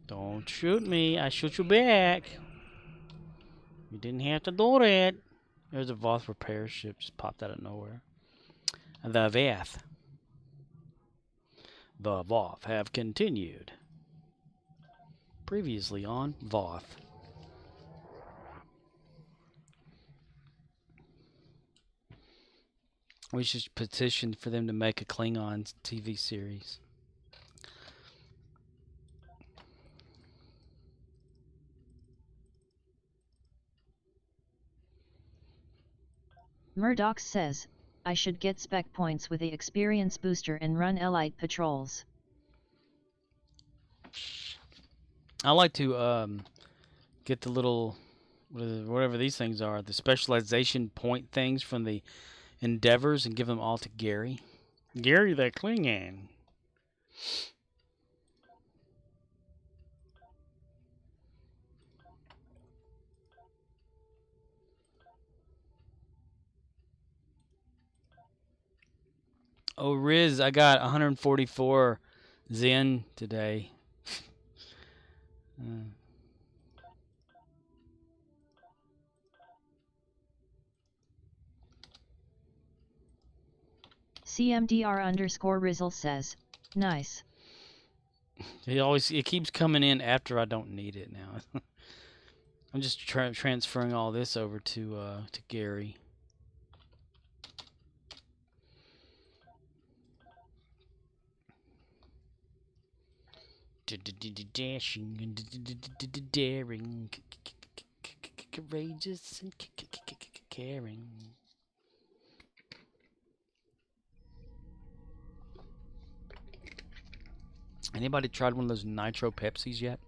Don't shoot me. I shoot you back. You didn't have to do that. There's a Voth repair ship just popped out of nowhere. The Voth. The Voth have continued. Previously on Voth. We should petition for them to make a Klingon TV series. Murdoch says, I should get spec points with the experience booster and run elite patrols. I like to get the little, whatever these things are, the specialization point things from the Endeavors and give them all to Gary. Gary the Klingon. Oh, Riz, I got 144 Zen today. CMDR_Rizzle says, nice. It keeps coming in after I don't need it now. I'm just transferring all this over to Gary. Dashing and daring, courageous and caring. Anybody tried one of those nitro Pepsis yet?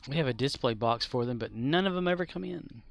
We have a display box for them, but none of them ever come in.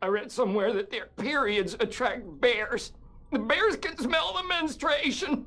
I read somewhere that their periods attract bears. The bears can smell the menstruation.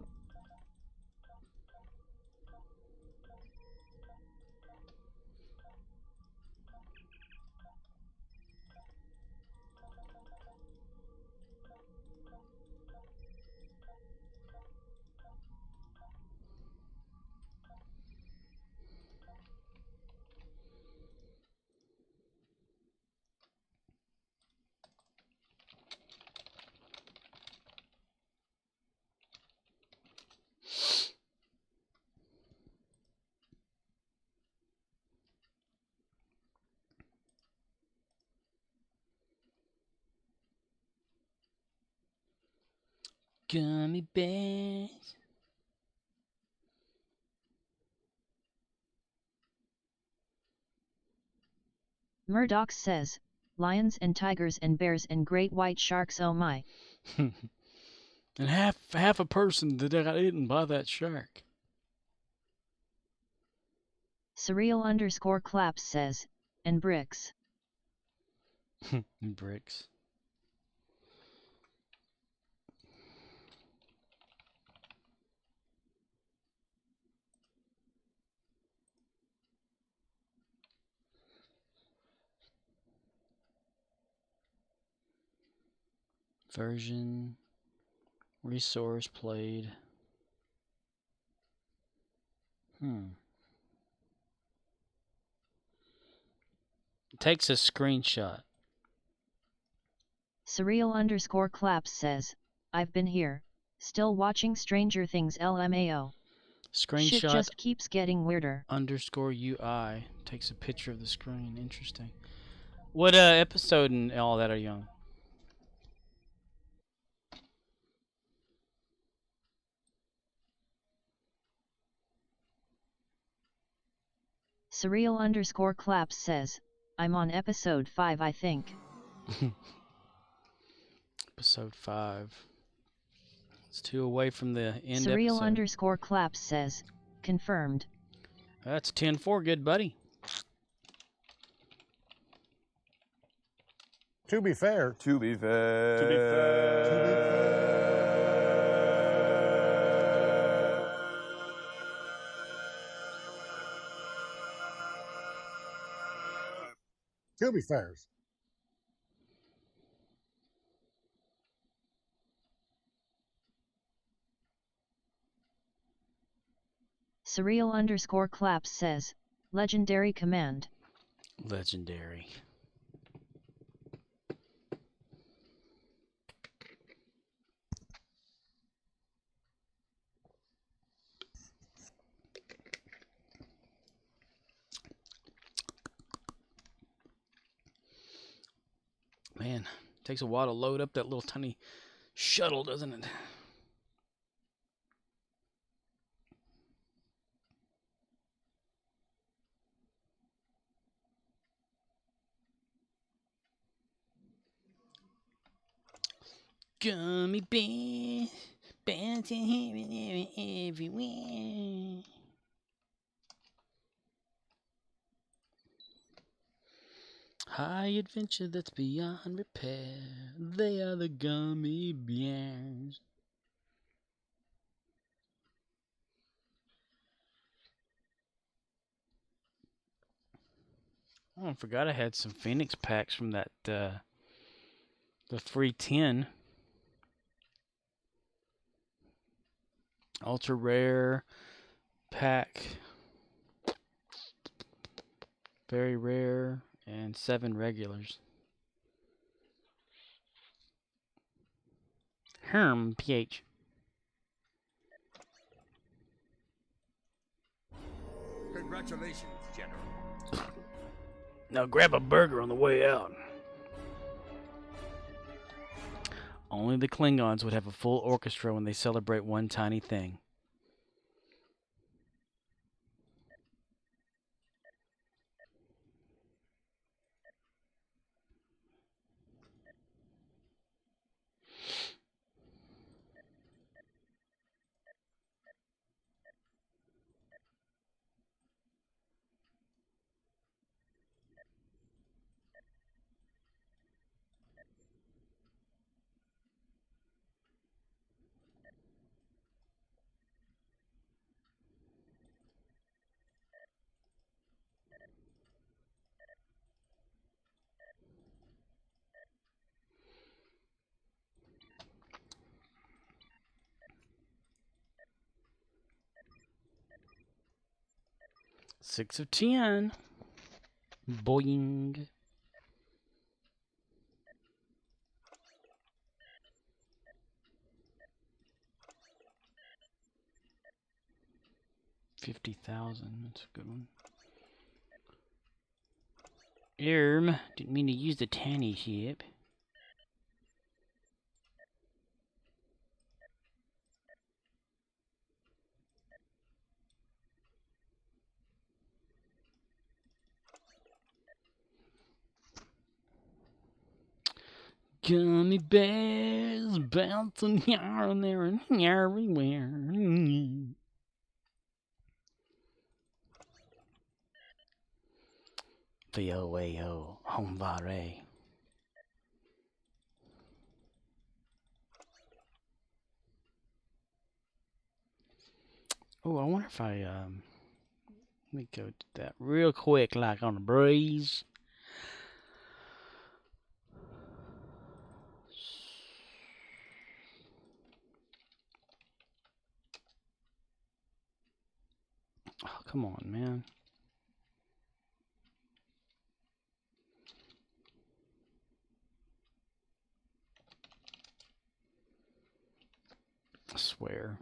Gummy bears. Murdoch says, lions and tigers and bears and great white sharks, oh my. And half a person that got eaten by that shark. Surreal_claps says, and bricks. And bricks. Version, resource played. Takes a screenshot. Surreal_claps says, I've been here, still watching Stranger Things LMAO. Shit Screenshot just keeps getting weirder. _UI takes a picture of the screen. Interesting. What episode and all that are you on? Surreal_claps says, I'm on episode 5 I think. Episode 5. It's 2 away from the end episode. Surreal_claps says, confirmed. That's 10-4, good buddy. To be fair. To be fair. To be fair. To be fair. To be fair. Surreal_claps says, legendary command. Legendary. Man, takes a while to load up that little tiny shuttle, doesn't it? Gummy bears, bouncing here and there and everywhere. High adventure that's beyond repair. They are the gummy bears. Oh, I forgot I had some Phoenix packs from that, the free 10. Ultra rare pack. Very rare. And 7 regulars. PH. Congratulations, General. Now grab a burger on the way out. Only the Klingons would have a full orchestra when they celebrate one tiny thing. Six of 10. Boing. $50,000. That's a good one. Didn't mean to use the tiny ship. Gummy bears bouncing here and there and everywhere. V-O-A-O, home vare. Oh, I wonder if I, let me go to that real quick, like on the breeze. Oh, come on, man. I swear.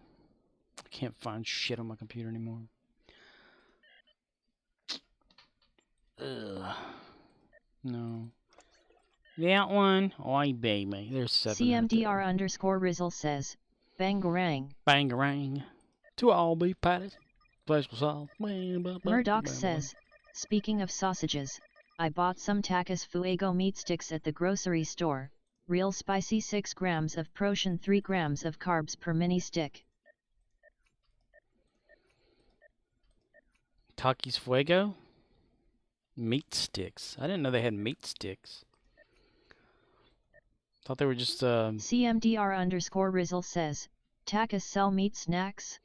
I can't find shit on my computer anymore. Ugh. No. That one. Oi, baby. There's 7. CMDR underscore Rizzle says, Bangarang. Bangarang. To all beef patties. Special sauce. Murdoch says, speaking of sausages, I bought some Takis Fuego meat sticks at the grocery store. Real spicy 6 grams of protein, 3 grams of carbs per mini stick. Takis Fuego? Meat sticks. I didn't know they had meat sticks. Thought they were just, CMDR underscore Rizzle says, Takis sell meat snacks?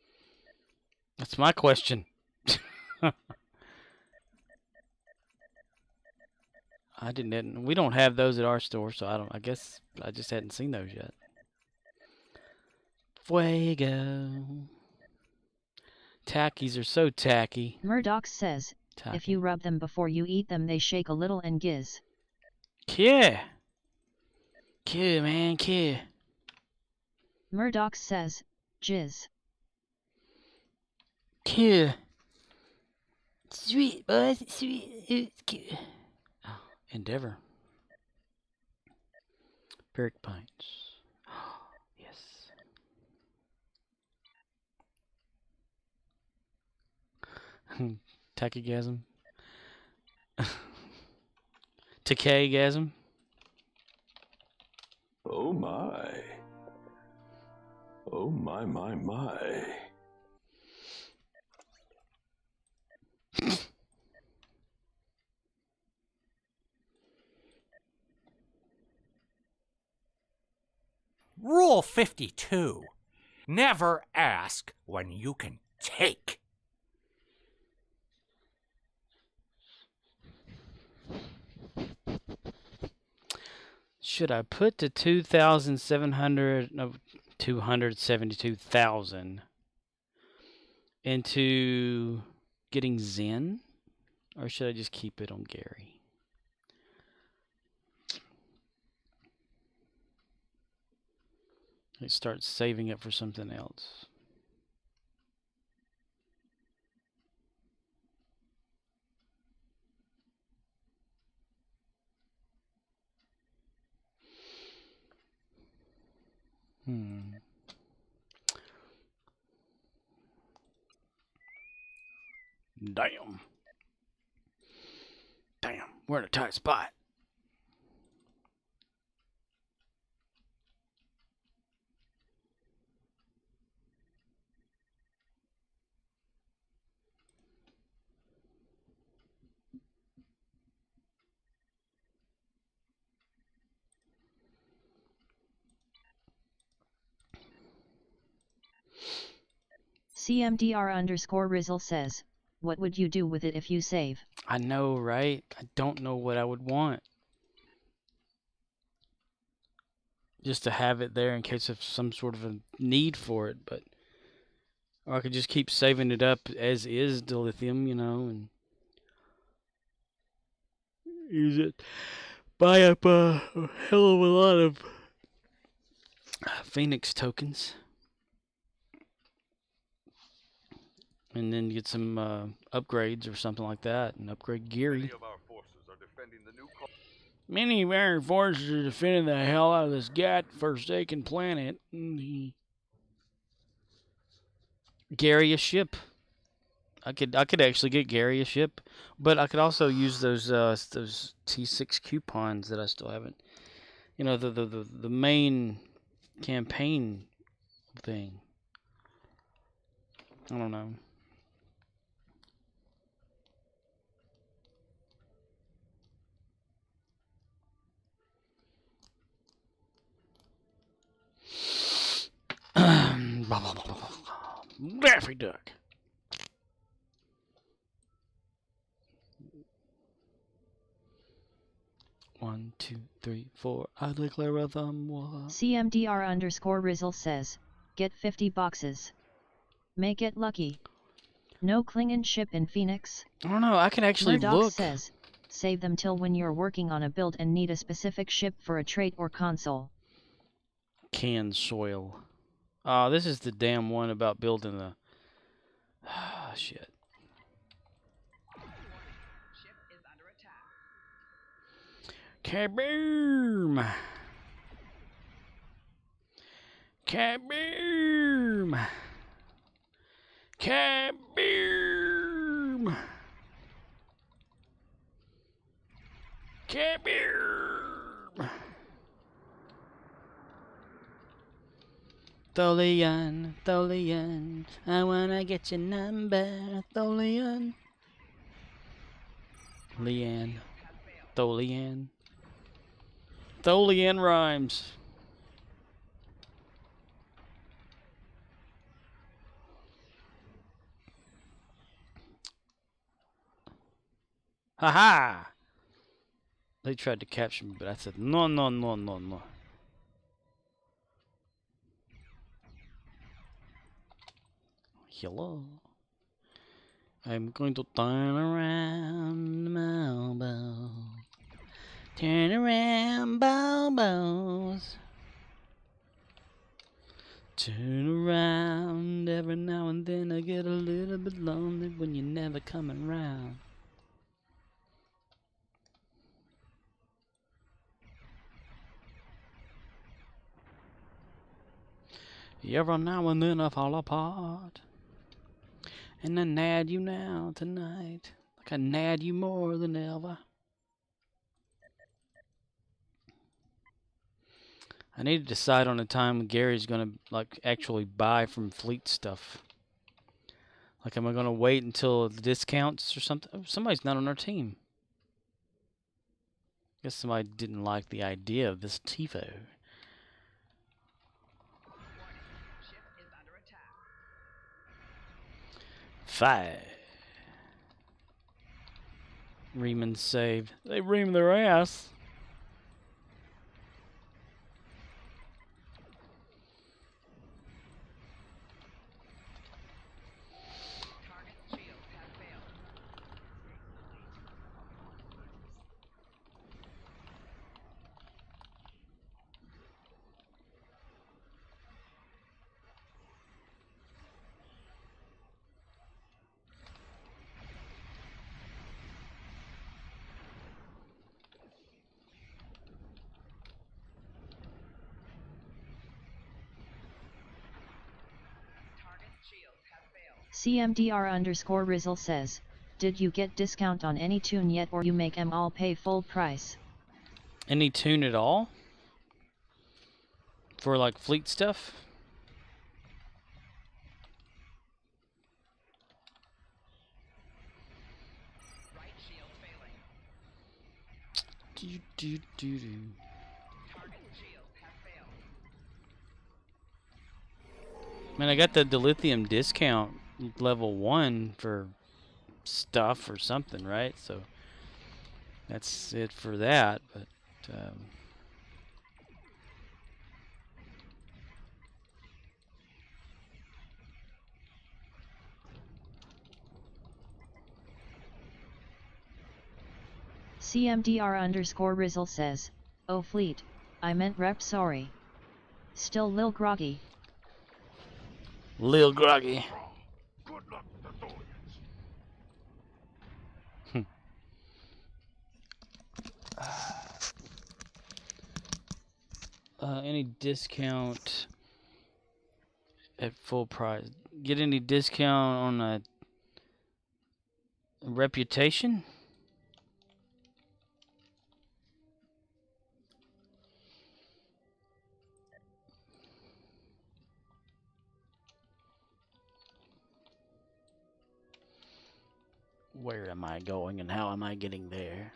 That's my question. I didn't. We don't have those at our store, so I guess I just hadn't seen those yet. Fuego. Tackies are so tacky. Murdoch says, Tacky. if you rub them before you eat them, they shake a little and giz. Yeah. Cool, man, cool. Murdoch says, jizz. Cool. Sweet, boys, sweet. It's cool. Oh, Endeavor. Peric pints. Yes. Tachygasm. Tachygasm. Oh my. Oh my, my, my. Rule 52. Never ask when you can take. Should I put the 272,000 into getting Zen, or should I just keep it on Gary? I start saving it for something else. Damn. Damn, we're in a tight spot. CMDR underscore Rizzle says, what would you do with it if you save? I know, right? I don't know what I would want. Just to have it there in case of some sort of a need for it, but or I could just keep saving it up as is, the lithium, you know, and use it. Buy up a hell of a lot of Phoenix tokens. And then get some upgrades or something like that, and upgrade Geary. Many of our forces are defending the hell out of this god-forsaken planet. Gary a ship. I could actually get Gary a ship, but I could also use those T6 coupons that I still haven't You know, the main campaign thing. I don't know. Daffy Duck. One, two, three, four. I declare a thumb war. CMDR_Rizzle says, get 50 boxes. Make it lucky. No Klingon ship in Phoenix? I don't know, I can actually Murdoch look. says, save them till when you're working on a build and need a specific ship for a trait or console. Canned soil. Oh, this is the damn one about building the... shit. Kaboom! Kaboom! Kaboom! Kaboom! Tholian, Tholian, I wanna get your number, Tholian. Leanne, Tholian. Tholian rhymes. Ha-ha! They tried to capture me, but I said, no, no, no, no, no. Hello. I'm going to turn around my elbow. Turn around, Bobos. Turn around. Every now and then I get a little bit lonely when you're never coming round. Every now and then I fall apart. And I nad you now tonight. Like I nad you more than ever. I need to decide on a time when Gary's gonna like actually buy from Fleet stuff. Like, am I gonna wait until the discounts or something? Oh, somebody's not on our team. Guess somebody didn't like the idea of this TiVo. Five. Reeman saved. They reamed their ass. CMDR_Rizzle says, did you get discount on any tune yet or you make 'em all pay full price? Any tune at all? For like Fleet stuff? Do. Man, I got the dilithium discount level 1 for stuff or something, right? So that's it for that, but CMDR_Rizzle says, oh Fleet, I meant rep sorry. Still lil groggy. Lil groggy. Good luck, Tholians. Any discount at full price? Get any discount on a reputation? Where am I going and how am I getting there?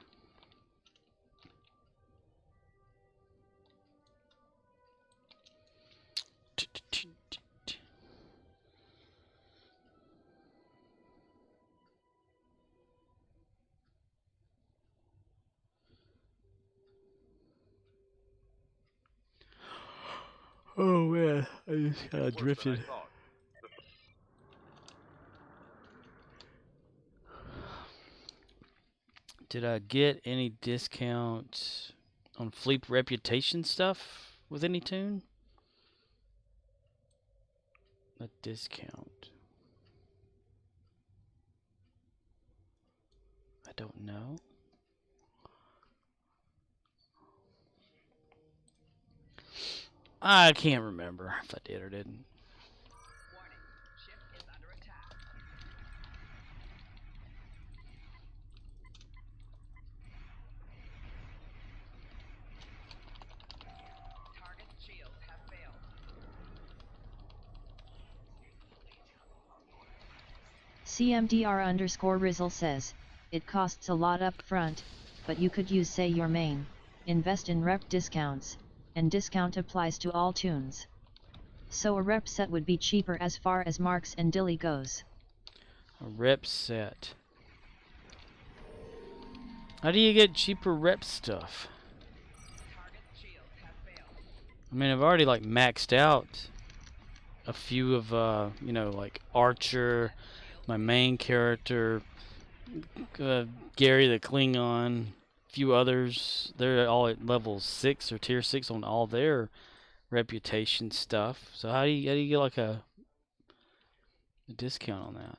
Oh man, I just kind of drifted. Did I get any discount on Fleep Reputation stuff with any tune? A discount. I don't know. I can't remember if I did or didn't. Warning, ship is under attack. Target's shields have failed. CMDR_Rizzle says, it costs a lot up front, but you could use say your main, invest in rep discounts, and discount applies to all tunes. So a rep set would be cheaper as far as Marks and Dilly goes. A rep set. How do you get cheaper rep stuff? I mean, I've already like maxed out a few of, you know, like Archer, my main character, Gary the Klingon, a few others. They're all at level 6 or tier 6 on all their reputation stuff. So how do you get like a discount on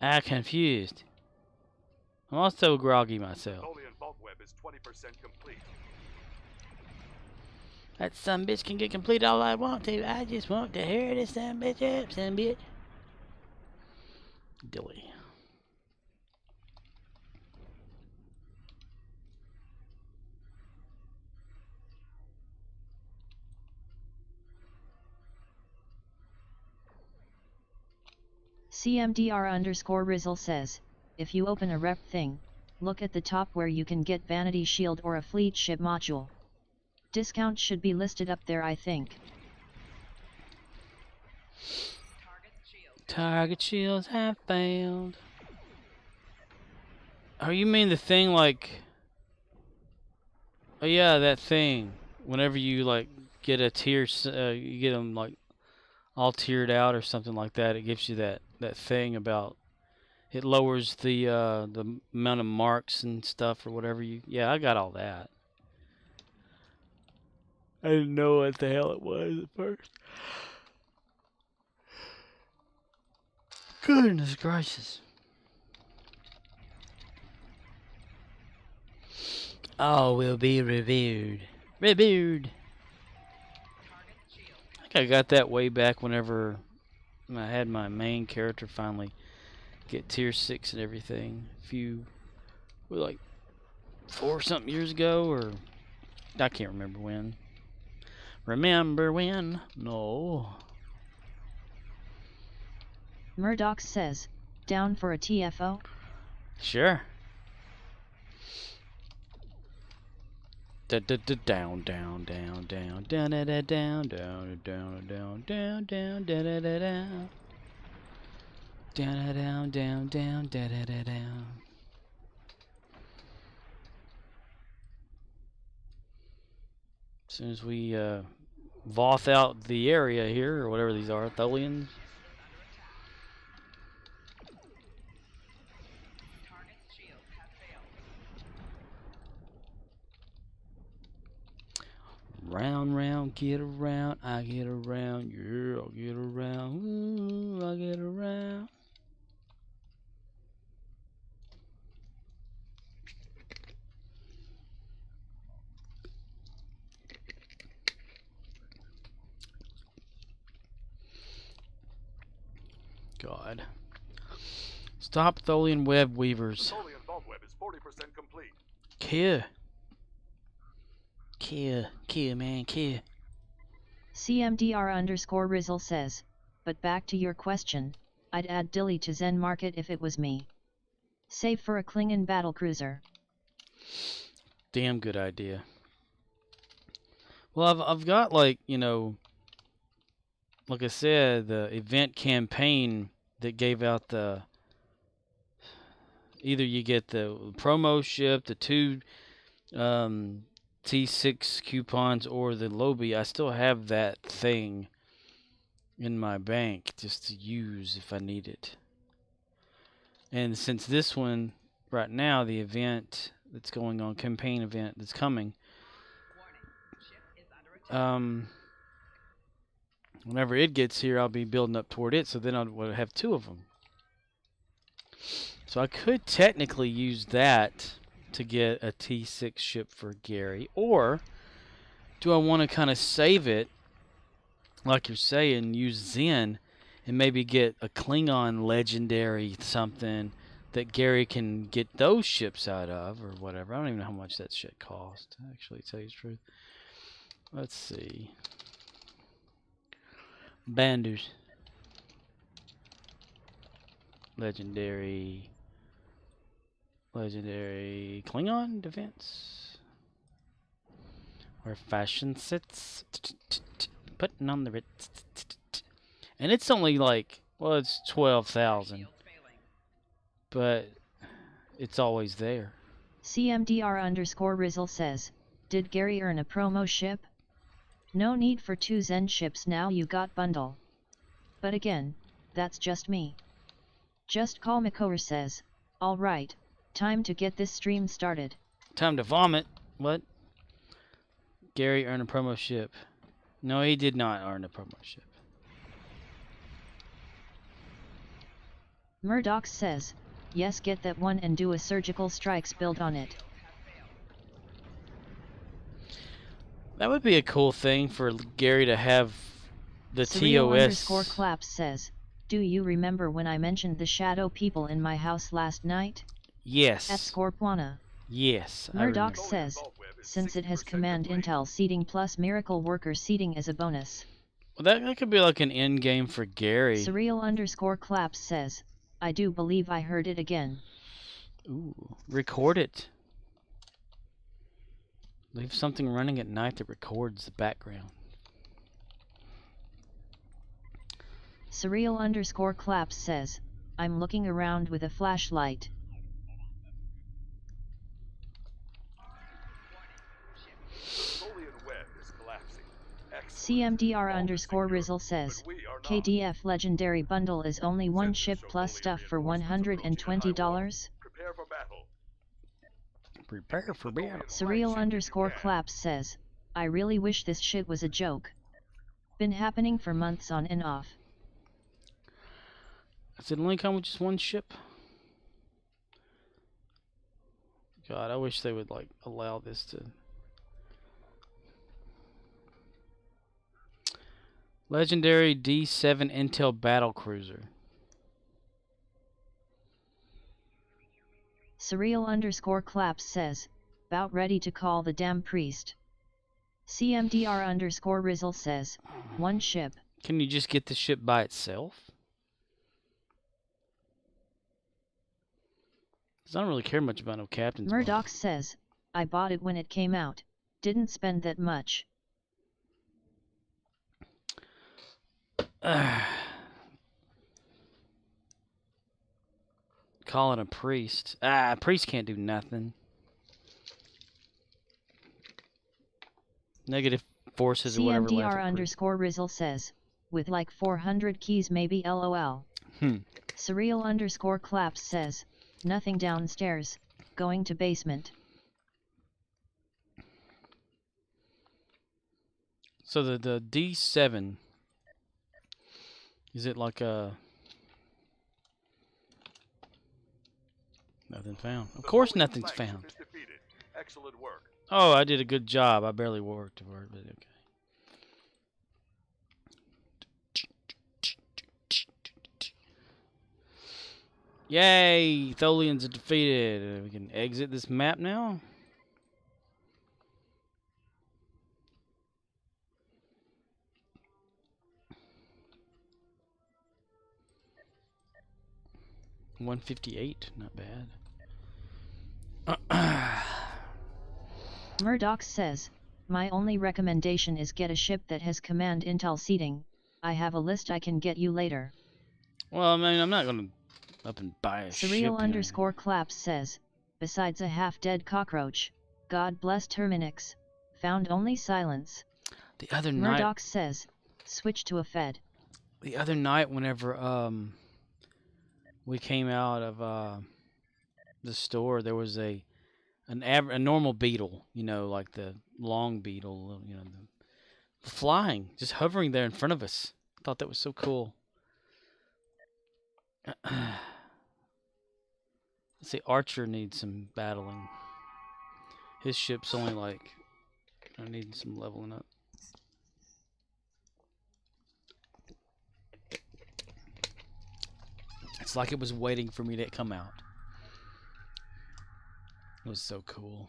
that? Confused. I'm also groggy myself. Tholian bulk web is 20% complete. That sumbitch can get complete all I want to. I just want to hear this sumbitch up, sumbitch. Dilly. CMDR_Rizzle says, if you open a rep thing, look at the top where you can get Vanity Shield or a Fleet Ship module. Discount should be listed up there, I think. Target shields have failed. Oh, you mean the thing like... Oh yeah, that thing. Whenever you like get a tier, you get them like all tiered out or something like that. It gives you that thing about it lowers the amount of marks and stuff or whatever you. Yeah, I got all that. I didn't know what the hell it was at first. Goodness gracious. All will be reviewed. Reviewed. I think I got that way back whenever I had my main character finally get tier 6 and everything. A few, like 4-something years ago, or I can't remember when. Remember when? No. Murdoch says, down for a TFO? Sure. Down, down, down, down, down, down, down, down, down, down, down, down, down, down, down. Down, down, down, down, down, down. As soon as we voth out the area here, or whatever these are, Tholians. Round, round, get around, I get around, yeah, I'll get around, ooh, I get around. God. Stop Tholian web weavers. Tholian bulk web is 40% complete. Care. Care, man, care. CMDR_Rizzle says, but back to your question, I'd add Dilly to Zen Market if it was me. Save for a Klingon battlecruiser. Damn good idea. Well, I've got, like, you know, like I said, the event campaign that gave out the, either you get the promo ship, the 2 T6 coupons, or the Lobby. I still have that thing in my bank just to use if I need it. And since this one, right now, the event that's going on, campaign event that's coming, whenever it gets here, I'll be building up toward it, so then I'll have 2 of them. So I could technically use that to get a T6 ship for Gary, or do I want to kind of save it, like you're saying, use Zen, and maybe get a Klingon legendary something that Gary can get those ships out of, or whatever. I don't even know how much that shit cost, actually, to tell you the truth. Let's see. Banders. Legendary Klingon defense. Or fashion sets. Putting on the Ritz. And it's only like, well, it's 12,000. But it's always there. CMDR_Rizzle says, did Gary earn a promo ship? No need for 2 Zen ships now, you got bundle. But again, that's just me. Just Call Makover says, alright, time to get this stream started. Time to vomit. What? Gary earned a promo ship. No, he did not earn a promo ship. Murdoch says, yes, get that one and do a surgical strikes build on it. That would be a cool thing for Gary to have the TOS. _claps says, do you remember when I mentioned the shadow people in my house last night? Yes. At Scorpuana. Yes. Murdoch says, since it has command intel seating plus miracle worker seating as a bonus. Well, that could be like an end game for Gary. Surreal_claps says, I do believe I heard it again. Ooh, record it. Leave something running at night that records the background. Surreal_claps says, I'm looking around with a flashlight. CMDR_Rizzle says, KDF Legendary Bundle is only 1 ship plus stuff for $120? Prepare for battle. Surreal_claps says, I really wish this shit was a joke. Been happening for months on and off. Does it only come with just 1 ship? God, I wish they would, like, allow this to... Legendary D7 Intel Battlecruiser. Surreal_claps says, about ready to call the damn priest. CMDR_Rizzle says, 1 ship. Can you just get the ship by itself? Because I don't really care much about no captains. Murdoch says, I bought it when it came out. Didn't spend that much. Calling a priest. A priest can't do nothing. Negative forces or whatever. CMDR_Rizzle says, with like 400 keys maybe LOL. Surreal_claps says, nothing downstairs, going to basement. So the D7, is it like a... Nothing found. Of course nothing's found. Excellent work. Oh, I did a good job. I barely worked for it, but okay. Yay! Tholians are defeated. We can exit this map now. 158, not bad. Murdoch says, my only recommendation is get a ship that has command intel seating. I have a list I can get you later. Well, I mean, I'm not gonna up and buy a Surreal ship. _ claps says, besides a half-dead cockroach, God bless Terminix, found only silence. The other night, Murdoch says, switch to a Fed. The other night, whenever we came out of the store, there was a normal beetle, you know, like the long beetle, you know, flying, just hovering there in front of us. I thought that was so cool. Let's see, Archer needs some battling. His ship's only like, I need some leveling up. It's like it was waiting for me to come out. It was so cool.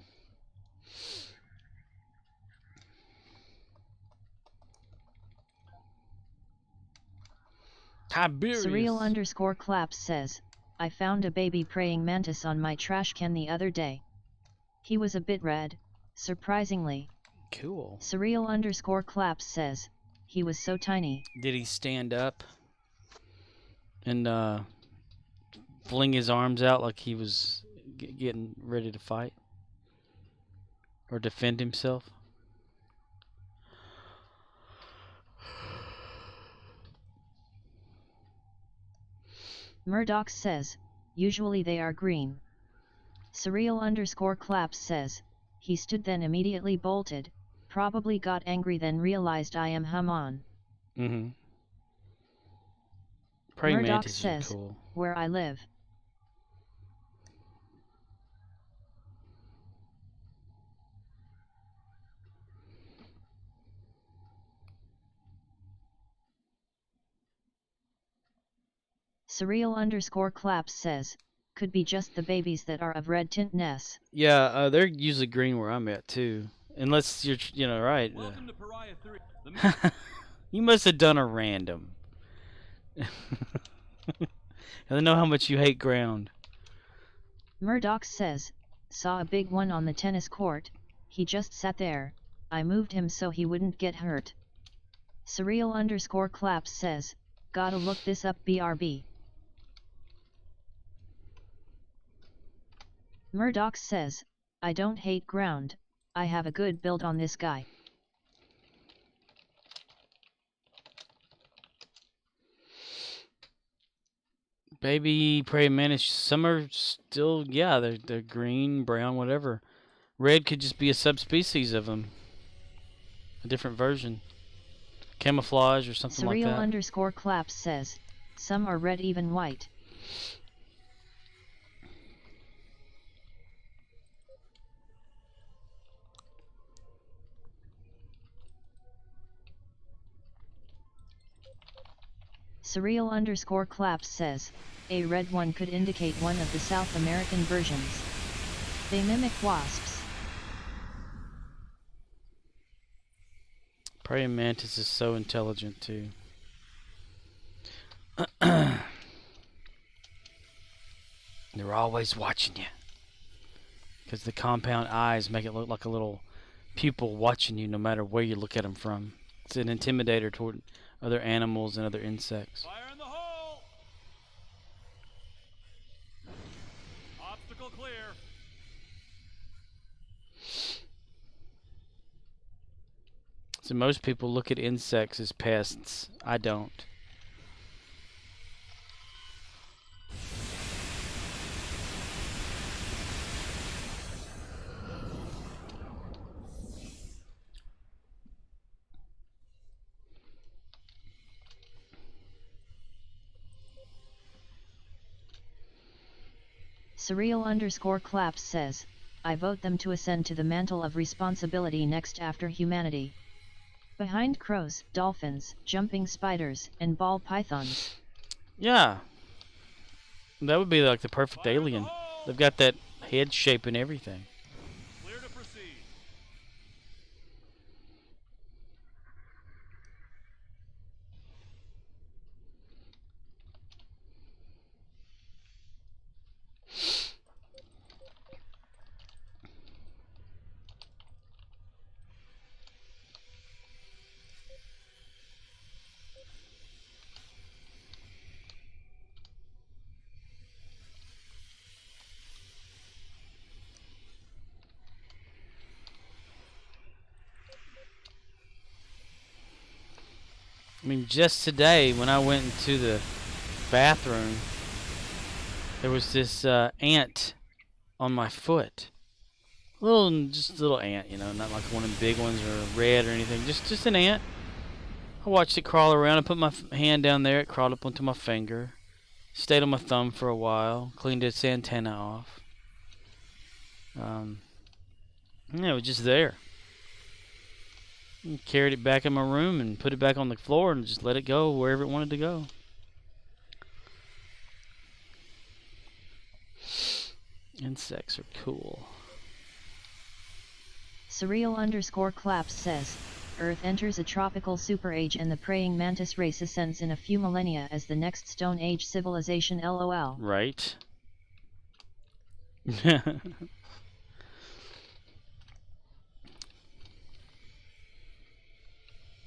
Tiberius. Surreal _ claps says, I found a baby praying mantis on my trash can the other day. He was a bit red, surprisingly. Cool. Surreal _ claps says, he was so tiny. Did he stand up and fling his arms out like he was getting ready to fight? Or defend himself? Murdoch says, usually they are green. Surreal _ claps says, he stood then immediately bolted, probably got angry then realized I am Haman. Mm-hmm. Praying Murdoch mantis says, are cool. where I live. Surreal _ claps says, could be just the babies that are of red tintness. Yeah, they're usually green where I'm at too. Unless you're, you know, right. Welcome to Pariah 3. You must have done a random. I know how much you hate ground. Murdoch says, saw a big one on the tennis court, he just sat there, I moved him so he wouldn't get hurt. Surreal _ claps says, gotta look this up BRB. Murdoch says, I don't hate ground, I have a good build on this guy. Baby praying mantis, some are still, yeah, they're green, brown, whatever. Red could just be a subspecies of them. A different version. Camouflage or something like that. Surreal _ claps says, some are red even white. Surreal _ claps says, a red one could indicate one of the South American versions. They mimic wasps. Praying mantis is so intelligent too. They're always watching you. Because the compound eyes make it look like a little pupil watching you no matter where you look at them from. It's an intimidator toward other animals and other insects. Fire in the hole! Obstacle clear. So most people look at insects as pests. I don't. Surreal _ claps says, I vote them to ascend to the mantle of responsibility next after humanity. Behind crows, dolphins, jumping spiders, and ball pythons. Yeah. That would be like the perfect alien. They've got that head shape and everything. Clear to proceed. I mean, just today when I went into the bathroom, there was this ant on my foot. Just a little ant, you know, not like one of the big ones or red or anything. Just an ant. I watched it crawl around. I put my hand down there. It crawled up onto my finger. Stayed on my thumb for a while. Cleaned its antenna off. Yeah, it was just there. And carried it back in my room and put it back on the floor and just let it go wherever it wanted to go. Insects are cool. Surreal_claps says, Earth enters a tropical super age and the praying mantis race ascends in a few millennia as the next Stone Age civilization LOL. Right.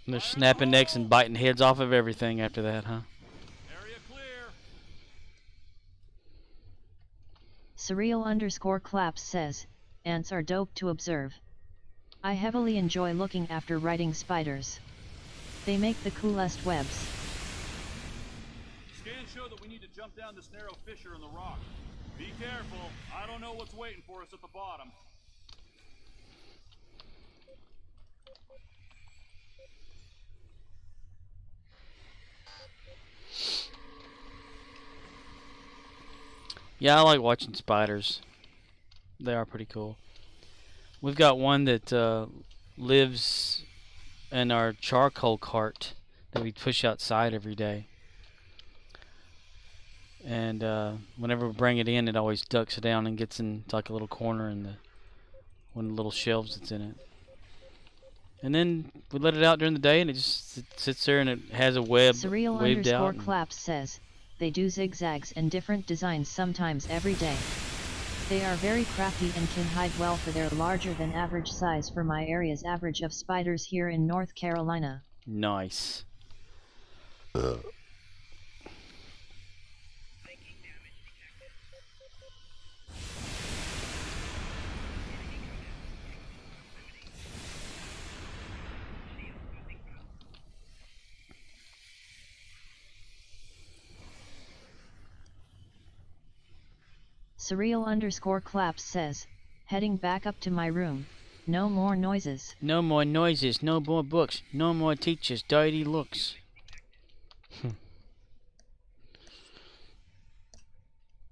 They're snapping necks and biting heads off of everything after that, huh? Area clear. Surreal_claps says, ants are dope to observe. I heavily enjoy looking after writing spiders. They make the coolest webs. Scans show that we need to jump down this narrow fissure in the rock. Be careful. I don't know what's waiting for us at the bottom. Yeah, I like watching spiders. They are pretty cool. We've got one that lives in our charcoal cart that we push outside every day. And whenever we bring it in, it always ducks down and gets in like a little corner in one of the little shelves that's in it. And then we let it out during the day, and it just sits there and it has a web waved out. Surreal_claps says, they do zigzags and different designs sometimes every day. They are very crafty and can hide well for their larger than average size for my area's average of spiders here in North Carolina. Nice. Surreal_claps says, heading back up to my room, no more noises. No more noises, no more books, no more teachers, dirty looks.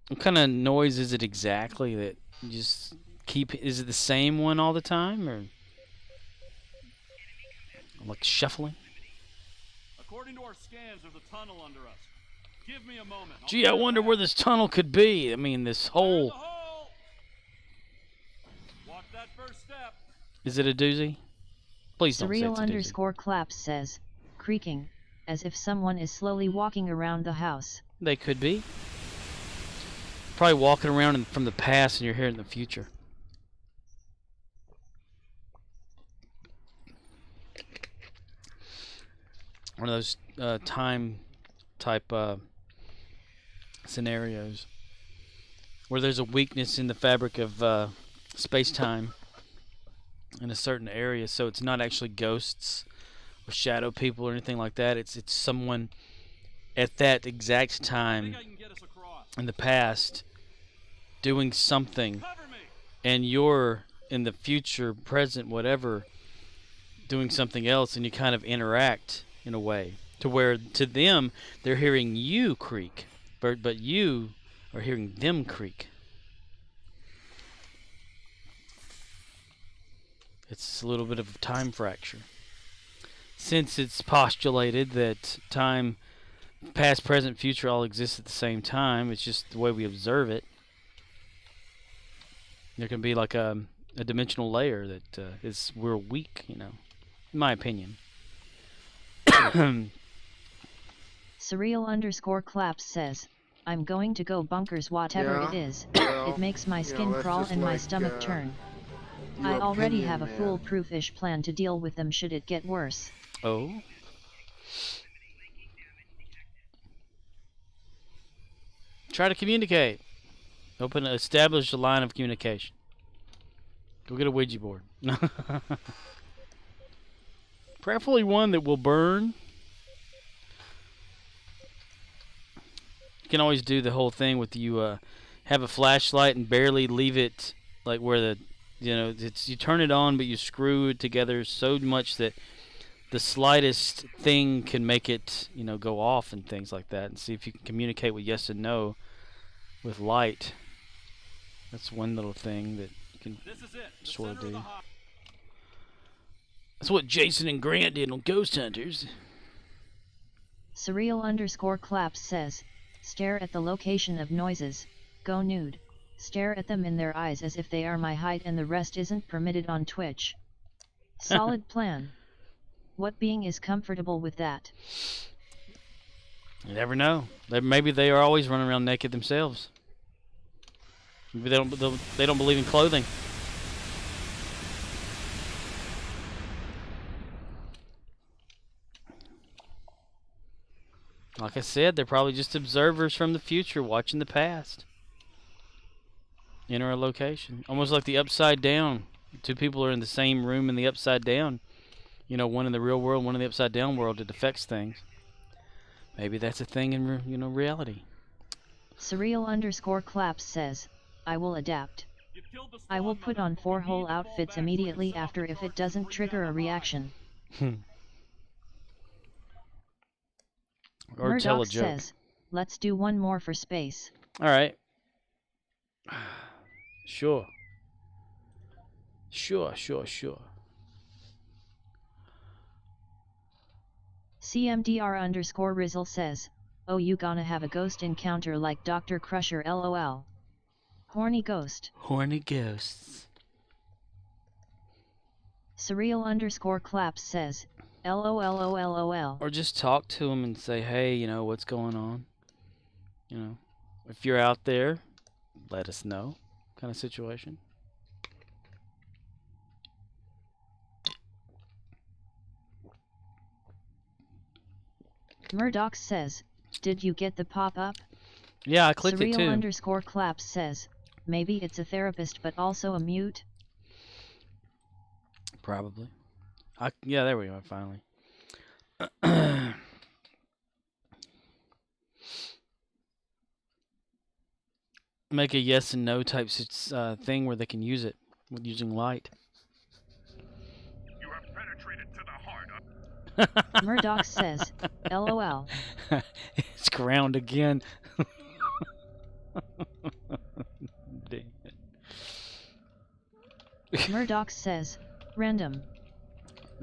What kind of noise is it exactly that you just keep? Is it the same one all the time, or like shuffling? According to our scans, there's a tunnel under us. Give me a moment. Gee, I wonder where this tunnel could be. I mean, this hole. Watch that first step. Is it a doozy? Please don't say it's a doozy. Surreal_claps says, creaking, as if someone is slowly walking around the house. They could be. Probably walking around from the past and you're here in the future. One of those time type scenarios where there's a weakness in the fabric of space-time in a certain area, so it's not actually ghosts or shadow people or anything like that. It's someone at that exact time in the past doing something, and you're in the future, present, whatever, doing something else, and you kind of interact in a way to where to them they're hearing you creak, but you are hearing them creak. It's a little bit of a time fracture. Since it's postulated that time, past, present, future all exist at the same time, it's just the way we observe it. There can be like a dimensional layer that we're weak, you know, in my opinion. Surreal_claps says, I'm going to go bunkers whatever it is. It makes my skin crawl and my stomach turn. I already have a foolproof-ish plan to deal with them should it get worse. Oh? Try to communicate. Establish a line of communication. Go get a Ouija board. Preferably one that will burn. can always do the whole thing with you have a flashlight and barely leave it like where the, you turn it on, but you screw it together so much that the slightest thing can make it, go off and things like that, and see if you can communicate with yes and no with light. That's one little thing that you can sort of do. That's what Jason and Grant did on Ghost Hunters. Surreal_claps says, stare at the location of noises, go nude, stare at them in their eyes as if they are my height and the rest isn't permitted on Twitch. Solid plan. What being is comfortable with that? You never know. Maybe they are always running around naked themselves. Maybe they don't believe in clothing. Like I said, they're probably just observers from the future watching the past. Enter a location. Almost like the Upside Down. Two people are in the same room in the Upside Down. One in the real world, one in the Upside Down world. It affects things. Maybe that's a thing in reality. Surreal_claps says, I will adapt. I will put on 4 whole outfits immediately after if it doesn't trigger a reaction. Or Murdoch tell a joke. says, let's do one more for space. Alright. Sure. Sure. CMDR_Rizzle says, oh, you gonna have a ghost encounter like Dr. Crusher LOL. Horny ghost. Horny ghosts. Surreal_claps says, LOLOLOL. Or just talk to them and say, hey, what's going on? If you're out there, let us know. Kind of situation. Murdoch says, did you get the pop-up? Yeah, I clicked it too. Surreal_claps says, maybe it's a therapist but also a mute? Probably. Yeah, there we go, finally. Make a yes and no type thing where they can use it with using light. You have penetrated to the heart of... Murdoch says, LOL. It's ground again. Dang it. Murdoch says, random.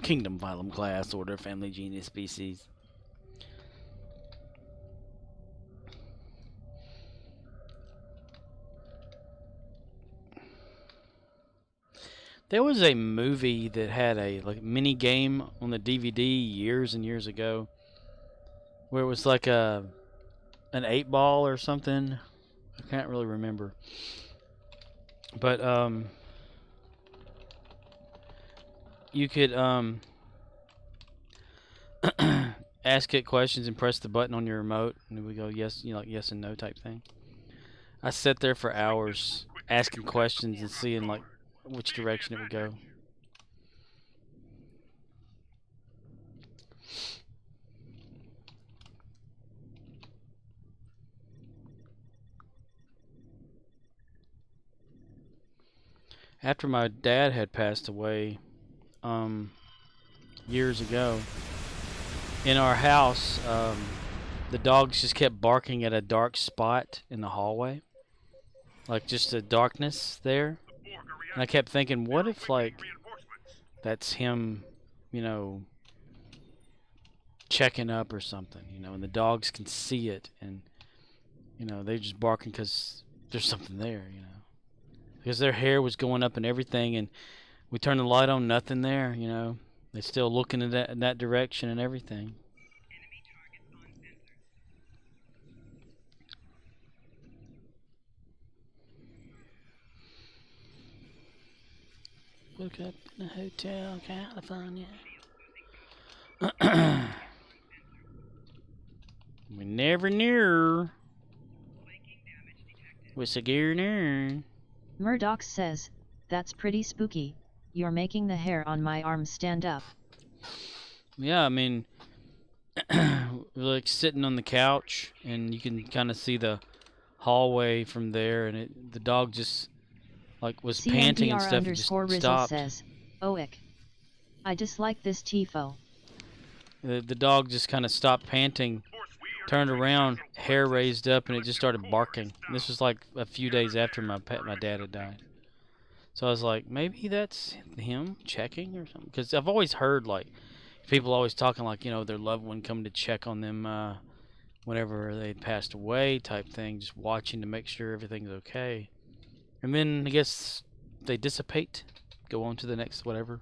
Kingdom, phylum, class, order, family, genus, species. There was a movie that had a mini game on the DVD years and years ago, where it was like an 8-ball or something. I can't really remember, but you could ask it questions and press the button on your remote, and it would go yes, like yes and no type thing. I sat there for hours asking questions and seeing which direction it would go. After my dad had passed away years ago, in our house, the dogs just kept barking at a dark spot in the hallway, like just a darkness there. And I kept thinking, what if that's him, checking up or something, and the dogs can see it, and they're just barking because there's something there, because their hair was going up and everything, and we turned the light on, nothing there, they're still looking in that direction and everything. Woke up in a hotel, California. We never knew. What's a gear now? Murdoch says, that's pretty spooky. You're making the hair on my arm stand up. Yeah, I mean, we're like sitting on the couch, and you can kind of see the hallway from there, and the dog just like was panting and CMPR stuff. It just _ Rizzle stopped. says, "Oick. I dislike this tifo." The dog just kind of stopped panting, turned around, hair raised up, and it just started barking. This was like a few days after my dad had died. So I was like, maybe that's him checking or something. Because I've always heard like people always talking like, you know, their loved one coming to check on them whenever they passed away type thing, just watching to make sure everything's okay. And then I guess they dissipate, go on to the next whatever.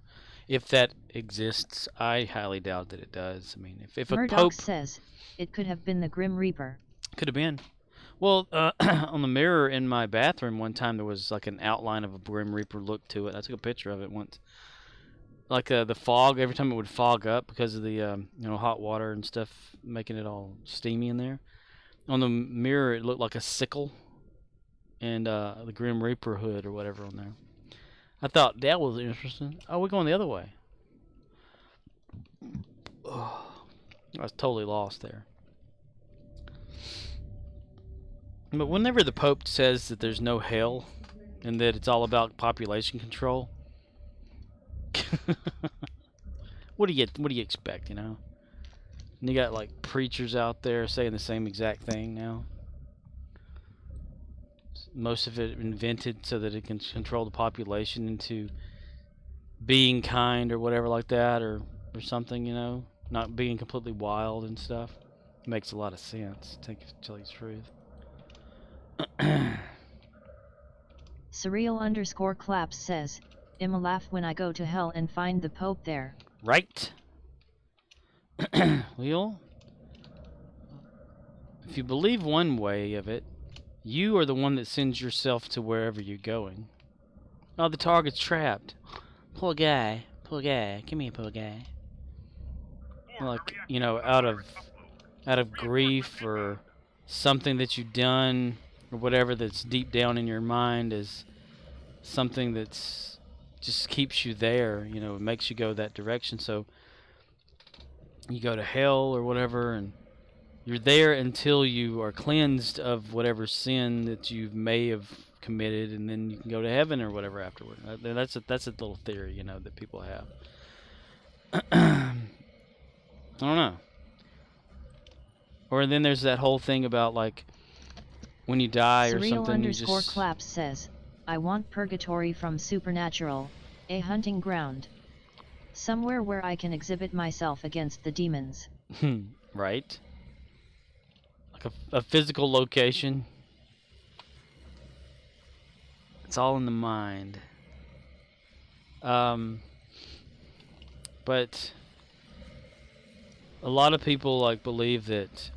If that exists, I highly doubt that it does. I mean, if a Murdoch pope says, it could have been the Grim Reaper. could have been. Well, on the mirror in my bathroom one time, there was like an outline of a Grim Reaper look to it. I took a picture of it once. Like the fog, every time it would fog up because of the you know, hot water and stuff making it all steamy in there. On the mirror, it looked like a sickle and the Grim Reaper hood or whatever on there. I thought that was interesting. Oh, we're going the other way. Oh, I was totally lost there. But whenever the Pope says that there's no hell and that it's all about population control, what do you expect, you know? And you got like preachers out there saying the same exact thing now. Most of it invented so that it can control the population into being kind or whatever like that, or something, you know, not being completely wild and stuff. It makes a lot of sense, to tell you the truth. Surreal _ claps says, I'ma laugh when I go to hell and find the Pope there. Right. Well, if you believe one way of it, you are the one that sends yourself to wherever you're going. Oh, the target's trapped. Poor guy. Poor guy. Come here, poor guy. Like, you know, out of grief or something that you've done or whatever that's deep down in your mind is something that's just keeps you there, you know, it makes you go that direction. So you go to hell or whatever, and you're there until you are cleansed of whatever sin that you may have committed, and then you can go to heaven or whatever afterward. That's a little theory, you know, that people have. I don't know. Or then there's that whole thing about like when you die or something. Surreal _ claps says, I want purgatory from Supernatural, a hunting ground. Somewhere where I can exhibit myself against the demons. Right. Like a physical location. It's all in the mind. But a lot of people like believe that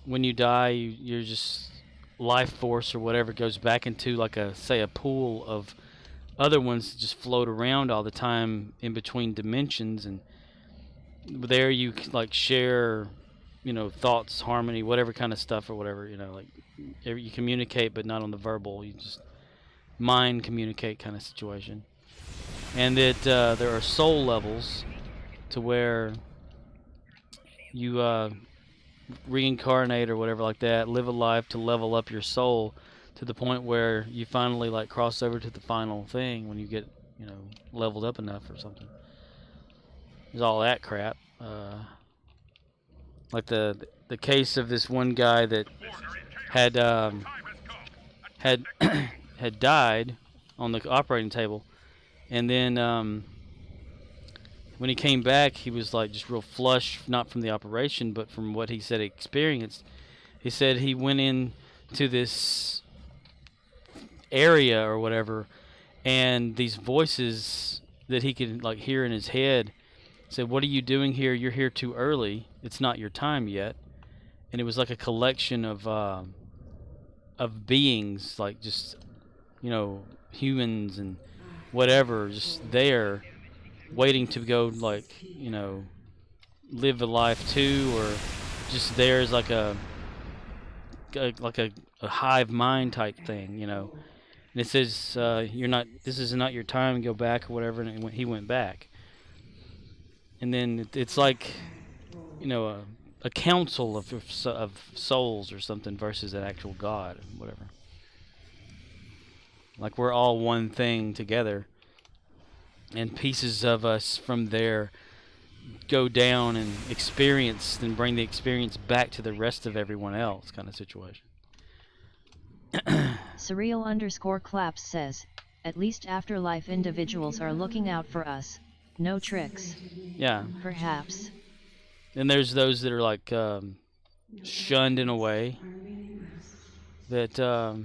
when you die, you're just life force or whatever goes back into like a pool of other ones that just float around all the time in between dimensions, and there you like share, you know, thoughts, harmony, whatever kind of stuff or whatever, you know, like you communicate but not on the verbal, you just mind communicate kind of situation. And that there are soul levels to where you reincarnate or whatever like that, live a life to level up your soul to the point where you finally like cross over to the final thing when you get, you know, leveled up enough or something. There's all that crap. Like the case of this one guy that had had died on the operating table, and then when he came back, he was like just real flush, not from the operation, but from what he said he experienced. He said he went in to this area or whatever, and these voices that he could like hear in his head said, "What are you doing here? You're here too early. It's not your time yet." And it was like a collection of beings, like just, you know, humans and whatever, just there waiting to go, like, you know, live a life too, or just there as like a hive mind type thing, you know. And it says, this is not your time, go back or whatever, and he went back. And then it's like, you know, a council of souls or something versus an actual God, whatever. Like we're all one thing together, and pieces of us from there go down and experience, then bring the experience back to the rest of everyone else, kind of situation. Surreal_claps says, at least afterlife individuals are looking out for us. No tricks. Yeah. Perhaps. And there's those that are like shunned in a way that are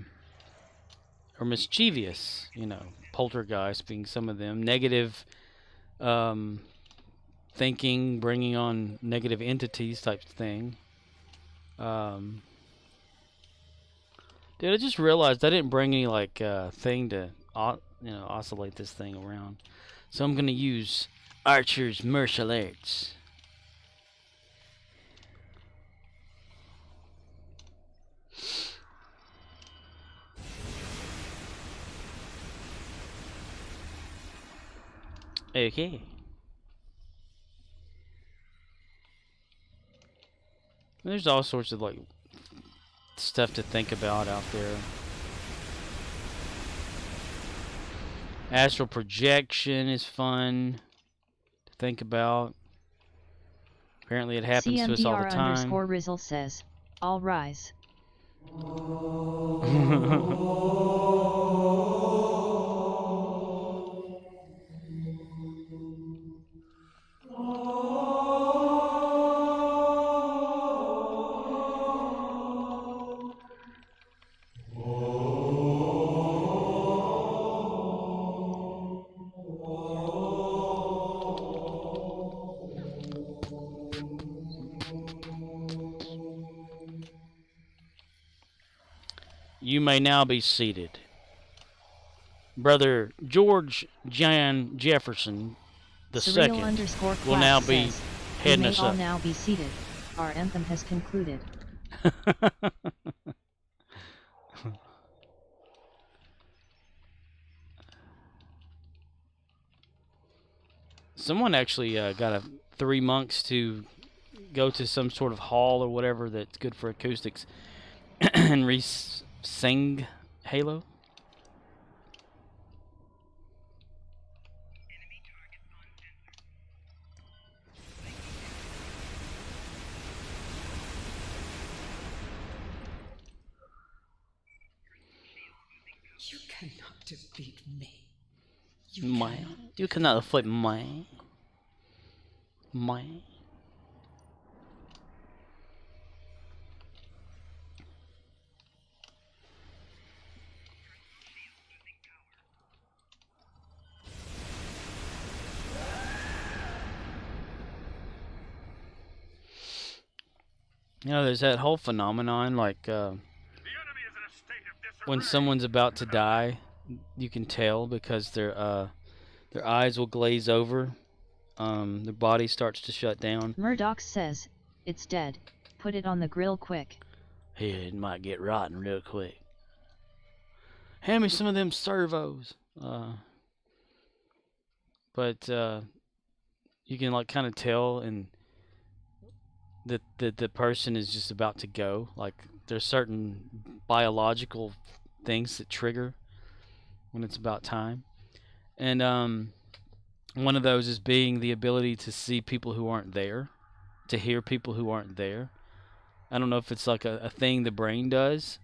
mischievous, you know, poltergeist being some of them, negative thinking, bringing on negative entities type thing. Dude, I just realized I didn't bring any like thing to oscillate this thing around, so I'm gonna use Archer's martial arts. Okay. There's all sorts of like stuff to think about out there. Astral projection is fun to think about. Apparently it happens to us all the time. CMDR_Rizzle says, all rise. You may now be seated. Brother George John Jefferson II will now be heading us up. You may all now be seated. Our anthem has concluded. Someone actually got 3 monks to go to some sort of hall or whatever that's good for acoustics and sing Halo. You cannot defeat me. You cannot defeat me. You know, there's that whole phenomenon, like when someone's about to die, you can tell because their eyes will glaze over, their body starts to shut down. Murdoch says, it's dead. Put it on the grill quick. Yeah, it might get rotten real quick. Hand me some of them servos. But you can like kind of tell and that the person is just about to go. Like there's certain biological things that trigger when it's about time. And one of those is being the ability to see people who aren't there, to hear people who aren't there. I don't know if it's like a thing the brain does,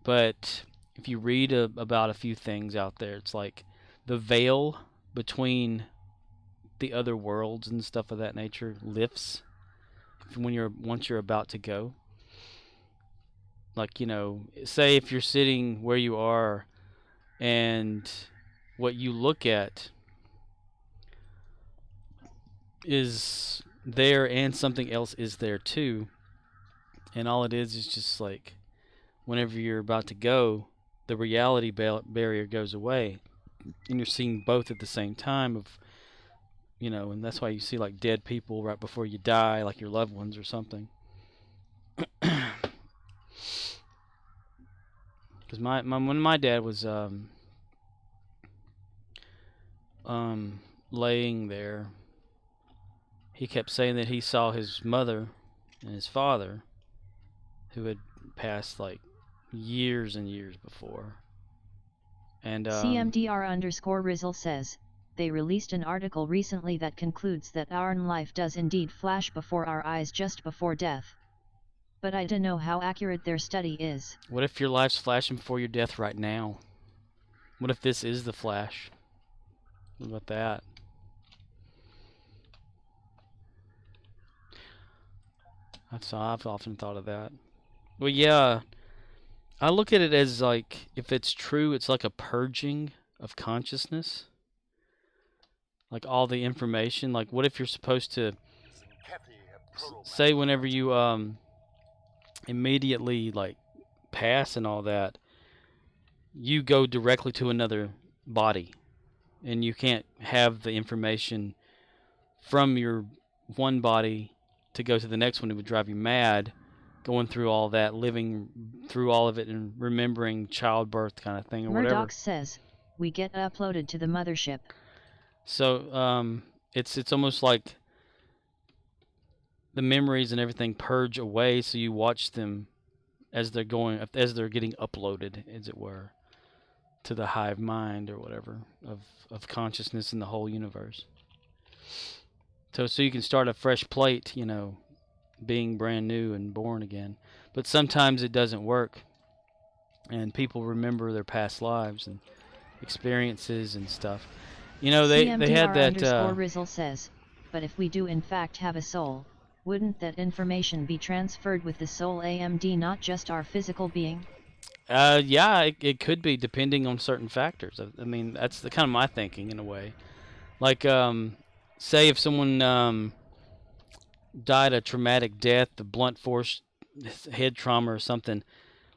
but if you read about a few things out there, it's like the veil between the other worlds and stuff of that nature lifts once you're about to go. Like, you know, say if you're sitting where you are and what you look at is there and something else is there too, and all it is just like whenever you're about to go, the reality barrier goes away and you're seeing both at the same time of, you know, and that's why you see like dead people right before you die, like your loved ones or something. Because when my dad was laying there, he kept saying that he saw his mother and his father, who had passed like years and years before. And CMDR_Rizzle says, they released an article recently that concludes that our life does indeed flash before our eyes just before death. But I don't know how accurate their study is. what if your life's flashing before your death right now? What if this is the flash? What about that? I've often thought of that. Well, yeah, I look at it as like, if it's true, it's like a purging of consciousness. Like all the information. Like, what if you're supposed to say whenever you immediately like pass and all that, you go directly to another body, and you can't have the information from your one body to go to the next one. It would drive you mad, going through all that, living through all of it, and remembering childbirth kind of thing or whatever. Murdoch says, we get uploaded to the mothership. So it's almost like the memories and everything purge away, so you watch them as they're getting uploaded, as it were, to the hive mind or whatever of consciousness in the whole universe. So you can start a fresh plate, you know, being brand new and born again. But sometimes it doesn't work, and people remember their past lives and experiences and stuff. You know, they had that. Rizzle says, but if we do in fact have a soul, wouldn't that information be transferred with the soul AMD, not just our physical being? Yeah, it could be, depending on certain factors. I mean, that's the kind of my thinking in a way. Like, say if someone died a traumatic death, a blunt force head trauma or something.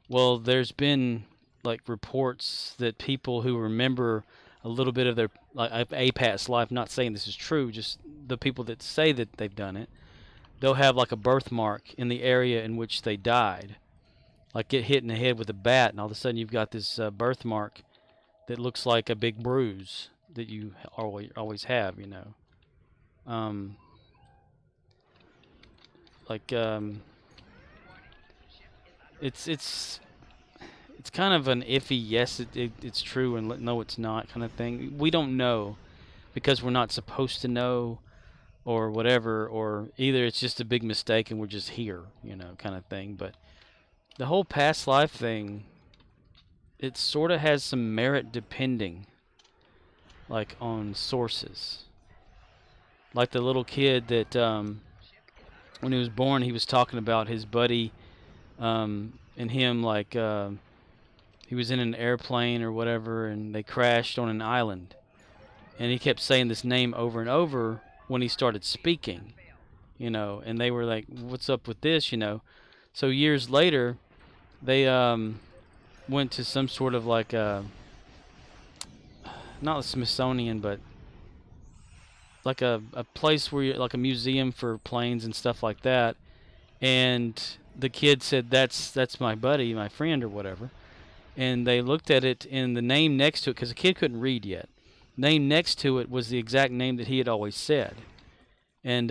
Well, there's been like reports that people who remember a little bit of their a past life, not saying this is true, just the people that say that they've done it, they'll have like a birthmark in the area in which they died. Like get hit in the head with a bat, and all of a sudden you've got this birthmark that looks like a big bruise that you always have, you know. It's kind of an iffy yes it's true and no it's not kind of thing. We don't know because we're not supposed to know or whatever, or either it's just a big mistake and we're just here, you know, kind of thing. But the whole past life thing, it sort of has some merit depending like on sources. Like the little kid that when he was born, he was talking about his buddy and him, like he was in an airplane or whatever, and they crashed on an island. And he kept saying this name over and over when he started speaking, you know, and they were like, what's up with this, you know? So years later, they went to some sort of like not the Smithsonian, but like a place where you, like a museum for planes and stuff like that. And the kid said, that's my buddy, my friend or whatever. And they looked at it, and the name next to it, because the kid couldn't read yet, name next to it was the exact name that he had always said. And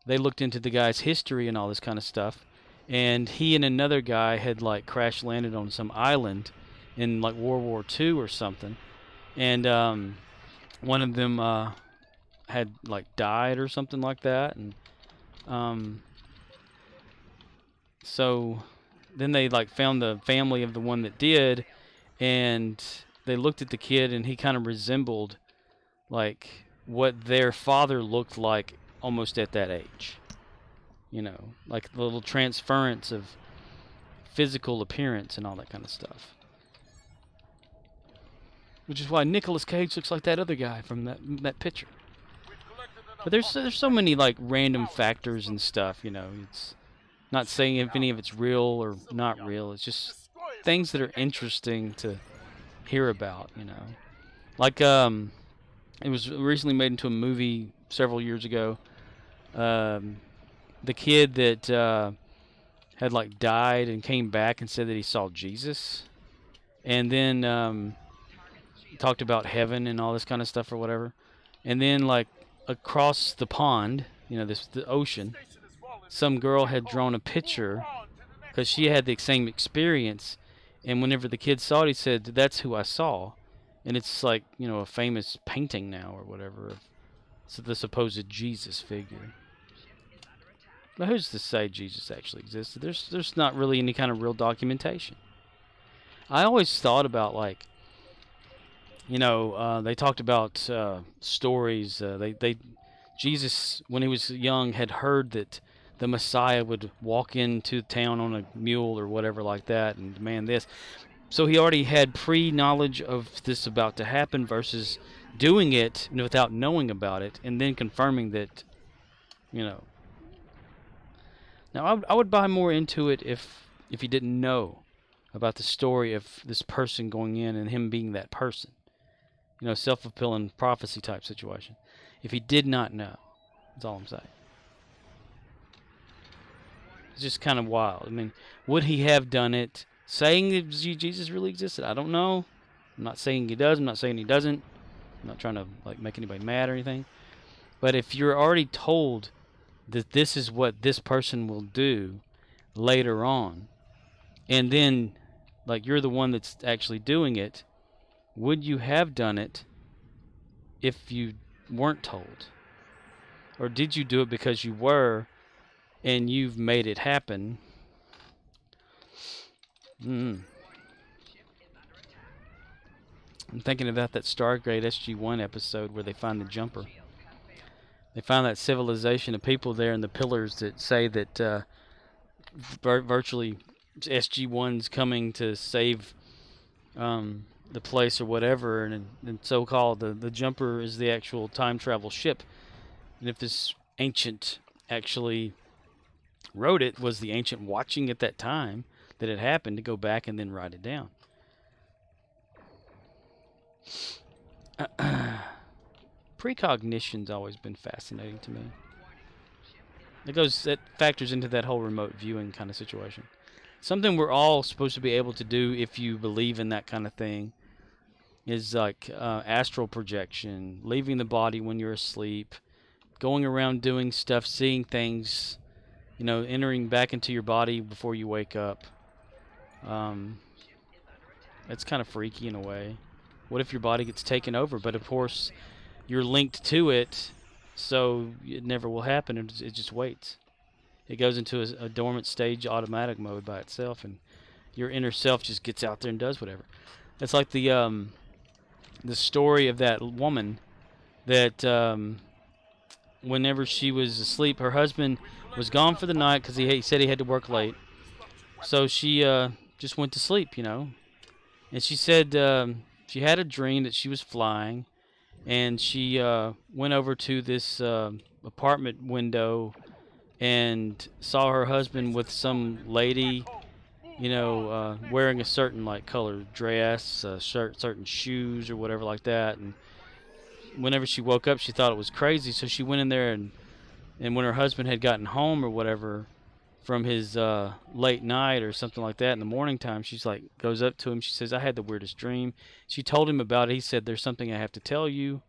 they looked into the guy's history and all this kind of stuff. And he and another guy had like crash landed on some island in like World War II or something. And one of them had like died or something like that. And so then they like found the family of the one that did, and they looked at the kid, and he kind of resembled like what their father looked like almost at that age. You know, like the little transference of physical appearance and all that kind of stuff. Which is why Nicolas Cage looks like that other guy from that picture. But there's so many like random factors and stuff, you know. It's not saying if any of it's real or not real. It's just things that are interesting to hear about, you know. Like it was recently made into a movie several years ago. The kid that had like died and came back and said that he saw Jesus, and then talked about heaven and all this kind of stuff or whatever. And then like across the pond, you know, the ocean, some girl had drawn a picture because she had the same experience, and whenever the kid saw it, he said, "That's who I saw," and it's like, you know, a famous painting now or whatever of the supposed Jesus figure. But who's to say Jesus actually existed? There's not really any kind of real documentation. I always thought about, like, you know, they talked about stories. Jesus, when he was young, had heard that the Messiah would walk into town on a mule or whatever like that and demand this. So he already had pre-knowledge of this about to happen versus doing it without knowing about it and then confirming that, you know. Now, I would buy more into it if he didn't know about the story of this person going in and him being that person. You know, self-fulfilling prophecy type situation. If he did not know, that's all I'm saying. It's just kind of wild. I mean, would he have done it saying that Jesus really existed? I don't know. I'm not saying he does. I'm not saying he doesn't. I'm not trying to, like, make anybody mad or anything. But if you're already told that this is what this person will do later on, and then, like, you're the one that's actually doing it, would you have done it if you weren't told? Or did you do it because you were, and you've made it happen? I'm thinking about that Stargate SG-1 episode where they find the jumper. They find that civilization of people there in the pillars that say that virtually SG-1's coming to save the place or whatever, and so-called the jumper is the actual time travel ship. And if this ancient actually wrote it, was the ancient watching at that time that it happened to go back and then write it down? Precognition's always been fascinating to me. That factors into that whole remote viewing kind of situation. Something we're all supposed to be able to do if you believe in that kind of thing is like astral projection, leaving the body when you're asleep, going around doing stuff, seeing things, you know, entering back into your body before you wake up. It's kind of freaky in a way. What if your body gets taken over? But of course, you're linked to it, so it never will happen. It just waits. It goes into a dormant stage automatic mode by itself, and your inner self just gets out there and does whatever. It's like the story of that woman that whenever she was asleep, her husband was gone for the night because he said he had to work late. So she just went to sleep, you know. And she said she had a dream that she was flying, and she went over to this apartment window and saw her husband with some lady, you know, wearing a certain, like, colored dress, certain shoes or whatever like that. And whenever she woke up, she thought it was crazy, so she went in there, and when her husband had gotten home or whatever from his late night or something like that in the morning time, she's like, goes up to him, she says, "I had the weirdest dream." She told him about it. He said, "There's something I have to tell you.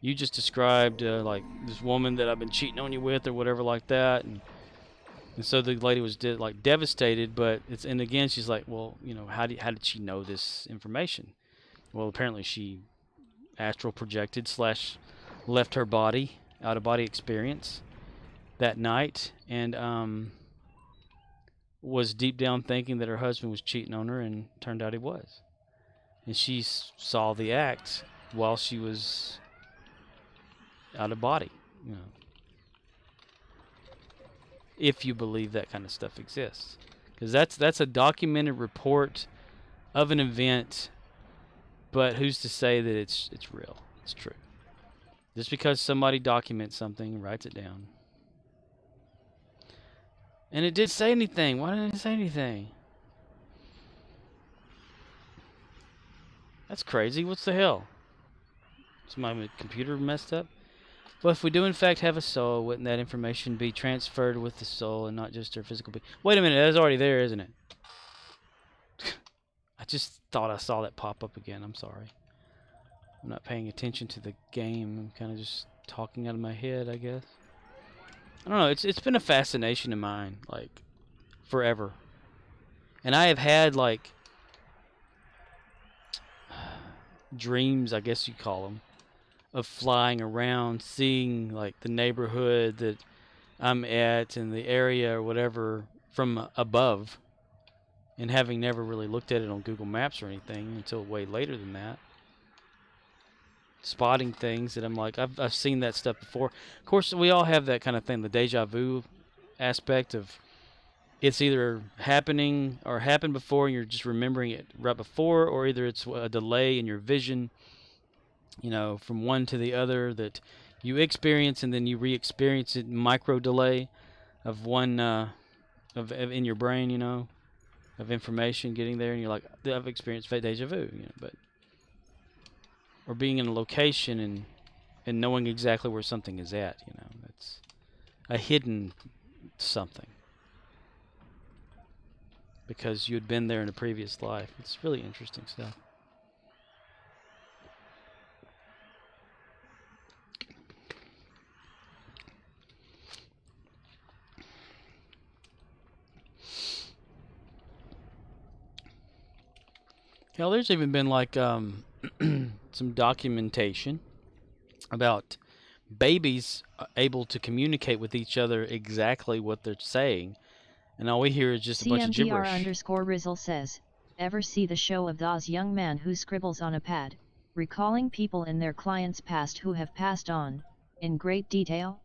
You just described like this woman that I've been cheating on you with," or whatever like that. And so the lady was like devastated, but and again she's like, "Well, you know, how did she know this information?" Well, apparently she astral projected / left her body, out of body experience that night, and was deep down thinking that her husband was cheating on her, and turned out he was. And she saw the act while she was out of body, you know. If you believe that kind of stuff exists, because that's a documented report of an event, but who's to say that it's real, it's true? Just because somebody documents something and writes it down. And it did say anything. Why didn't it say anything? That's crazy. What's the hell? Is my computer messed up? Well, if we do in fact have a soul, wouldn't that information be transferred with the soul and not just our physical being? Wait a minute, that's already there, isn't it? I just thought I saw that pop up again. I'm sorry. I'm not paying attention to the game. I'm kind of just talking out of my head, I guess. I don't know. It's been a fascination of mine, like forever. And I have had like dreams, I guess you call them, of flying around, seeing like the neighborhood that I'm at and the area or whatever from above, and having never really looked at it on Google Maps or anything until way later than that. Spotting things that I'm like, I've seen that stuff before. Of course, we all have that kind of thing, the deja vu aspect of it's either happening or happened before and you're just remembering it right before, or either it's a delay in your vision, you know, from one to the other that you experience and then you re-experience it, micro delay of one of in your brain, you know, of information getting there, and you're like, I've experienced deja vu, you know, but or being in a location and knowing exactly where something is at, you know, that's a hidden something because you had been there in a previous life. It's really interesting stuff. Hell, there's even been like some documentation about babies able to communicate with each other exactly what they're saying, and all we hear is just a bunch of gibberish. CMDR_Rizzle says, ever see the show of those young man who scribbles on a pad, recalling people in their client's past who have passed on, in great detail?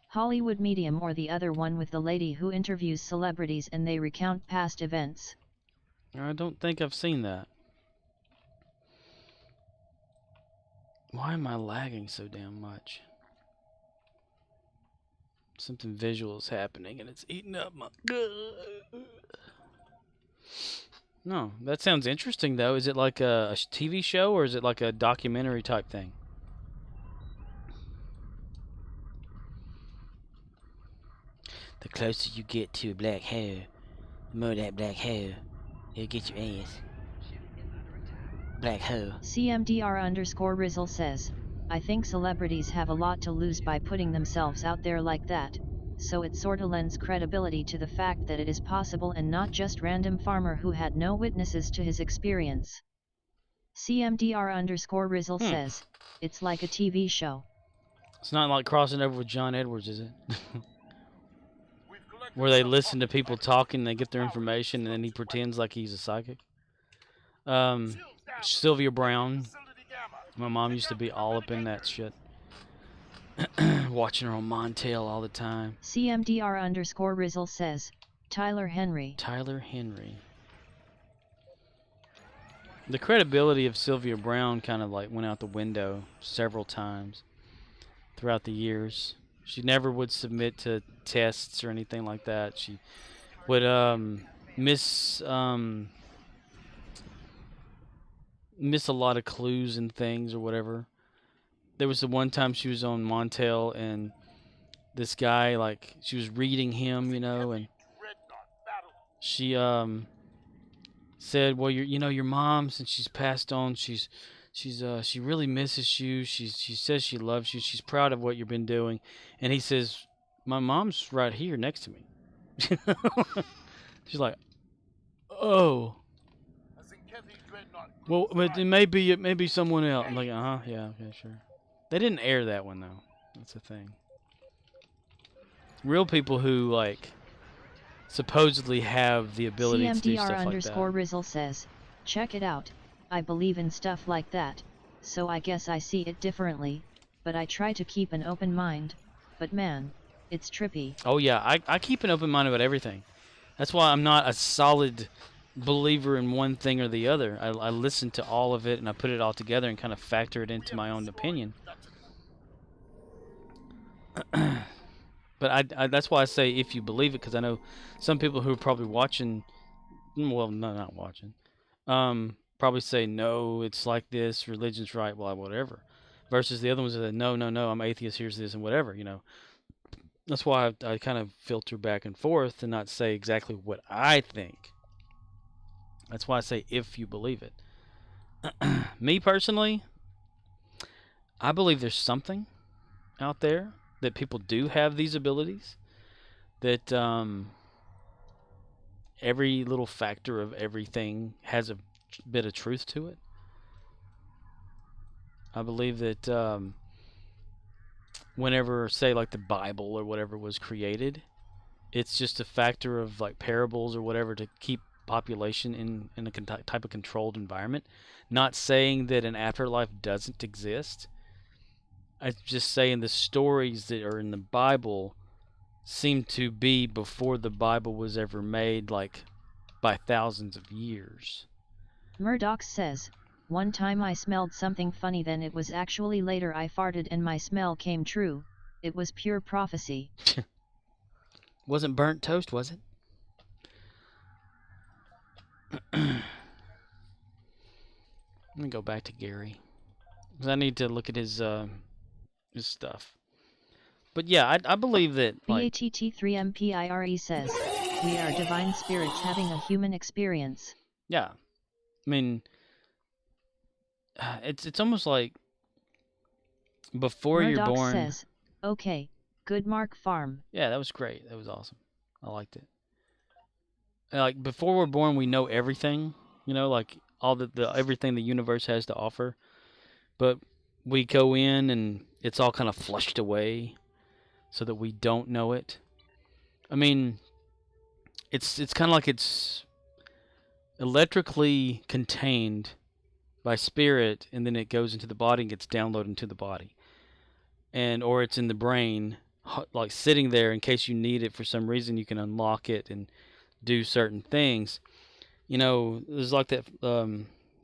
Hollywood Medium, or the other one with the lady who interviews celebrities and they recount past events? I don't think I've seen that. Why am I lagging so damn much? Something visual is happening and it's eating up my... No, that sounds interesting though. Is it like a TV show or is it like a documentary type thing? The closer you get to a black hole, the more that black hole, it'll get your ass. Black hole. CMDR_Rizzle says, I think celebrities have a lot to lose by putting themselves out there like that, so it sorta lends credibility to the fact that it is possible and not just random farmer who had no witnesses to his experience. CMDR_Rizzle says, it's like a TV show. It's not like crossing over with John Edwards, is it? Where they listen to people talking, they get their information, and then he pretends like he's a psychic. Sylvia Brown. My mom used to be all up in that shit. Watching her on Montel all the time. CMDR_Rizzle says, Tyler Henry. Tyler Henry. The credibility of Sylvia Brown kind of like went out the window several times throughout the years. She never would submit to tests or anything like that. She would miss a lot of clues and things or whatever. There was the one time she was on Montel and this guy, like, she was reading him, you know, and she said, well, your mom, since she's passed on, she really misses you. She says she loves you. She's proud of what you've been doing. And he says, my mom's right here next to me. She's like, oh. Well, but it may be someone else. I'm like, yeah, okay, sure. They didn't air that one though. That's the thing. Real people who like supposedly have the ability to do stuff like that. CMDR_Rizzle says, check it out. I believe in stuff like that, so I guess I see it differently, but I try to keep an open mind. But man, it's trippy. Oh yeah, I keep an open mind about everything. That's why I'm not a solid believer in one thing or the other. I listen to all of it and I put it all together and kind of factor it into my own opinion. But I that's why I say if you believe it, because I know some people who are probably watching, well, no, not watching, probably say, no, it's like this, religion's right, well, whatever. Versus the other ones that say, no, I'm atheist, here's this, and whatever, you know. That's why I kind of filter back and forth and not say exactly what I think. That's why I say if you believe it. Me personally, I believe there's something out there. that people do have these abilities, that every little factor of everything has a bit of truth to it. I believe that whenever, say, like the Bible or whatever was created, it's just a factor of like parables or whatever to keep population in a type of controlled environment. Not saying that an afterlife doesn't exist. I'm just saying the stories that are in the Bible seem to be before the Bible was ever made, like by thousands of years. Murdoch says, one time I smelled something funny, then it was actually later I farted and my smell came true. It was pure prophecy. Wasn't burnt toast, was it? Let me go back to Gary, because I need to look at his stuff. But yeah, I believe that. Like, BATT3MPIRE says, we are divine spirits having a human experience. yeah, I mean, it's almost like before Murdoch you're born. Says, okay, good Mark Farm. Yeah, that was great. That was awesome. I liked it. Like before we're born, we know everything. You know, like all the everything the universe has to offer. But we go in and it's all kind of flushed away, so that we don't know it. I mean, it's kind of like it's electrically contained by spirit, and then it goes into the body and gets downloaded into the body, or it's in the brain, like sitting there in case you need it for some reason. You can unlock it and do certain things. You know, there's like that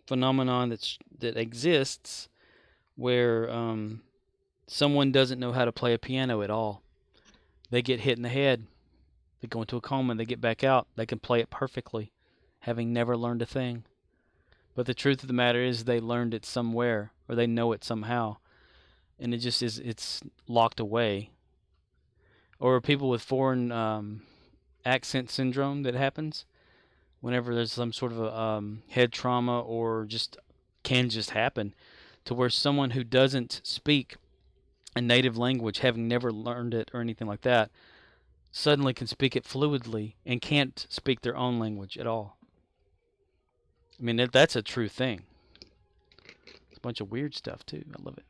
phenomenon that exists where someone doesn't know how to play a piano at all. They get hit in the head, they go into a coma, and they get back out. They can play it perfectly, having never learned a thing. But the truth of the matter is they learned it somewhere, or they know it somehow, and it just it's locked away. Or people with foreign accent syndrome that happens whenever there's some sort of a head trauma, or can just happen to where someone who doesn't speak a native language, having never learned it or anything like that, suddenly can speak it fluidly and can't speak their own language at all. I mean, that's a true thing. It's a bunch of weird stuff too. I love it.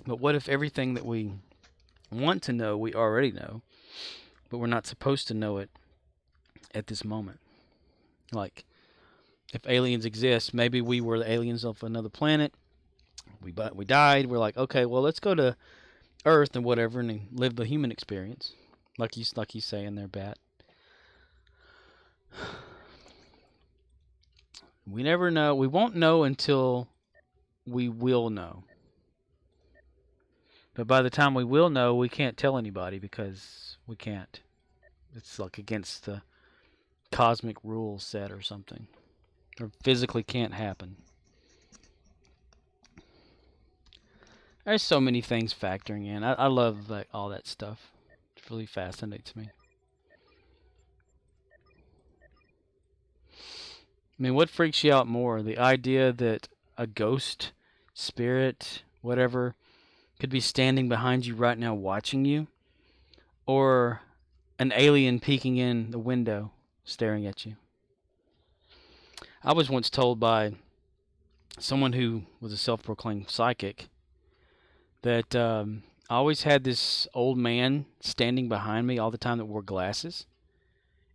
But what if everything that we want to know, we already know, but we're not supposed to know it at this moment? Like, if aliens exist, maybe we were the aliens of another planet. We died. We're like, okay, well, let's go to Earth and whatever, and live the human experience, like you say in there, Bat. We never know. We won't know until we will know. But by the time we will know, we can't tell anybody because we can't. It's like against the cosmic rule set or something. Or physically can't happen. There's so many things factoring in. I love like all that stuff. It really fascinates me. I mean, what freaks you out more? The idea that a ghost, spirit, whatever, could be standing behind you right now watching you? Or an alien peeking in the window staring at you? I was once told by someone who was a self-proclaimed psychic that I always had this old man standing behind me all the time that wore glasses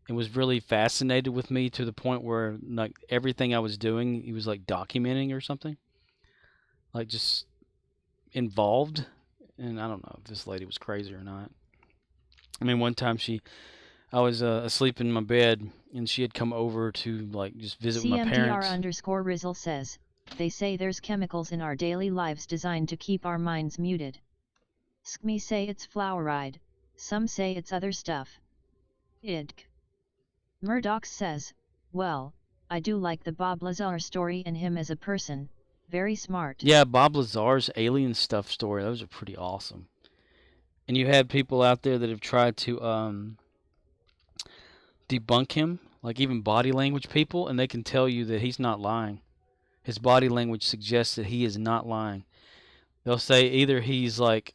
and was really fascinated with me to the point where like everything I was doing, he was like documenting or something. Like just involved. And I don't know if this lady was crazy or not. I mean, one time I was asleep in my bed, and she had come over to like just visit with my parents. CMDR_Rizzle says, they say there's chemicals in our daily lives designed to keep our minds muted. Skme say it's fluoride, some say it's other stuff. Idk. Murdoch says, well, I do like the Bob Lazar story and him as a person, very smart. Yeah, Bob Lazar's alien stuff story, those are pretty awesome. And you have people out there that have tried to debunk him, like even body language people, and they can tell you that he's not lying. his body language suggests that he is not lying. They'll say either he's like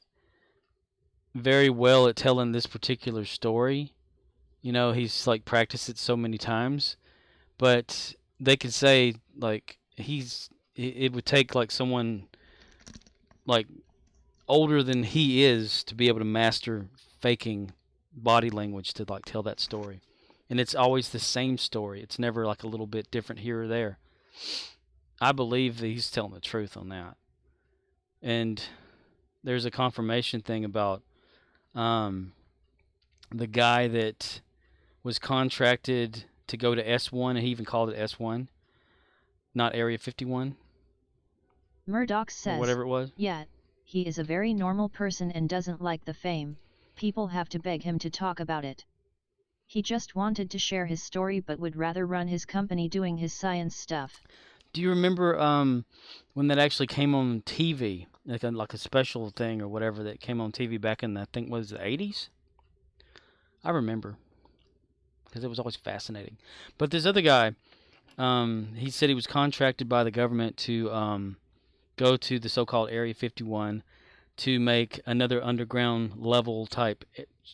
very well at telling this particular story, he's like practiced it so many times, but they could say like it would take like someone like older than he is to be able to master faking body language to like tell that story. And it's always the same story. It's never like a little bit different here or there. I believe that he's telling the truth on that. And there's a confirmation thing about the guy that was contracted to go to S1, and he even called it S1, not Area 51. Murdoch says, or whatever it was. Yeah, he is a very normal person and doesn't like the fame. People have to beg him to talk about it. He just wanted to share his story but would rather run his company doing his science stuff. Do you remember when that actually came on TV, like a special thing or whatever that came on TV back in, I think, was the 80s? I remember, because it was always fascinating. But this other guy, he said he was contracted by the government to go to the so-called Area 51 to make another underground level type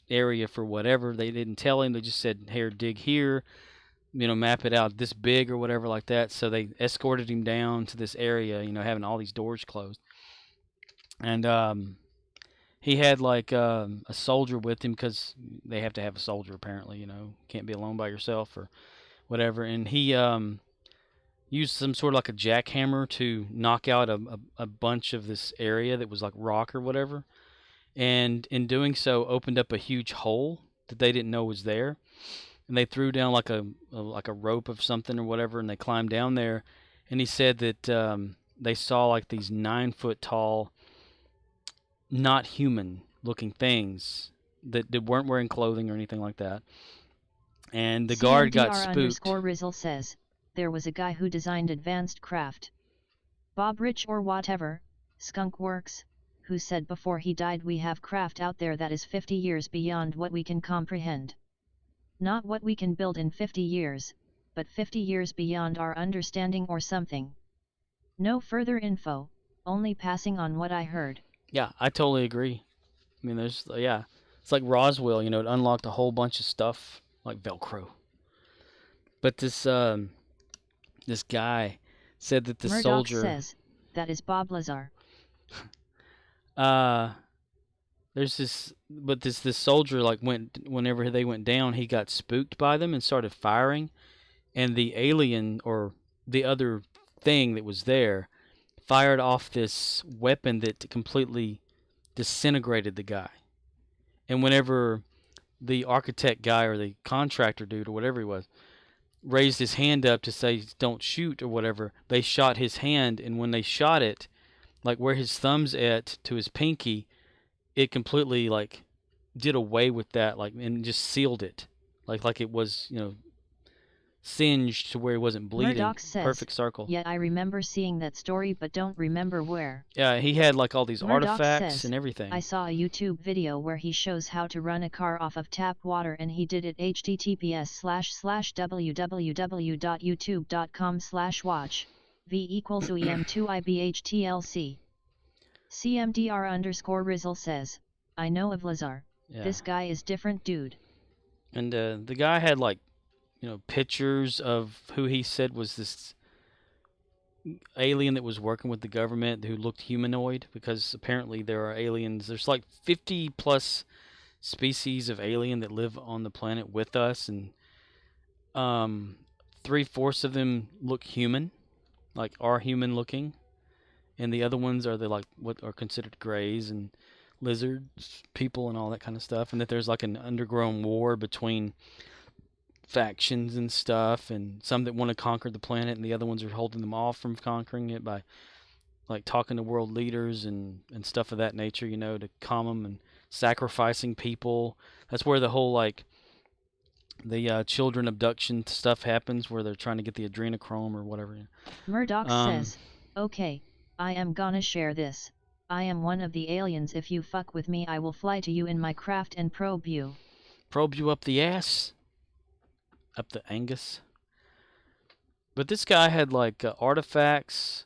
area for whatever. They didn't tell him. They just said, here, dig here, map it out this big or whatever like that. So they escorted him down to this area, having all these doors closed. And he had like a soldier with him, because they have to have a soldier apparently, can't be alone by yourself or whatever. And he used some sort of like a jackhammer to knock out a bunch of this area that was like rock or whatever. And in doing so, opened up a huge hole that they didn't know was there. And they threw down like a rope of something or whatever, and they climbed down there. And he said that they saw like these 9-foot tall, not human looking things that weren't wearing clothing or anything like that. And the guard got spooked. _Rizzle says, there was a guy who designed advanced craft. Bob Rich or whatever, Skunk Works, who said before he died, we have craft out there that is 50 years beyond what we can comprehend. Not what we can build in 50 years, but 50 years beyond our understanding or something. No further info, only passing on what I heard. Yeah, I totally agree. I mean, it's like Roswell, it unlocked a whole bunch of stuff like Velcro. But this guy said that the Murdoch soldier says, that is Bob Lazar. There's this soldier like whenever they went down, he got spooked by them and started firing, and the alien or the other thing that was there fired off this weapon that completely disintegrated the guy. And whenever the architect guy or the contractor dude or whatever he was raised his hand up to say don't shoot or whatever, they shot his hand, and when they shot it, like where his thumb's at to his pinky, it completely like did away with that, like, and just sealed it, like it was singed to where he wasn't bleeding. Murdoch says, perfect circle. Yeah, I remember seeing that story but don't remember where. Yeah, he had like all these Murdoch artifacts says, and everything. I saw a YouTube video where he shows how to run a car off of tap water, and he did it https://www.youtube.com/watch v = em2ibhtlc. CMDR_Rizzle says, I know of Lazar. Yeah. This guy is different dude. And the guy had like, pictures of who he said was this alien that was working with the government who looked humanoid, because apparently there are aliens. There's like 50 plus species of alien that live on the planet with us, and 3/4 of them look human, like are human looking. And the other ones are like what are considered greys and lizards, people, and all that kind of stuff. And that there's like an underground war between factions and stuff, and some that want to conquer the planet, and the other ones are holding them off from conquering it by like talking to world leaders and stuff of that nature, to calm them, and sacrificing people. That's where the whole like the children abduction stuff happens, where they're trying to get the adrenochrome or whatever. Murdoch says, okay, I am gonna share this. I am one of the aliens. If you fuck with me, I will fly to you in my craft and probe you. Probe you up the ass? Up the Angus? But this guy had like artifacts,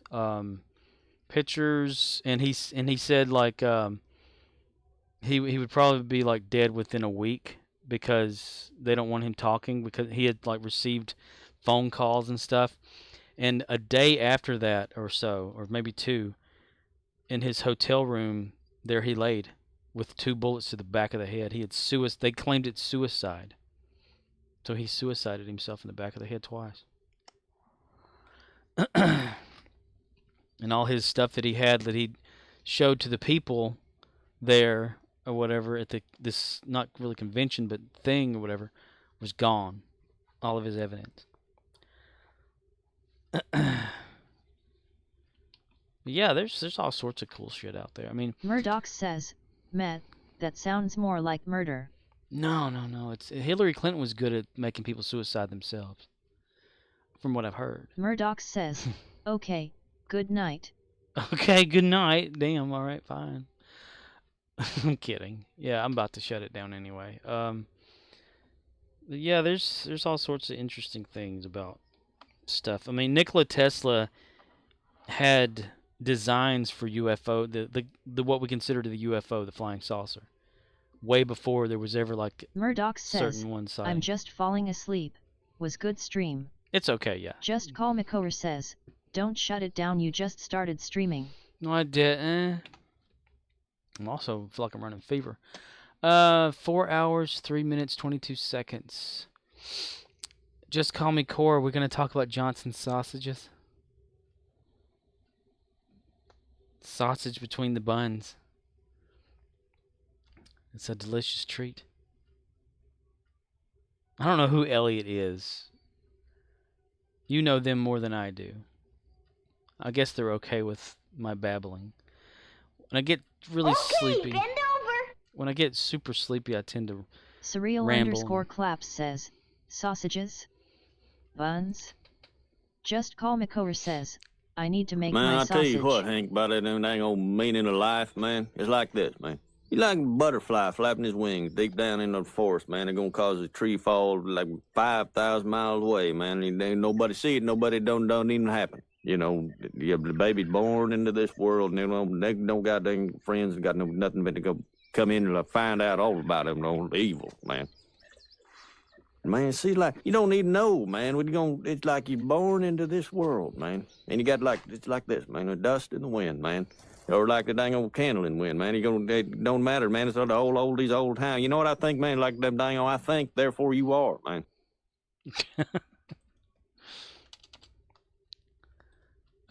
pictures, and he said like he would probably be like dead within a week because they don't want him talking because he had like received phone calls and stuff. And a day after that or so, or maybe 2, in his hotel room, there he laid with 2 bullets to the back of the head. He had they claimed it's suicide. So he suicided himself in the back of the head twice. And all his stuff that he had that he showed to the people there or whatever at this not really convention but thing or whatever was gone. All of his evidence. Yeah, there's all sorts of cool shit out there. I mean, Murdoch says, "Meth, that sounds more like murder." No. It's Hillary Clinton was good at making people suicide themselves, from what I've heard. Murdoch says, "Okay, good night." Okay, good night. Damn. All right, fine. I'm kidding. Yeah, I'm about to shut it down anyway. Yeah, there's all sorts of interesting things about stuff. I mean, Nikola Tesla had designs for UFO, the what we consider the UFO, the flying saucer, way before there was ever like Murdoch says, certain one side. "I'm just falling asleep. Was good stream." It's okay, yeah. Just Call McCower says, "Don't shut it down. You just started streaming." No, I didn't. I'm also feel like I'm running fever. 4 hours, 3 minutes, 22 seconds. Just call me Cora. We're gonna talk about Johnson sausages. Sausage between the buns. It's a delicious treat. I don't know who Elliot is. You know them more than I do. I guess they're okay with my babbling. When I get really sleepy. Bend over. When I get super sleepy, I tend to Surreal ramble. _ claps says, "Sausages? Buns?" Just Call McCower says, "I need to make Man, my I sausage." tell you what, Hank, about that dang old meaning of life, man. It's like this, man. You like a butterfly flapping his wings deep down in the forest, man. They're gonna cause a tree fall like 5,000 miles away, man. And ain't nobody see it, nobody don't even happen. You know, the baby's born into this world, and they don't got dang friends, got nothing but to go come in and find out all about them, no evil, man. Man, see, like, you don't need to know, man. It's like you're born into this world, man. And you got it's like this, man, the dust in the wind, man. Or like the dang old candle in the wind, man. It don't matter, man. It's all the oldies, old time. You know what I think, man? Like them dang old, I think, therefore you are, man.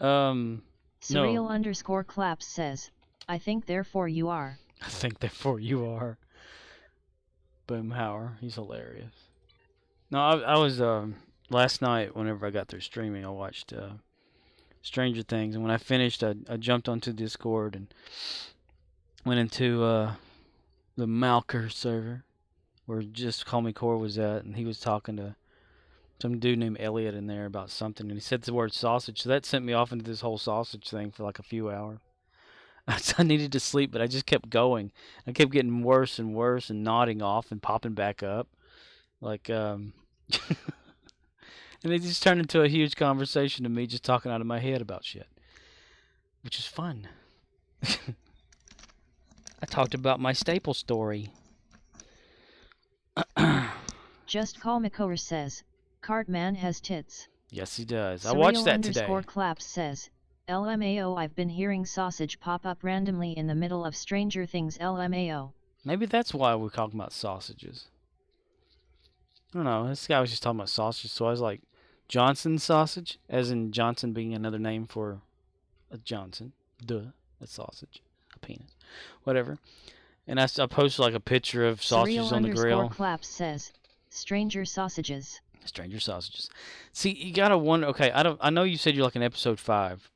Surreal No. _ claps says, "I think therefore you are." I think therefore you are. Boomhauer. He's hilarious. No, I was last night whenever I got through streaming, I watched Stranger Things, and when I finished, I jumped onto Discord and went into the Malker server where Just Call Me Core was at, and he was talking to some dude named Elliot in there about something, and he said the word sausage, so that sent me off into this whole sausage thing for like a few hours. I needed to sleep, but I just kept going. I kept getting worse and worse and nodding off and popping back up. Like, and it just turned into a huge conversation of me just talking out of my head about shit, which is fun. I talked about my staple story. Just Call McCower says, "Cartman has tits." Yes, he does. I watched that today. Surreal _ claps says, "LMAO, I've been hearing sausage pop up randomly in the middle of Stranger Things LMAO." Maybe that's why we're talking about sausages. I don't know. This guy was just talking about sausages, so I was like, Johnson sausage, as in Johnson being another name for a Johnson. Duh, a sausage, a penis, whatever. And I posted like a picture of sausages on the grill. Surreal _ claps says, "Stranger sausages." Stranger sausages. See, you gotta wonder. Okay, I know you said you're like in episode 5,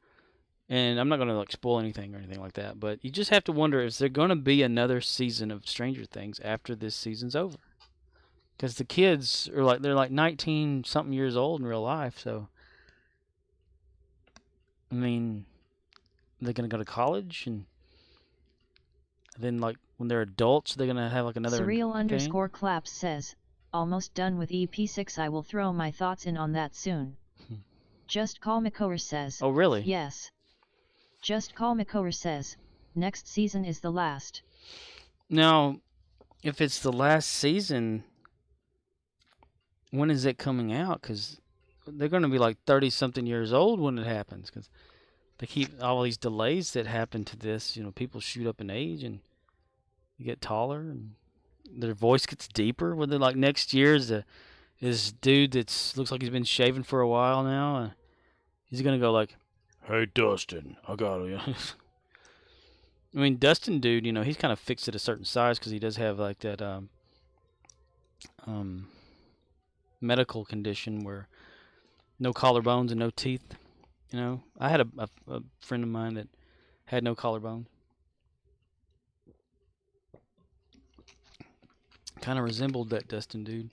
and I'm not gonna like spoil anything or anything like that, but you just have to wonder, is there gonna be another season of Stranger Things after this season's over? Because the kids are like, they're like 19 something years old in real life, so I mean, they're gonna go to college, and then like when they're adults, they're gonna have like another Surreal thing? _ claps says, "Almost done with EP6. I will throw my thoughts in on that soon." Just Call McCower says. Oh, really? Yes. Just Call McCower says, next season is the last. Now, if it's the last season, when is it coming out? Because they're going to be like 30-something years old when it happens. Because they keep all these delays that happen to this. You know, people shoot up in age and you get taller and their voice gets deeper. Whether like next year is this dude that's looks like he's been shaving for a while now. He's going to go like, "Hey, Dustin, I got you." I mean, Dustin dude, you know, he's kind of fixed at a certain size because he does have like that medical condition where no collarbones and no teeth. You know, I had a friend of mine that had no collarbone. Kind of resembled that Dustin dude.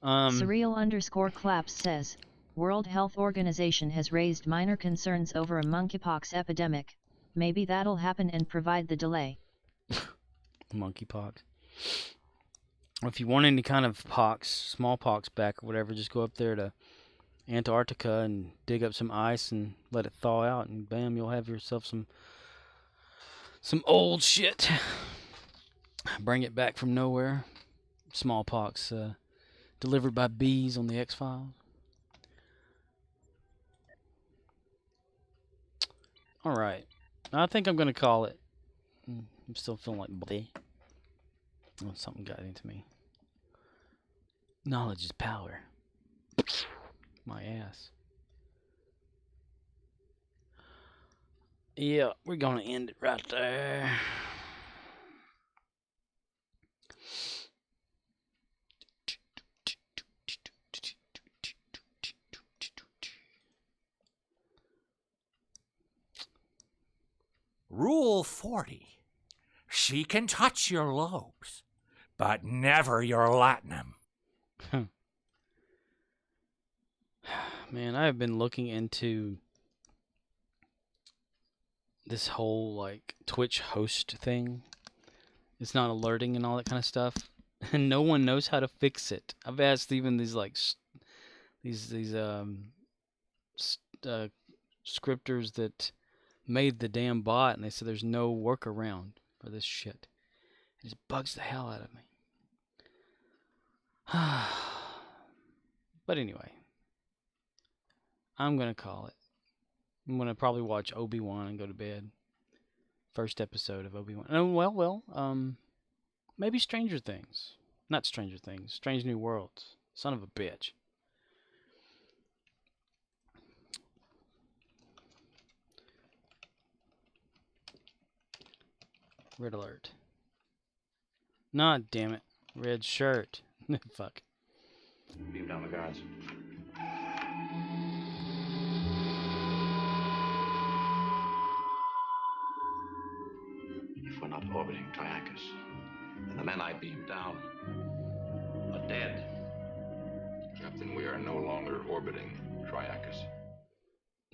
Surreal_claps says, World Health Organization has raised minor concerns over a monkeypox epidemic. Maybe that'll happen and provide the delay. Monkeypox. If you want any kind of pox, smallpox back or whatever, just go up there to Antarctica and dig up some ice and let it thaw out, and bam, you'll have yourself some old shit. Bring it back from nowhere. Smallpox delivered by bees on the X-Files. All right. I think I'm going to call it. I'm still feeling like bloody. Oh, something got into me. Knowledge is power. My ass. Yeah, we're going to end it right there. Rule 40. She can touch your lobes, but never your latinum. Man, I have been looking into this whole like Twitch host thing. It's not alerting and all that kind of stuff, and no one knows how to fix it. I've asked even these like scripters that made the damn bot, and they said there's no workaround for this shit. It just bugs the hell out of me. But anyway, I'm gonna call it. I'm gonna probably watch Obi-Wan and go to bed. First episode of Obi-Wan. Oh, maybe Stranger Things. Not Stranger Things. Strange New Worlds. Son of a bitch. Red alert. Nah, damn it. Red shirt. Fuck. Beam down the guards. If we're not orbiting Triacus, then the men I beamed down are dead. Captain, we are no longer orbiting Triacus.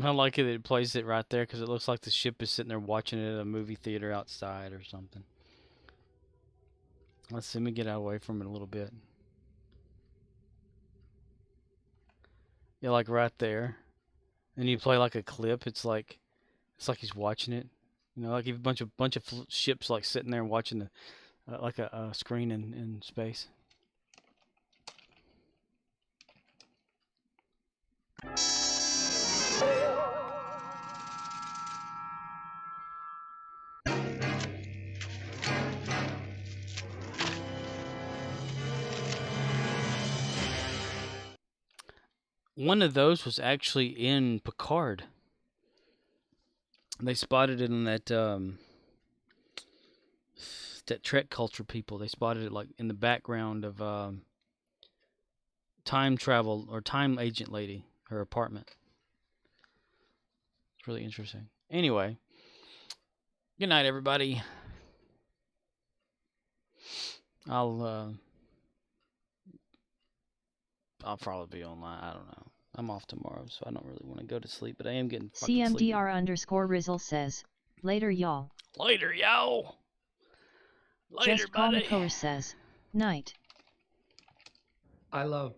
I like it plays it right there because it looks like the ship is sitting there watching it at a movie theater outside or something. Let's see me get out away from it a little bit. Yeah, like right there. And you play like a clip. It's like he's watching it. You know, like a bunch of ships like sitting there watching the like a screen in space. One of those was actually in Picard. They spotted it in that Trek culture people. They spotted it like in the background of time travel or time agent lady, her apartment. It's really interesting. Anyway, good night, everybody. I'll probably be online. I don't know. I'm off tomorrow, so I don't really want to go to sleep, but I am getting fucking sleepy. CMDR_Rizzle says, later y'all. Later, y'all. Later, Just Call buddy. McCower says, night. I love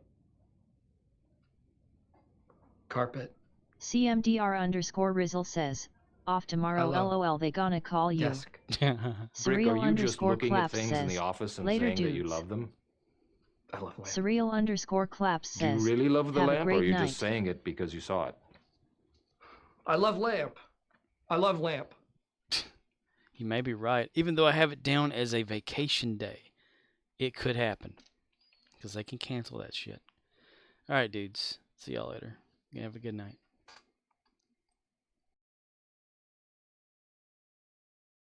carpet CMDR_Rizzle says, off tomorrow. Hello. LOL. They gonna call you. Desk. Brick, are Surreal you just looking at _Claps things in the says, office and later saying that you dudes. love them? I love lamp. Surreal _Claps Do you says, really love the have a lamp, or great are you night. just saying it because you saw it? I love lamp. I love lamp. You may be right. Even though I have it down as a vacation day, it could happen. Because they can cancel that shit. Alright, dudes. See y'all later. You have a good night.